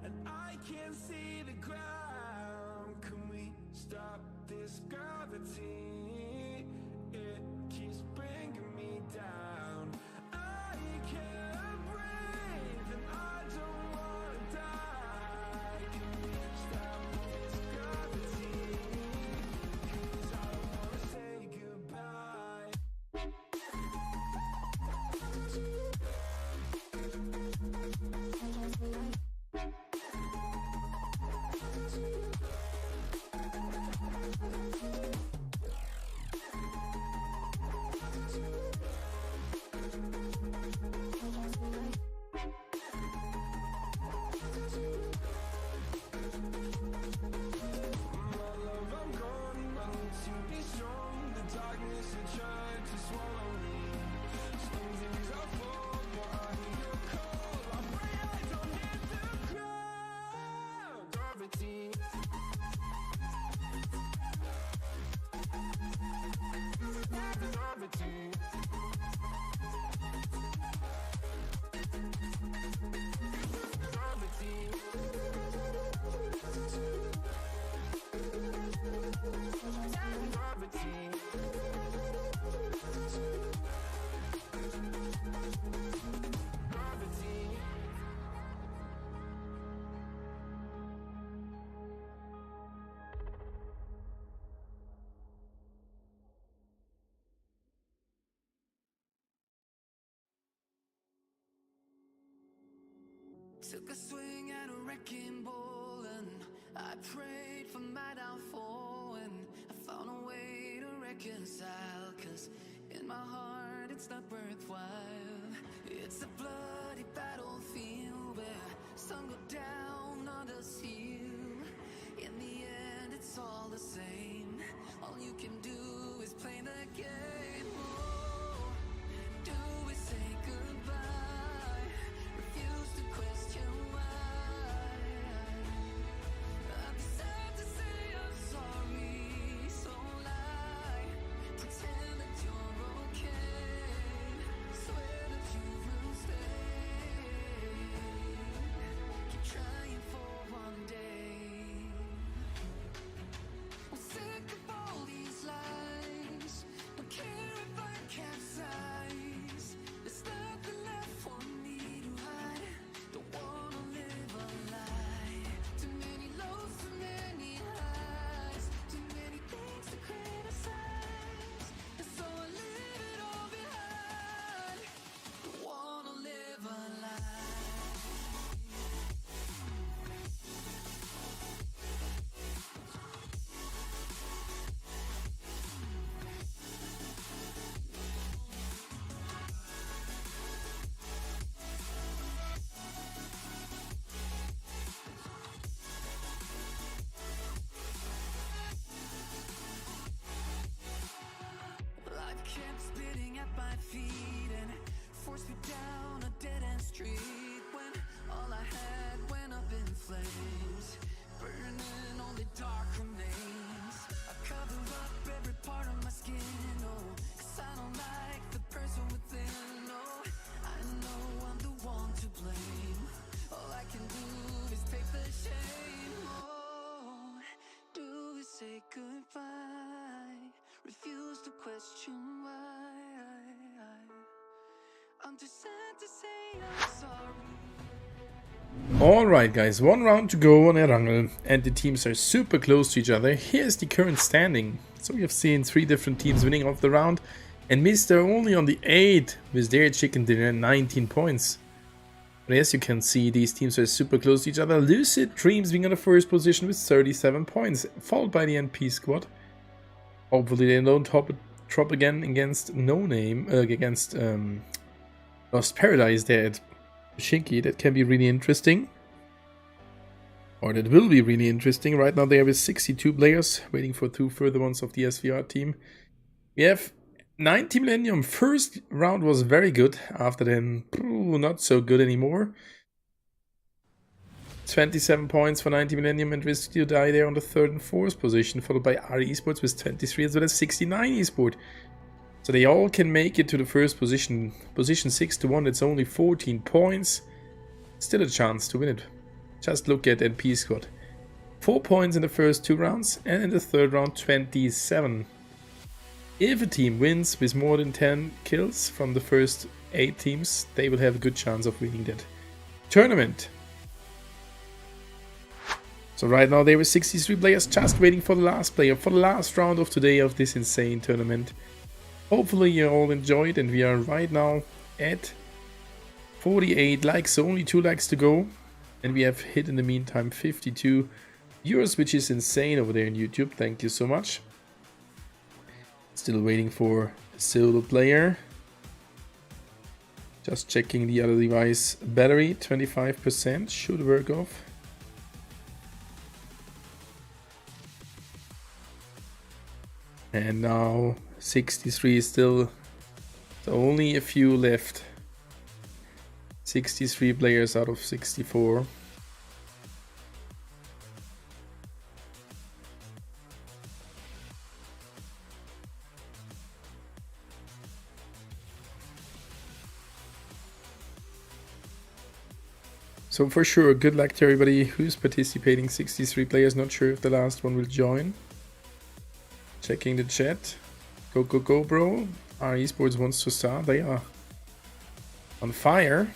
and I can't see the ground. Can we stop this gravity? It keeps bringing me down. I can't breathe, and I don't wanna die. Can we stop this gravity? 'Cause I don't wanna say goodbye. Took a swing at a wrecking ball and I prayed for my downfall, and I found a way to reconcile, 'cause in my heart it's not worthwhile. It's a bloody battlefield where some go down, others heal. In the end it's all the same. All you can do is play the game. Oh, do we say goodbye? Refuse to question why. I deserve to say I'm sorry, so lie. Pretend that you're okay. Swear that you will stay. Keep trying for one day. We'll see question why I'm too sad to say I'm sorry. Alright guys, one round to go on Erangel, and the teams are super close to each other. Here's the current standing. So we have seen 3 different teams winning off the round, and Mr. only on the 8 with their chicken dinner, 19 points. But as you can see, these teams are super close to each other. Lucid Dreams being in the first position with 37 points, followed by the NP squad. Hopefully they don't drop again against No Name, against Lost Paradise there at Shinky. That can be really interesting. Or that will be really interesting. Right now they have 62 players, waiting for 2 further ones of the SVR team. We have 90 Millennium. First round was very good. After then, not so good anymore. 27 points for 90 Millennium and Risk to Die there on the 3rd and 4th position, followed by RE Esports with 23 as well as 69 Esport. So they all can make it to the first position. Position 6 to 1, it's only 14 points. Still a chance to win it. Just look at NP squad. 4 points in the first 2 rounds, and in the 3rd round 27. If a team wins with more than 10 kills from the first 8 teams, they will have a good chance of winning that tournament. So right now there were 63 players just waiting for the last player, for the last round of today of this insane tournament. Hopefully you all enjoyed, and we are right now at 48 likes, so only 2 likes to go. And we have hit in the meantime 52 viewers, which is insane over there in YouTube. Thank you so much. Still waiting for a solo player. Just checking the other device battery, 25%, should work off. And now 63 still, so only a few left. 63 players out of 64. So for sure, good luck to everybody who's participating. 63 players, not sure if the last one will join. Checking the chat. Go, go, go, bro. Our esports wants to start. They are on fire.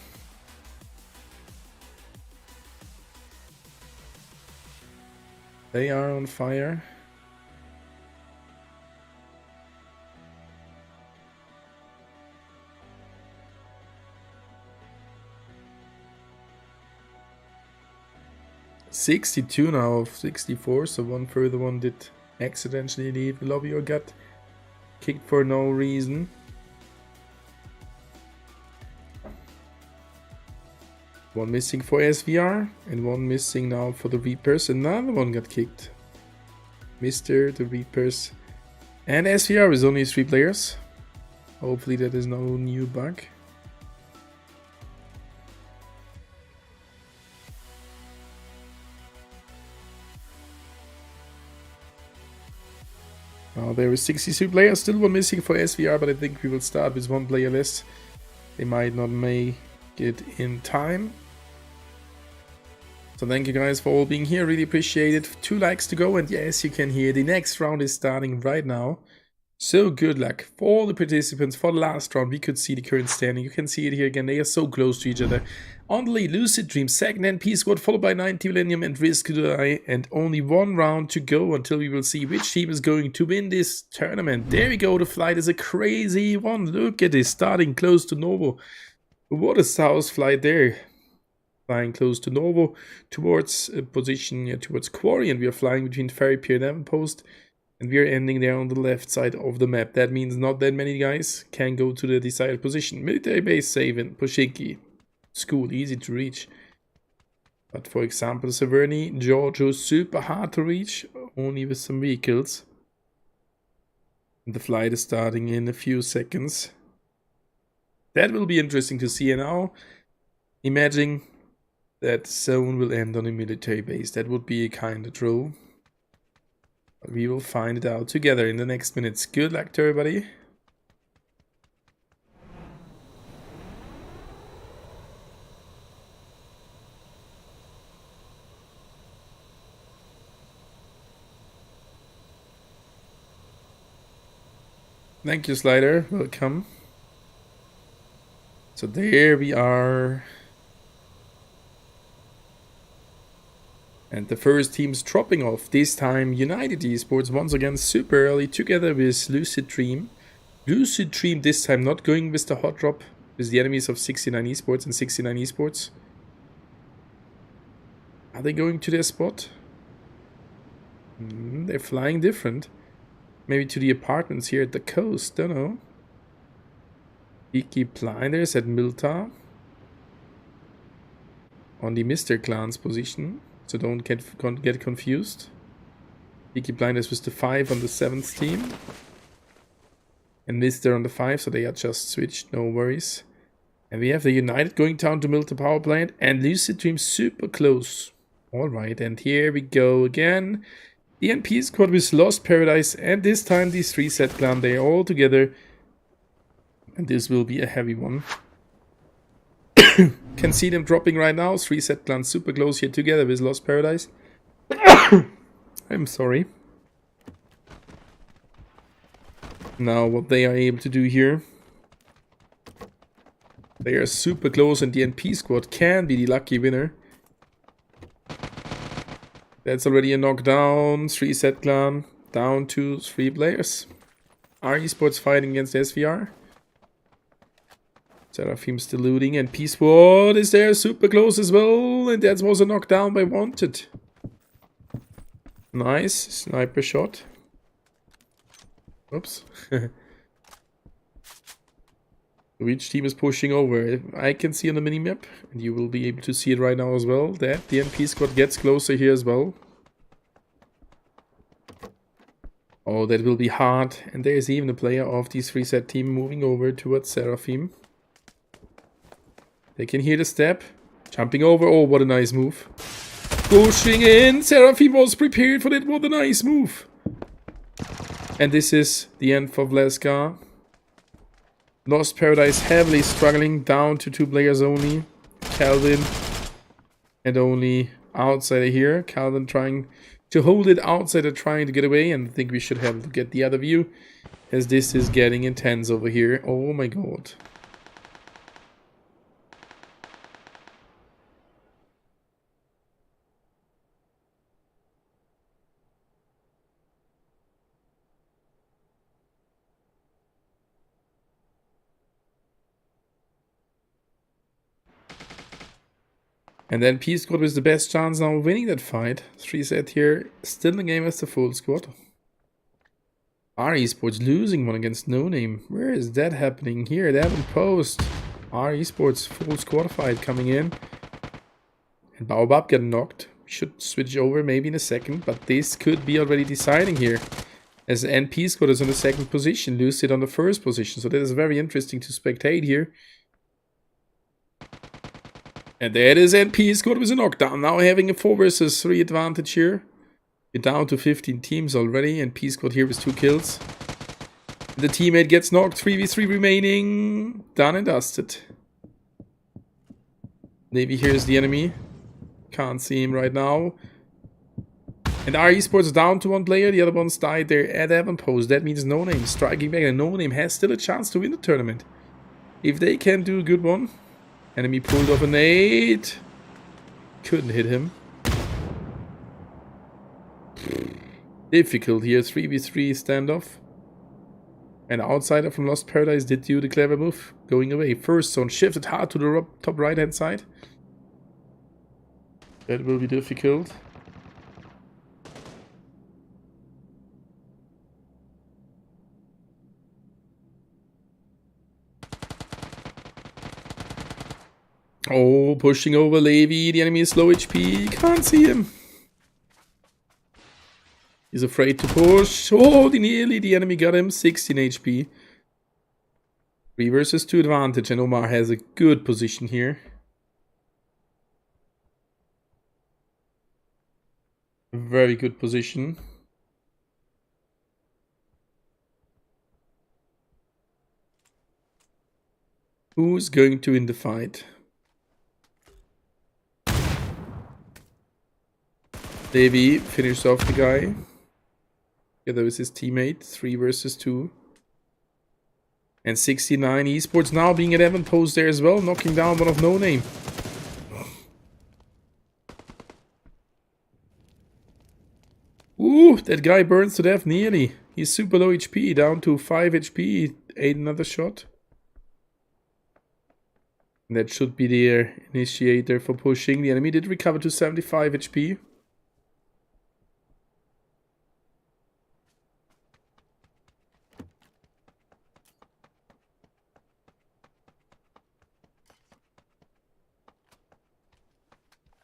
They are on fire. $62 now of 64, so one further one did accidentally leave the lobby or got kicked for no reason. One missing for SVR and one missing now for the Reapers. Another one got kicked. Mr. the Reapers and SVR is only 3 players. Hopefully that is no new bug. Now there is 63 players, still one missing for SVR, but I think we will start with 1 player less. They might not make it in time. So thank you guys for all being here, really appreciate it. 2 likes to go, and yes, you can hear the next round is starting right now. So good luck for all the participants. For the last round, we could see the current standing. You can see it here again. They are so close to each other. On the lead, Lucid Dream, second NP squad, followed by 90 Millennium and Risk to Die. And only 1 round to go until we will see which team is going to win this tournament. There we go. The flight is a crazy one. Look at this, starting close to Novo. What a south flight there. Flying close to Novo towards a position, towards Quarry. And we are flying between Ferry Pier and Avonpost. And we are ending there on the left side of the map. That means not that many guys can go to the desired position. Military base safe in Poshinki. School, easy to reach. But for example, Severny, Giorgio, super hard to reach, only with some vehicles. And the flight is starting in a few seconds. That will be interesting to see. And now, imagine that zone will end on a military base. That would be a kind of draw. We will find it out together in the next minutes. Good luck to everybody. Thank you, Slider. Welcome. So there we are. And the first team's dropping off. This time United Esports once again super early together with Lucid Dream. Lucid Dream this time not going with the hot drop with the enemies of 69 Esports and 69 Esports. Are they going to their spot? They're flying different. Maybe to the apartments here at the coast, don't know. Peaky Blinders at Milta. On the Mr. Clan's position. So don't get confused. Peaky Blinders was the 5 on the 7th team. And Mr. on the 5, so they are just switched, no worries. And we have the United going down to Milta Power Plant. And Lucid Dream super close. Alright, and here we go again. The NP squad with Lost Paradise. And this time these 3 set clan, they are all together. And this will be a heavy one. Can see them dropping right now. 3 set clans super close here together with Lost Paradise. I'm sorry. Now what they are able to do here. They are super close and the NP squad can be the lucky winner. That's already a knockdown. 3 set clan. Down to 3 players. Are Esports fighting against SVR? Seraphim still looting, and P-Squad is there, super close as well, and that was a knockdown by Wanted. Nice, sniper shot. Oops. Which team is pushing over? I can see on the minimap, and you will be able to see it right now as well, that the NP squad gets closer here as well. Oh, that will be hard, and there is even a player of this 3 set team moving over towards Seraphim. They can hear the step. Jumping over. Oh, what a nice move. Pushing in. Seraphim was prepared for that. What a nice move. And this is the end for Vleska. Lost Paradise heavily struggling. Down to 2 players only. Calvin. And only Outsider here. Calvin trying to hold it. Outsider trying to get away. And I think we should have to get the other view. As this is getting intense over here. Oh my god. And then P-Squad with the best chance now of winning that fight. 3 set here. Still in the game as the full squad. R Esports losing one against No Name. Where is that happening? Here at Evan Post. R Esports full squad fight coming in. And Baobab getting knocked. We should switch over maybe in a second. But this could be already deciding here. As NP squad is on the 2nd position. Lucid on the 1st position. So that is very interesting to spectate here. And there it is, NP squad with a knockdown. Now having a 4 versus 3 advantage here. We're down to 15 teams already. And P squad here with 2 kills. The teammate gets knocked. 3v3 remaining. Done and dusted. Navy here is the enemy. Can't see him right now. And our esports down to 1 player. The other ones died there at Avonpost. That means No Name striking back. And No Name has still a chance to win the tournament. If they can do a good one. Enemy pulled off a nade. Couldn't hit him. Difficult here. 3v3 standoff. And Outsider from Lost Paradise did do the clever move. Going away. First zone shifted hard to the top right hand side. That will be difficult. Oh, pushing over Levi. The enemy is low HP. Can't see him. He's afraid to push. Oh, nearly the enemy got him. 16 HP. 3 versus 2 advantage. And Omar has a good position here. Very good position. Who's going to win the fight? Levi finished off the guy. Together with his teammate. 3 versus 2. And 69 Esports now being at Evan post there as well, knocking down one of No Name. Ooh, that guy burns to death nearly. He's super low HP, down to 5 HP. Ate another shot. And that should be their initiator for pushing. The enemy did recover to 75 HP.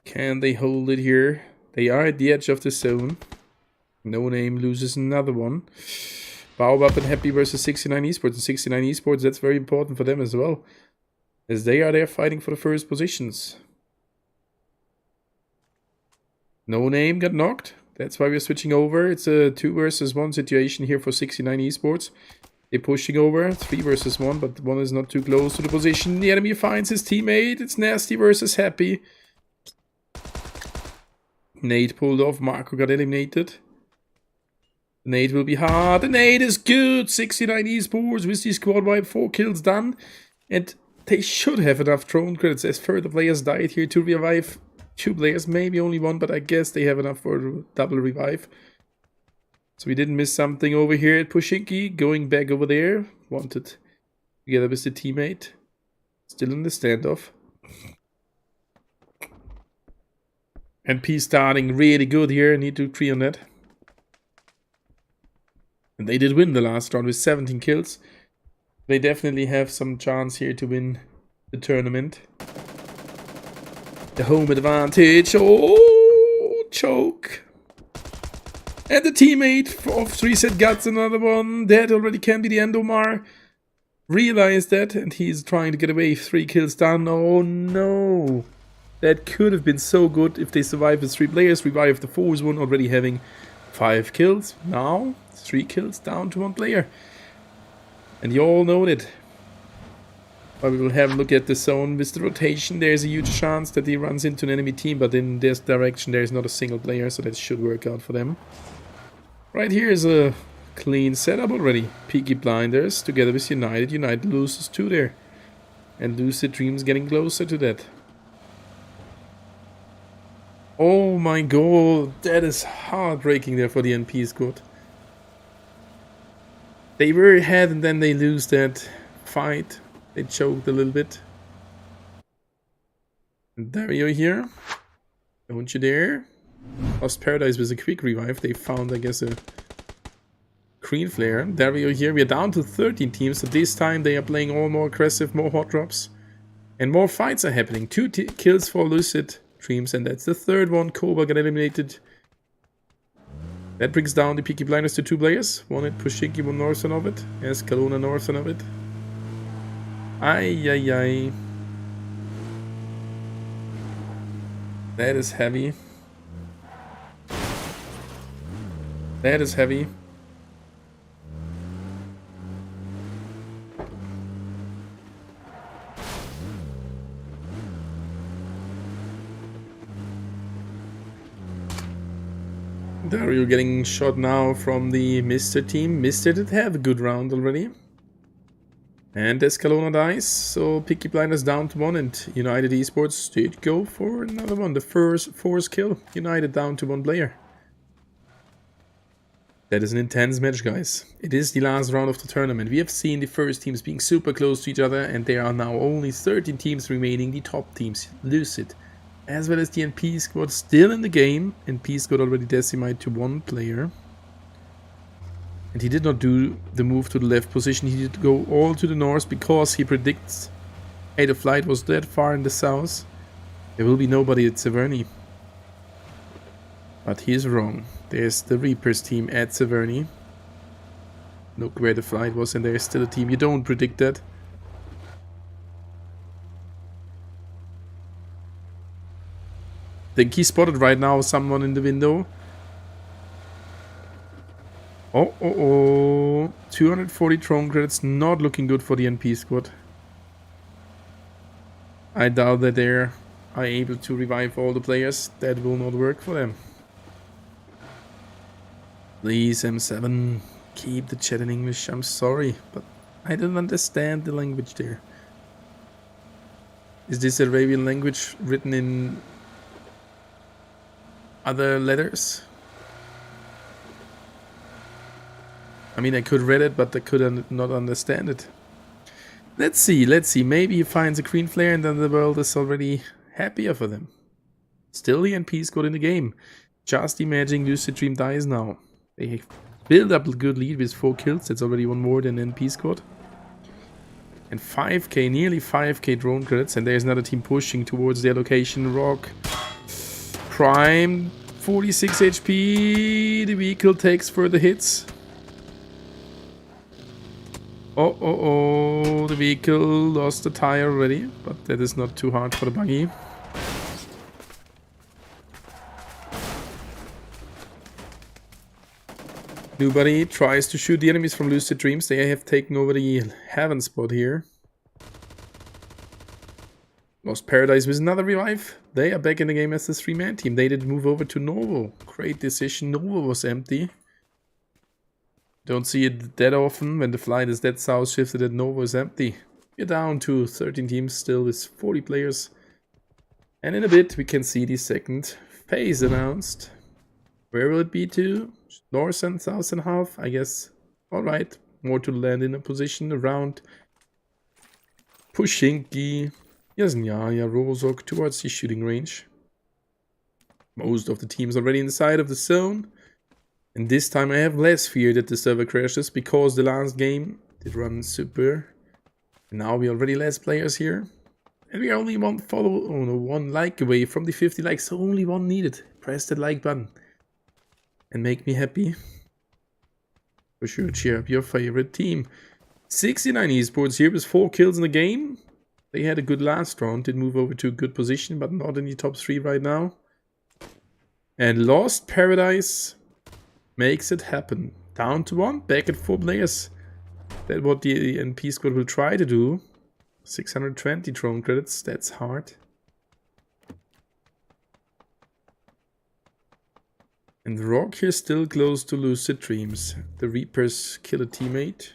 Can they hold it here? They are at the edge of the zone. No Name loses another one. Baobab and Happy versus 69 Esports. And 69 Esports, that's very important for them as well, as they are there fighting for the first positions. No Name got knocked. That's why we're switching over. It's a 2 versus 1 situation here for 69 Esports. They're pushing over. 3 versus 1, but 1 is not too close to the position. The enemy finds his teammate. It's Nasty versus Happy. Nade pulled off. Marco got eliminated. Nade will be hard. The nade is good. 69 Esports with the squad wipe. 4 kills done. And they should have enough drone credits as further players died here to revive 2 players. Maybe only 1, but I guess they have enough for a double revive. So we didn't miss something over here at Pushinki. Going back over there. Wanted together with the teammate. Still in the standoff. NP starting really good here. Need to 3 on that. And they did win the last round with 17 kills. They definitely have some chance here to win the tournament. The home advantage. Oh, choke. And the teammate of 3 set guts another one. That already can be the Endomar. Realized that and he's trying to get away. 3 kills down. Oh no. That could have been so good if they survived with 3 players. Revive the 4th one, already having 5 kills. Now, 3 kills down to 1 player. And you all know it. But we will have a look at the zone. With the rotation, there's a huge chance that he runs into an enemy team. But in this direction, there is not a single player. So that should work out for them. Right here is a clean setup already. Peaky Blinders together with United. United loses 2 there. And Lucid Dreams getting closer to that. Oh my god, that is heartbreaking there for the NP squad. They were ahead and then they lose that fight. They choked a little bit. And Dario here. Don't you dare. Lost Paradise was a quick revive. They found, I guess, a green flare. Dario here. We are down to 13 teams. So this time they are playing all more aggressive, more hot drops. And more fights are happening. 2 kills for Lucid Dreams, and that's the 3rd one. Koba got eliminated. That brings down the Peaky Blinders to 2 players. One at Pushinki, one northern of it. Yes, Kelowna northern of it. Ay, ay, ay. That is heavy. That is heavy. Dario getting shot now from the Mr. team. Mr. did have a good round already. And Escalona dies, so Peaky Blinders down to 1 and United Esports did go for another one. The fourth kill. United down to 1 player. That is an intense match, guys. It is the last round of the tournament. We have seen the first teams being super close to each other, and there are now only 13 teams remaining. The top teams, Lucid, as well as the NP squad, still in the game. NP squad already decimated to 1 player. And he did not do the move to the left position. He did go all to the north because he predicts, hey, the flight was that far in the south. There will be nobody at Severny. But he is wrong. There's the Reapers team at Severny. Look where the flight was, and there's still a team. You don't predict that. I think he spotted right now someone in the window. Oh. 240 drone credits, not looking good for the NP squad. I doubt that they are able to revive all the players. That will not work for them. Please, M7, keep the chat in English. I'm sorry, but I don't understand the language there. Is this Arabian language written in other letters? I mean, I could read it, but I could not understand it. Let's see. Maybe he finds a green flare and then the world is already happier for them. Still the NP squad in the game. Just imagine Lucid Dream dies now. They build up a good lead with 4 kills. That's already one more than NP squad. And 5k, nearly 5k drone credits. And there's another team pushing towards their location. Rock. Prime. 46 HP. The vehicle takes further hits. Oh, the vehicle lost a tire already. But that is not too hard for the buggy. Nobody tries to shoot the enemies from Lucid Dreams. They have taken over the heaven spot here. Lost Paradise with another revive. They are back in the game as the 3-man team. They did move over to Novo. Great decision. Novo was empty. Don't see it that often when the flight is that south shifted and Novo is empty. We're down to 13 teams still with 40 players. And in a bit we can see the second phase announced. Where will it be to? North and south and half, I guess. Alright, more to land in a position around Pushinki, Yasnaya, Rozok towards the shooting range. Most of the teams already inside of the zone. And this time I have less fear that the server crashes because the last game did run super. And now we already less players here. And we are only one like away from the 50 likes, so only one needed. Press that like button. And make me happy. For sure, cheer up your favorite team. 69 esports here with 4 kills in the game. They had a good last round. Did move over to a good position, but not in the top 3 right now. And Lost Paradise makes it happen. Down to 1, back at 4 players. That's what the NP squad will try to do. 620 drone credits, that's hard. And Rock here still close to Lucid Dreams. The Reapers kill a teammate.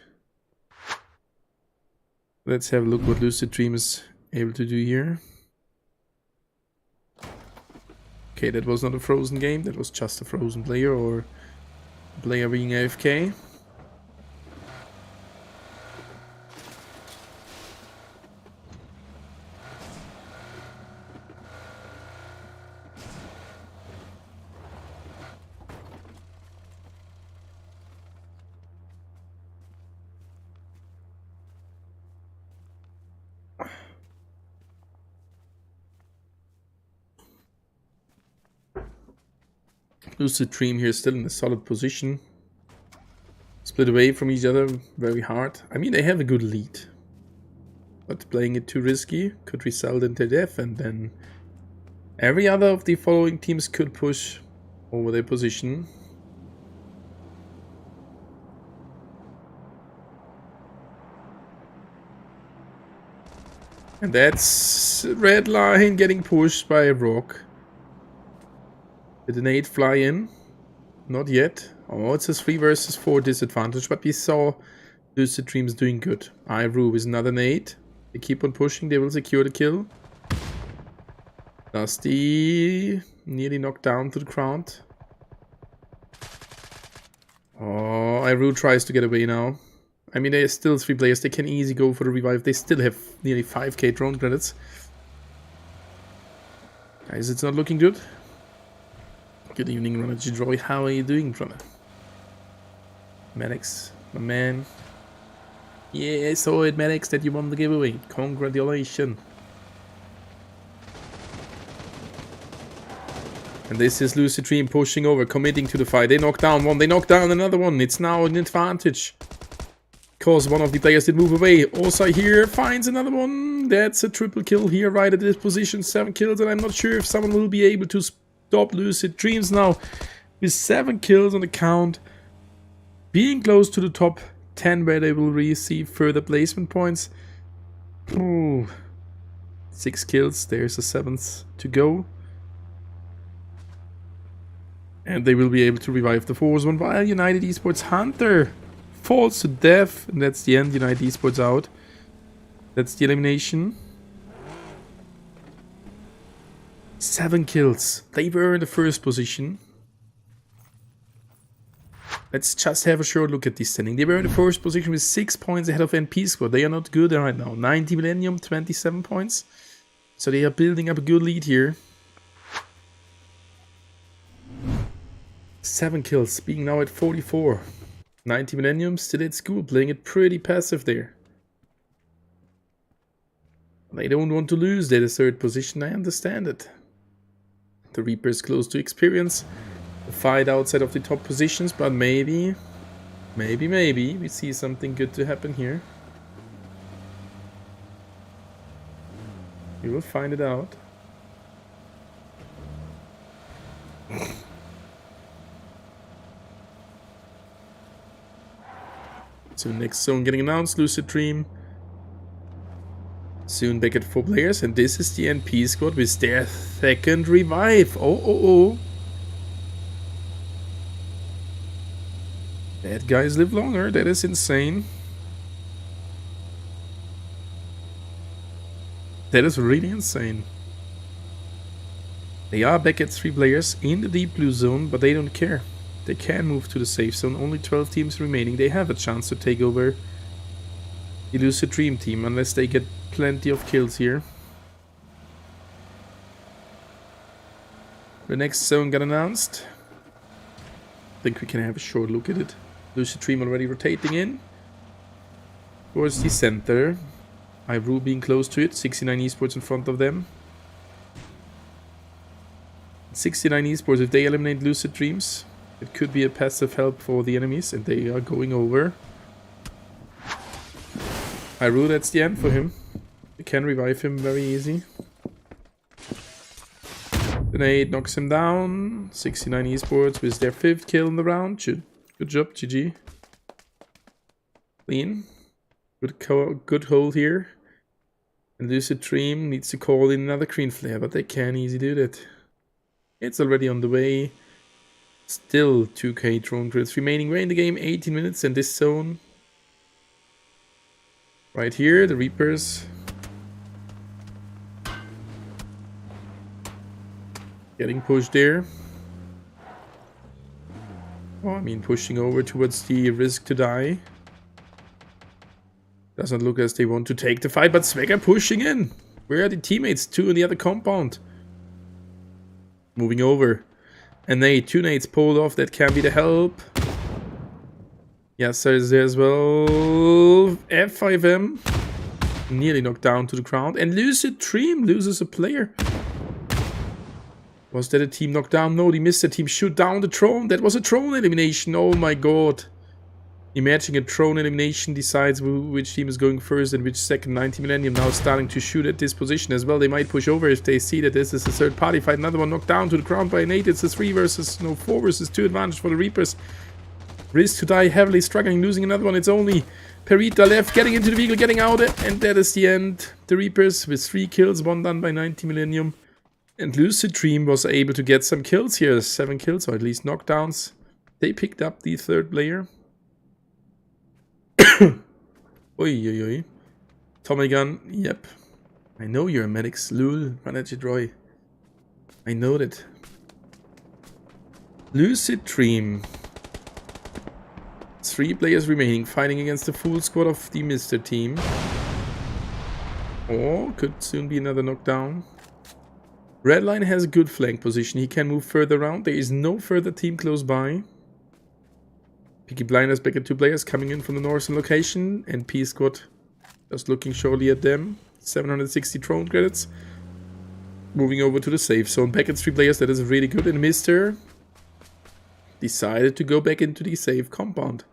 Let's have a look what Lucid Dream is able to do here. Okay, that was not a frozen game. That was just a frozen player or a player being AFK. Lucid Dream here still in a solid position. Split away from each other very hard. I mean, they have a good lead. But playing it too risky could result in their death, and then every other of the following teams could push over their position. And that's red line getting pushed by a Rock. Did an 8 fly in? Not yet. Oh, it's a 3 versus 4 disadvantage, but we saw Lucid Dreams doing good. Iru with another 8. They keep on pushing, they will secure the kill. Dusty nearly knocked down to the ground. Oh, Iru tries to get away now. I mean, there's still 3 players, they can easily go for the revive. They still have nearly 5k drone credits. Guys, it's not looking good. Good evening, Runner Jidroy. How are you doing, brother? Maddox, my man. Yeah, I saw it, Maddox, that you won the giveaway. Congratulations. And this is Lucid Dream pushing over, committing to the fight. They knock down one, they knock down another one. It's now an advantage. Because one of the players did move away. Osai here finds another one. That's a triple kill here, right at this position. 7 kills, and I'm not sure if someone will be able to stop Lucid Dreams now. With 7 kills on the count. Being close to the top 10 where they will receive further placement points. Ooh. 6 kills, there's a 7th to go. And they will be able to revive the 4th one while United Esports Hunter falls to death, and that's the end. United Esports out. That's the elimination. 7 kills. They were in the first position. Let's just have a short look at this standing. They were in the first position with 6 points ahead of NP Squad. They are not good right now. 90 Millennium, 27 points. So they are building up a good lead here. 7 kills, being now at 44. 90 Millennium still at school, playing it pretty passive there. They don't want to lose their third position, I understand it. The Reapers close to experience the fight outside of the top positions, but maybe we see something good to happen here. We will find it out. So next zone getting announced, Lucid Dream. Soon back at 4 players, and this is the NP Squad with their second revive. Oh. That guys live longer, that is insane. That is really insane. They are back at 3 players in the deep blue zone, but they don't care. They can move to the safe zone, only 12 teams remaining. They have a chance to take over the Lucid Dream team, unless they get plenty of kills here. The next zone got announced. I think we can have a short look at it. Lucid Dream already rotating in towards the center. Iru being close to it. 69 Esports in front of them. 69 Esports, if they eliminate Lucid Dreams, it could be a passive help for the enemies, and they are going over. Iru, that's the end for him. You can revive him very easy. The nade knocks him down. 69 Esports with their 5th kill in the round. Good job, GG. Clean. Good hold here. And Lucid Dream needs to call in another green flare, but they can easily do that. It's already on the way. Still 2k drone grids remaining. We're in the game 18 minutes, and this zone right here, the Reapers getting pushed there. Oh, I mean, pushing over towards the risk to die. Doesn't look as they want to take the fight, but Swagger pushing in. Where are the teammates? 2 in the other compound. Moving over. And nade, 2 nades pulled off. That can be the help. Yes, there's there as well. F5M. Nearly knocked down to the ground. And Lucid Dream loses a player. Was that a team knockdown? No, they missed a team shoot down the drone. That was a drone elimination. Oh my god. Imagine a drone elimination decides which team is going first and which second. 90 Millennium now starting to shoot at this position as well. They might push over if they see that this is a third party fight. Another one knocked down to the ground by a nade. It's a 4 versus 2 advantage for the Reapers. Risk to die, heavily struggling, losing another one. It's only Perita left, getting into the vehicle, getting out, and that is the end. The Reapers with 3 kills, 1 done by 90 Millennium. And Lucid Dream was able to get some kills here. 7 kills, or at least knockdowns. They picked up the 3rd player. Oi. Tommy gun, yep. I know you're a medics. Lul, run at it, Roy. I know that. Lucid Dream. 3 players remaining, fighting against the full squad of the Mr. team. Or could soon be another knockdown. Redline has a good flank position. He can move further around. There is no further team close by. Peaky Blinders back at 2 players coming in from the northern location. And P Squad just looking shortly at them. 760 drone credits. Moving over to the safe zone. Back at 3 players. That is really good. And Mr. decided to go back into the safe compound.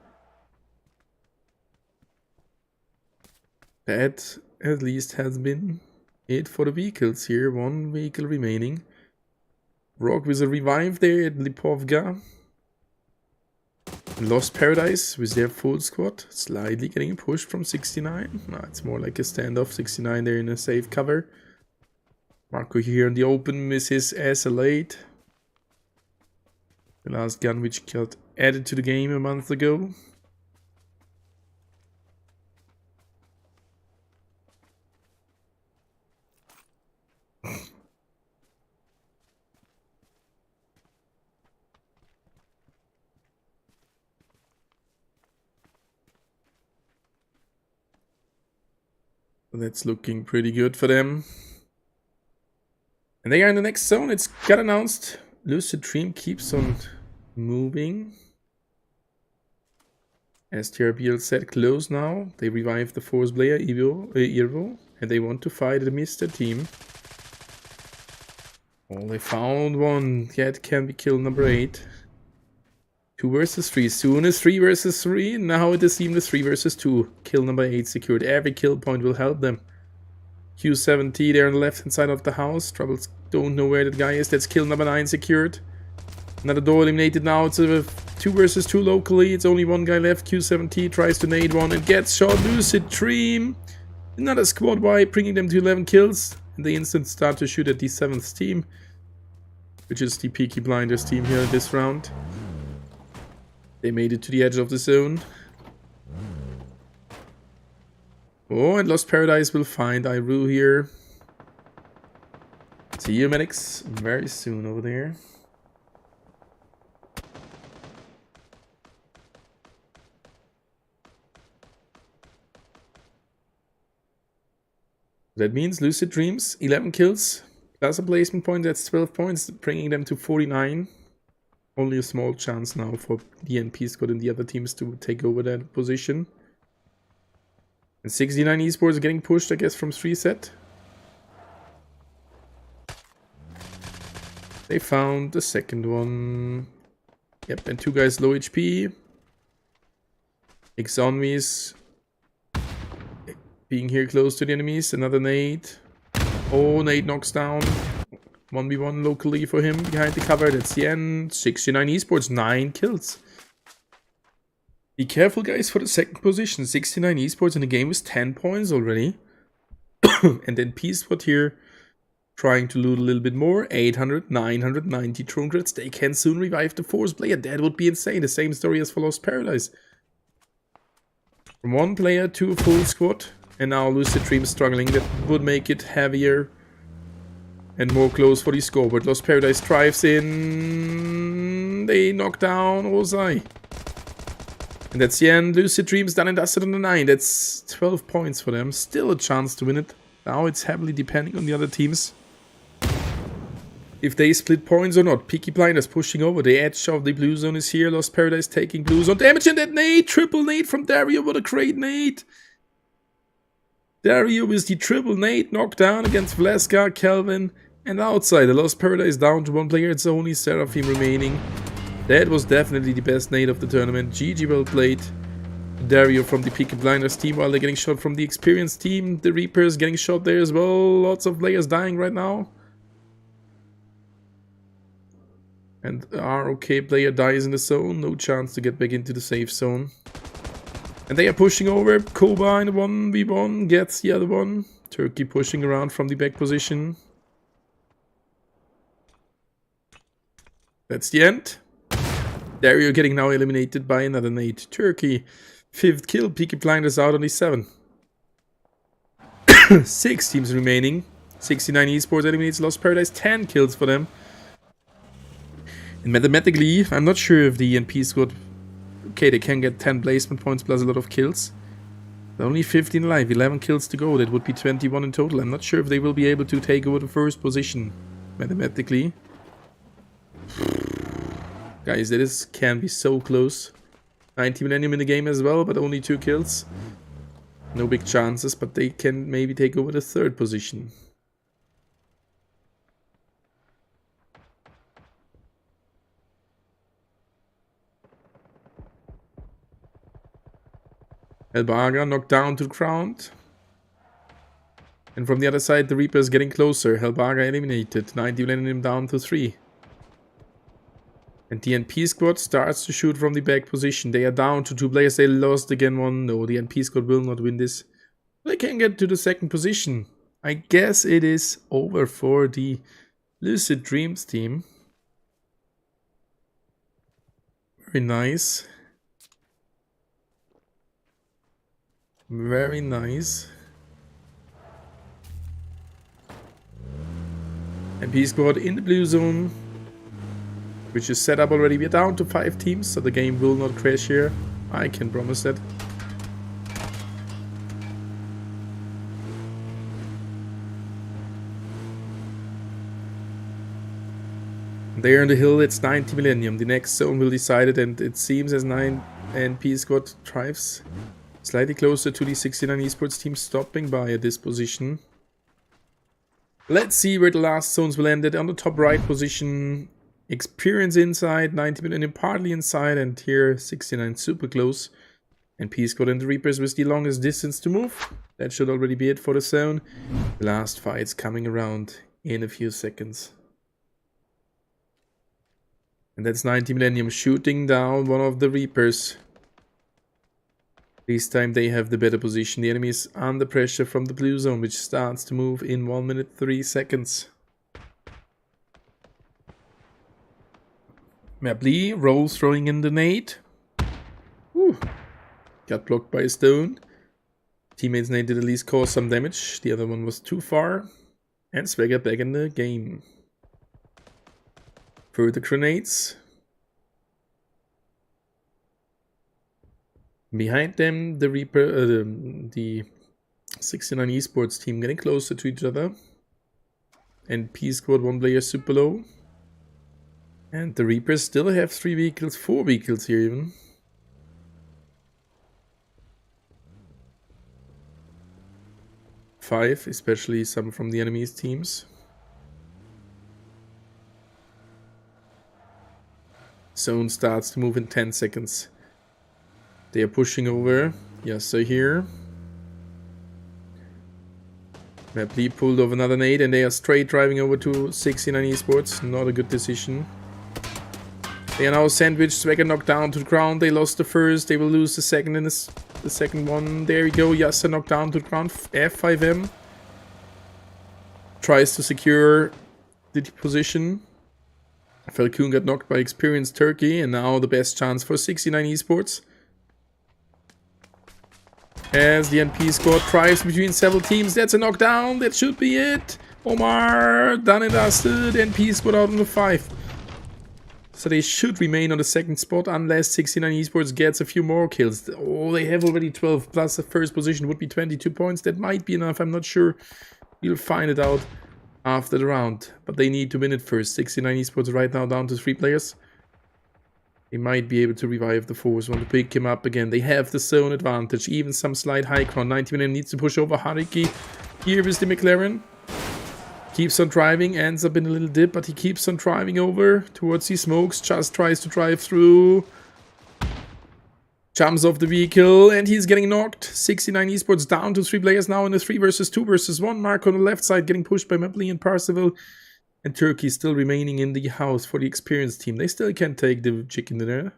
That at least has been it for the vehicles here. 1 vehicle remaining. Rock with a revive there at Lipovka. Lost Paradise with their full squad. Slightly getting pushed from 69. No, it's more like a standoff. 69 there in a safe cover. Marco here in the open with his SL8. The last gun which got added to the game a month ago. That's looking pretty good for them. And they are in the next zone. It's got announced. Lucid Dream keeps on moving. As TRBL said, close now. They revived the fourth player, Irvo, and they want to fight the Mr. team. Oh, they found one. Yeah, it can be kill number 8. 2 versus 3. Soon as 3 versus 3. Now it is even the 3 versus 2. Kill number 8 secured. Every kill point will help them. Q7T there on the left hand side of the house. Troubles don't know where that guy is. That's kill number 9 secured. Another door eliminated now. It's a 2 versus 2 locally. It's only one guy left. Q7T tries to nade one and gets shot. Lucid Dream. Another squad wipe, bringing them to 11 kills. And they instantly start to shoot at the 7th team, which is the Peaky Blinders team here this round. They made it to the edge of the zone. Oh, and Lost Paradise will find Iru here. See you, medics, very soon over there. That means Lucid Dreams, 11 kills, plus a placement point, that's 12 points, bringing them to 49. Only a small chance now for the NP squad and the other teams to take over that position. And 69 esports getting pushed, I guess, from 3 set. They found the second one. Yep, and 2 guys low HP. Exonvis being here close to the enemies. Another nade. Oh, nade knocks down. 1v1 locally for him behind the cover. That's the end. 69 esports, 9 kills. Be careful, guys, for the second position. 69 esports in the game is 10 points already. And then P-Squad here trying to loot a little bit more. 800, 990 drone crits. They can soon revive the 4th player. That would be insane. The same story as for Lost Paradise. From 1 player to a full squad. And now Lucid Dream struggling. That would make it heavier and more close for the score. But Lost Paradise drives in. They knock down Ozai. And that's the end. Lucid Dreams done and dusted on the 9. That's 12 points for them. Still a chance to win it. Now it's heavily depending on the other teams, if they split points or not. Peaky Blinders pushing over. The edge of the blue zone is here. Lost Paradise taking blue zone damage. And that nade. Triple nade from Dario. What a great nade. Dario with the triple nade knockdown against Vleska, Kelvin, and outside. The Lost Paradise down to 1 player. It's only Seraphim remaining. That was definitely the best nade of the tournament. GG well played. Dario from the Peaky Blinders team while they're getting shot from the experienced team. The Reapers getting shot there as well. Lots of players dying right now. And our OK player dies in the zone. No chance to get back into the safe zone. And they are pushing over. Koba in the 1v1 gets the other one. Turkey pushing around from the back position. That's the end. Dario getting now eliminated by another nade. Turkey, 5th kill. Peaky Blinders out on the 7. 6 teams remaining. 69 esports eliminates Lost Paradise. 10 kills for them. And mathematically, I'm not sure if the NP squad... Okay, they can get 10 placement points plus a lot of kills. But only 15 alive, 11 kills to go. That would be 21 in total. I'm not sure if they will be able to take over the first position mathematically. Guys, that can be so close. 90 Millennium in the game as well, but only 2 kills. No big chances, but they can maybe take over the 3rd position. Helbaga knocked down to the ground. And from the other side, the Reaper is getting closer. Helbaga eliminated. 90 Millennium down to 3. And the NP squad starts to shoot from the back position. They are down to 2 players. They lost again 1. No, the NP squad will not win this. They can get to the 2nd position. I guess it is over for the Lucid Dreams team. Very nice. Very nice. NP squad in the blue zone, which is set up already. We're down to 5 teams, so the game will not crash here. I can promise that. There on the hill, it's 90 Millennium. The next zone will decide it, and it seems as 9 NP squad drives slightly closer to the 69 esports team stopping by at this position. Let's see where the last zones will end. On the top right position, Experience inside, 90 Millennium partly inside, and here 69 super close. NP squad and the Reapers with the longest distance to move. That should already be it for the zone. The last fight's coming around in a few seconds. And that's 90 Millennium shooting down one of the Reapers. This time they have the better position. The enemy is under pressure from the blue zone, which starts to move in 1 minute 3 seconds. Mapley rolls, throwing in the nade. Whew. Got blocked by a stone. Teammates nade did at least cause some damage. The other one was too far. And Swagger back in the game. Further grenades. Behind them, the Reaper, the 69 esports team getting closer to each other. And P squad 1 player super low. And the Reapers still have 3 vehicles, 4 vehicles here even. Five, especially some from the enemy's teams. Zone starts to move in 10 seconds. They are pushing over. Yes, so here. Mapley pulled off another nade and they are straight driving over to 69 esports. Not a good decision. They are now sandwiched. Swagger knocked down to the ground. They lost the first. They will lose the second in the second one. There we go. Yasser knocked down to the ground. F5M. Tries to secure the position. Falcon got knocked by experienced Turkey. And now the best chance for 69 esports. As the NP squad drives between several teams. That's a knockdown. That should be it. Omar done and dusted. NP squad out on the 5. So they should remain on the second spot unless 69 esports gets a few more kills. Oh, they have already 12 plus the first position would be 22 points. That might be enough. I'm not sure. We'll find it out after the round. But they need to win it first. 69 esports right now down to 3 players. They might be able to revive the force. Want to pick him up again. They have the zone advantage. Even some slight high ground. 90 Millennium needs to push over Hariki. Here is the McLaren. Keeps on driving. Ends up in a little dip. But he keeps on driving over towards the smokes. Just tries to drive through. Jumps off the vehicle. And he's getting knocked. 69 esports down to 3 players now in a 3 versus 2 versus 1. Mark on the left side getting pushed by Mapley and Parseval. And Turkey still remaining in the house for the experienced team. They still can take the chicken dinner.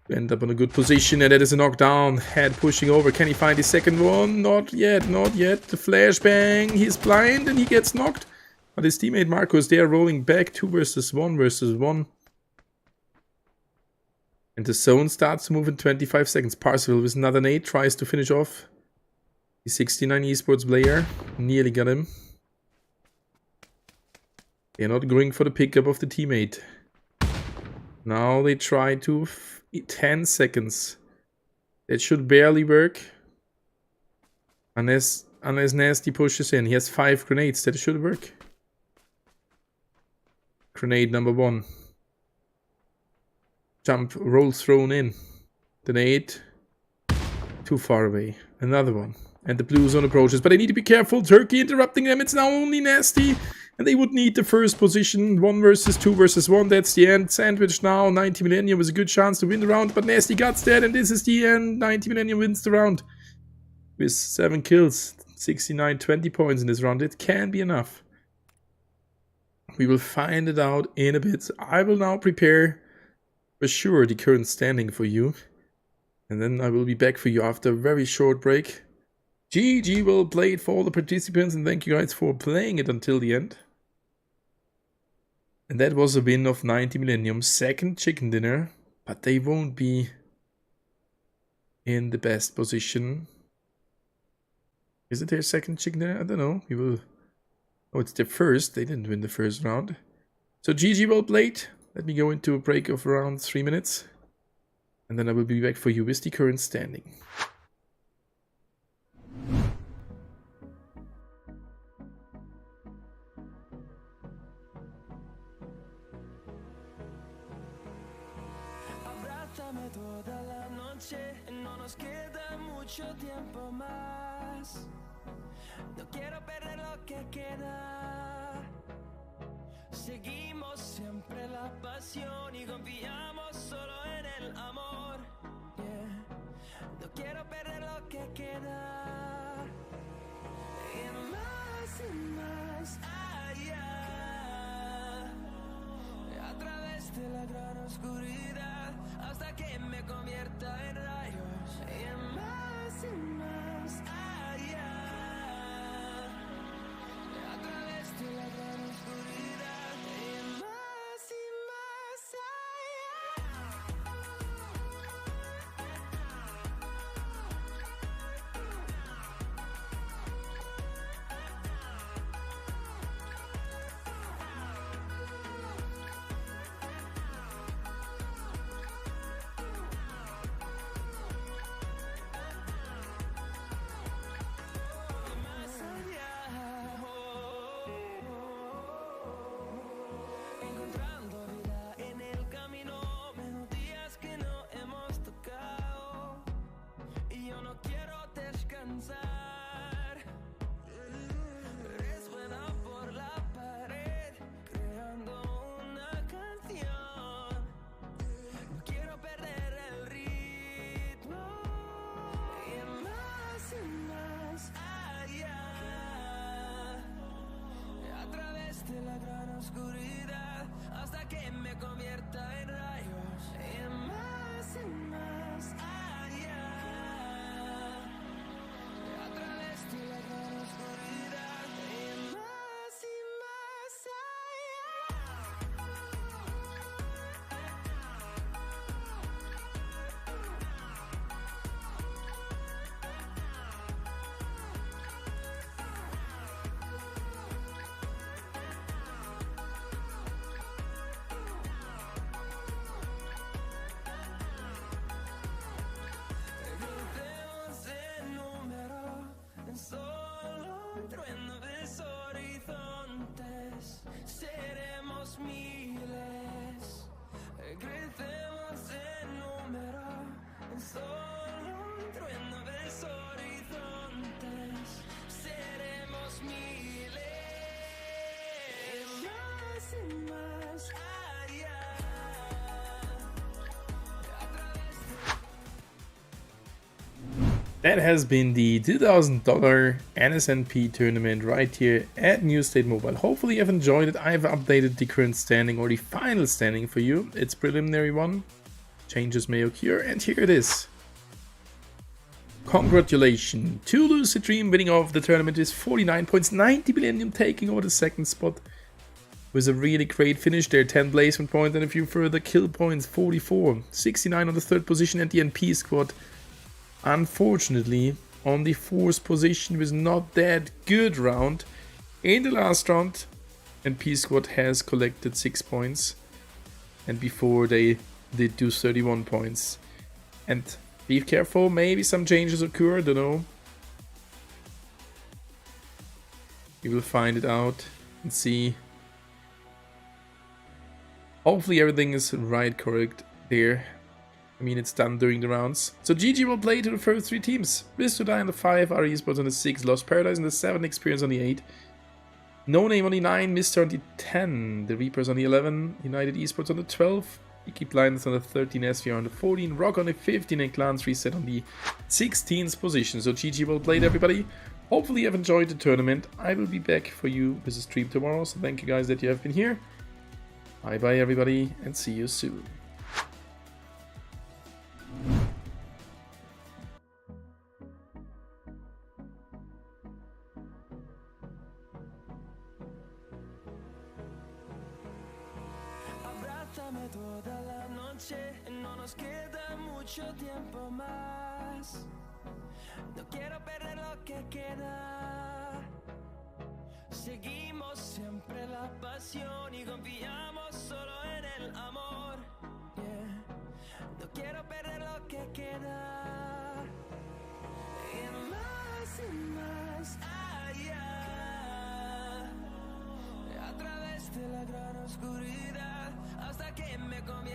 End up in a good position, and that is a knockdown. Head pushing over. Can he find his second one? Not yet, not yet. The flashbang. He's blind and he gets knocked. But his teammate Marcos, they are rolling back 2 versus 1 versus 1. And the zone starts to move in 25 seconds. Parseval with another nade tries to finish off the 69 esports player. Nearly got him. They're not going for the pickup of the teammate. Now they try to 10 seconds. That should barely work. Unless Nasty pushes in. He has 5 grenades. That should work. Grenade number 1. Jump, roll thrown in. The nade. Too far away. Another one. And the blue zone approaches. But they need to be careful. Turkey interrupting them. It's now only Nasty. And they would need the first position. 1 versus 2 versus 1. That's the end. Sandwich now. 90 Millennium with a good chance to win the round. But Nasty got dead. And this is the end. 90 Millennium wins the round. With 7 kills. 69, 20 points in this round. It can be enough. We will find it out in a bit. I will now prepare for sure the current standing for you. And then I will be back for you after a very short break. GG will play it for all the participants. And thank you guys for playing it until the end. And that was a win of 90 Millennium. Second chicken dinner. But they won't be in the best position. Is it their second chicken dinner? I don't know. We will. Oh, it's their first. They didn't win the first round. So GG well played. Let me go into a break of around 3 minutes. And then I will be back for you with the current standing. Abrázame toda la noche, no nos queda mucho tiempo más. No quiero perder lo que queda. Seguimos siempre la pasión y confiamos solo en el amor. Yeah. No quiero perder lo que queda. Y más allá, a través de la gran oscuridad, hasta que me convierta en rayos. Y más allá, a través de la gran oscuridad. Y más resuena por la pared, creando una canción. No quiero perder el ritmo. Y más allá, a través de la gran oscuridad, hasta que me convierta en rayos. Y más allá, a través de la gran oscuridad. Y más Gritemos en número, en solo un trueno de horizontes. Seremos miles. Gritemos en número, en solo un trueno de horizontes. Seremos miles. Y más allá, a través de That has been the $2,000 NSNP tournament right here at New State Mobile. Hopefully you've enjoyed it. I've updated the current standing or the final standing for you. It's preliminary one. Changes may occur, and here it is. Congratulations to Lucid Dream, winning of the tournament is 49 points, 90 Millennium taking over the second spot with a really great finish there, 10 placement points and a few further kill points, 44, 69 on the third position, and the NP squad unfortunately on the fourth position with not that good round. In the last round, NP squad has collected 6 points, and before they did do 31 points. And be careful, maybe some changes occur, don't know. We will find it out and see. Hopefully everything is correct there. I mean, it's done during the rounds. So GG will play to the first 3 teams. Bliss to Die on the 5, RE Esports on the 6, Lost Paradise on the 7, Experience on the 8, No Name on the 9, Mister on the 10, The Reapers on the 11, United Esports on the 12, Peaky Blinders on the 13, SVR on the 14, Rock on the 15, and Clans Reset on the 16th position. So GG will play, everybody. Hopefully you have enjoyed the tournament. I will be back for you with a stream tomorrow. So thank you guys that you have been here. Bye bye everybody, and see you soon. Abrázame toda la noche, no nos queda mucho tiempo más. No quiero perder lo que queda. Seguimos siempre la pasión y confiamos solo en el amor. Yeah. No quiero perder lo que queda. Y más allá, a través de la gran oscuridad, hasta que me convierta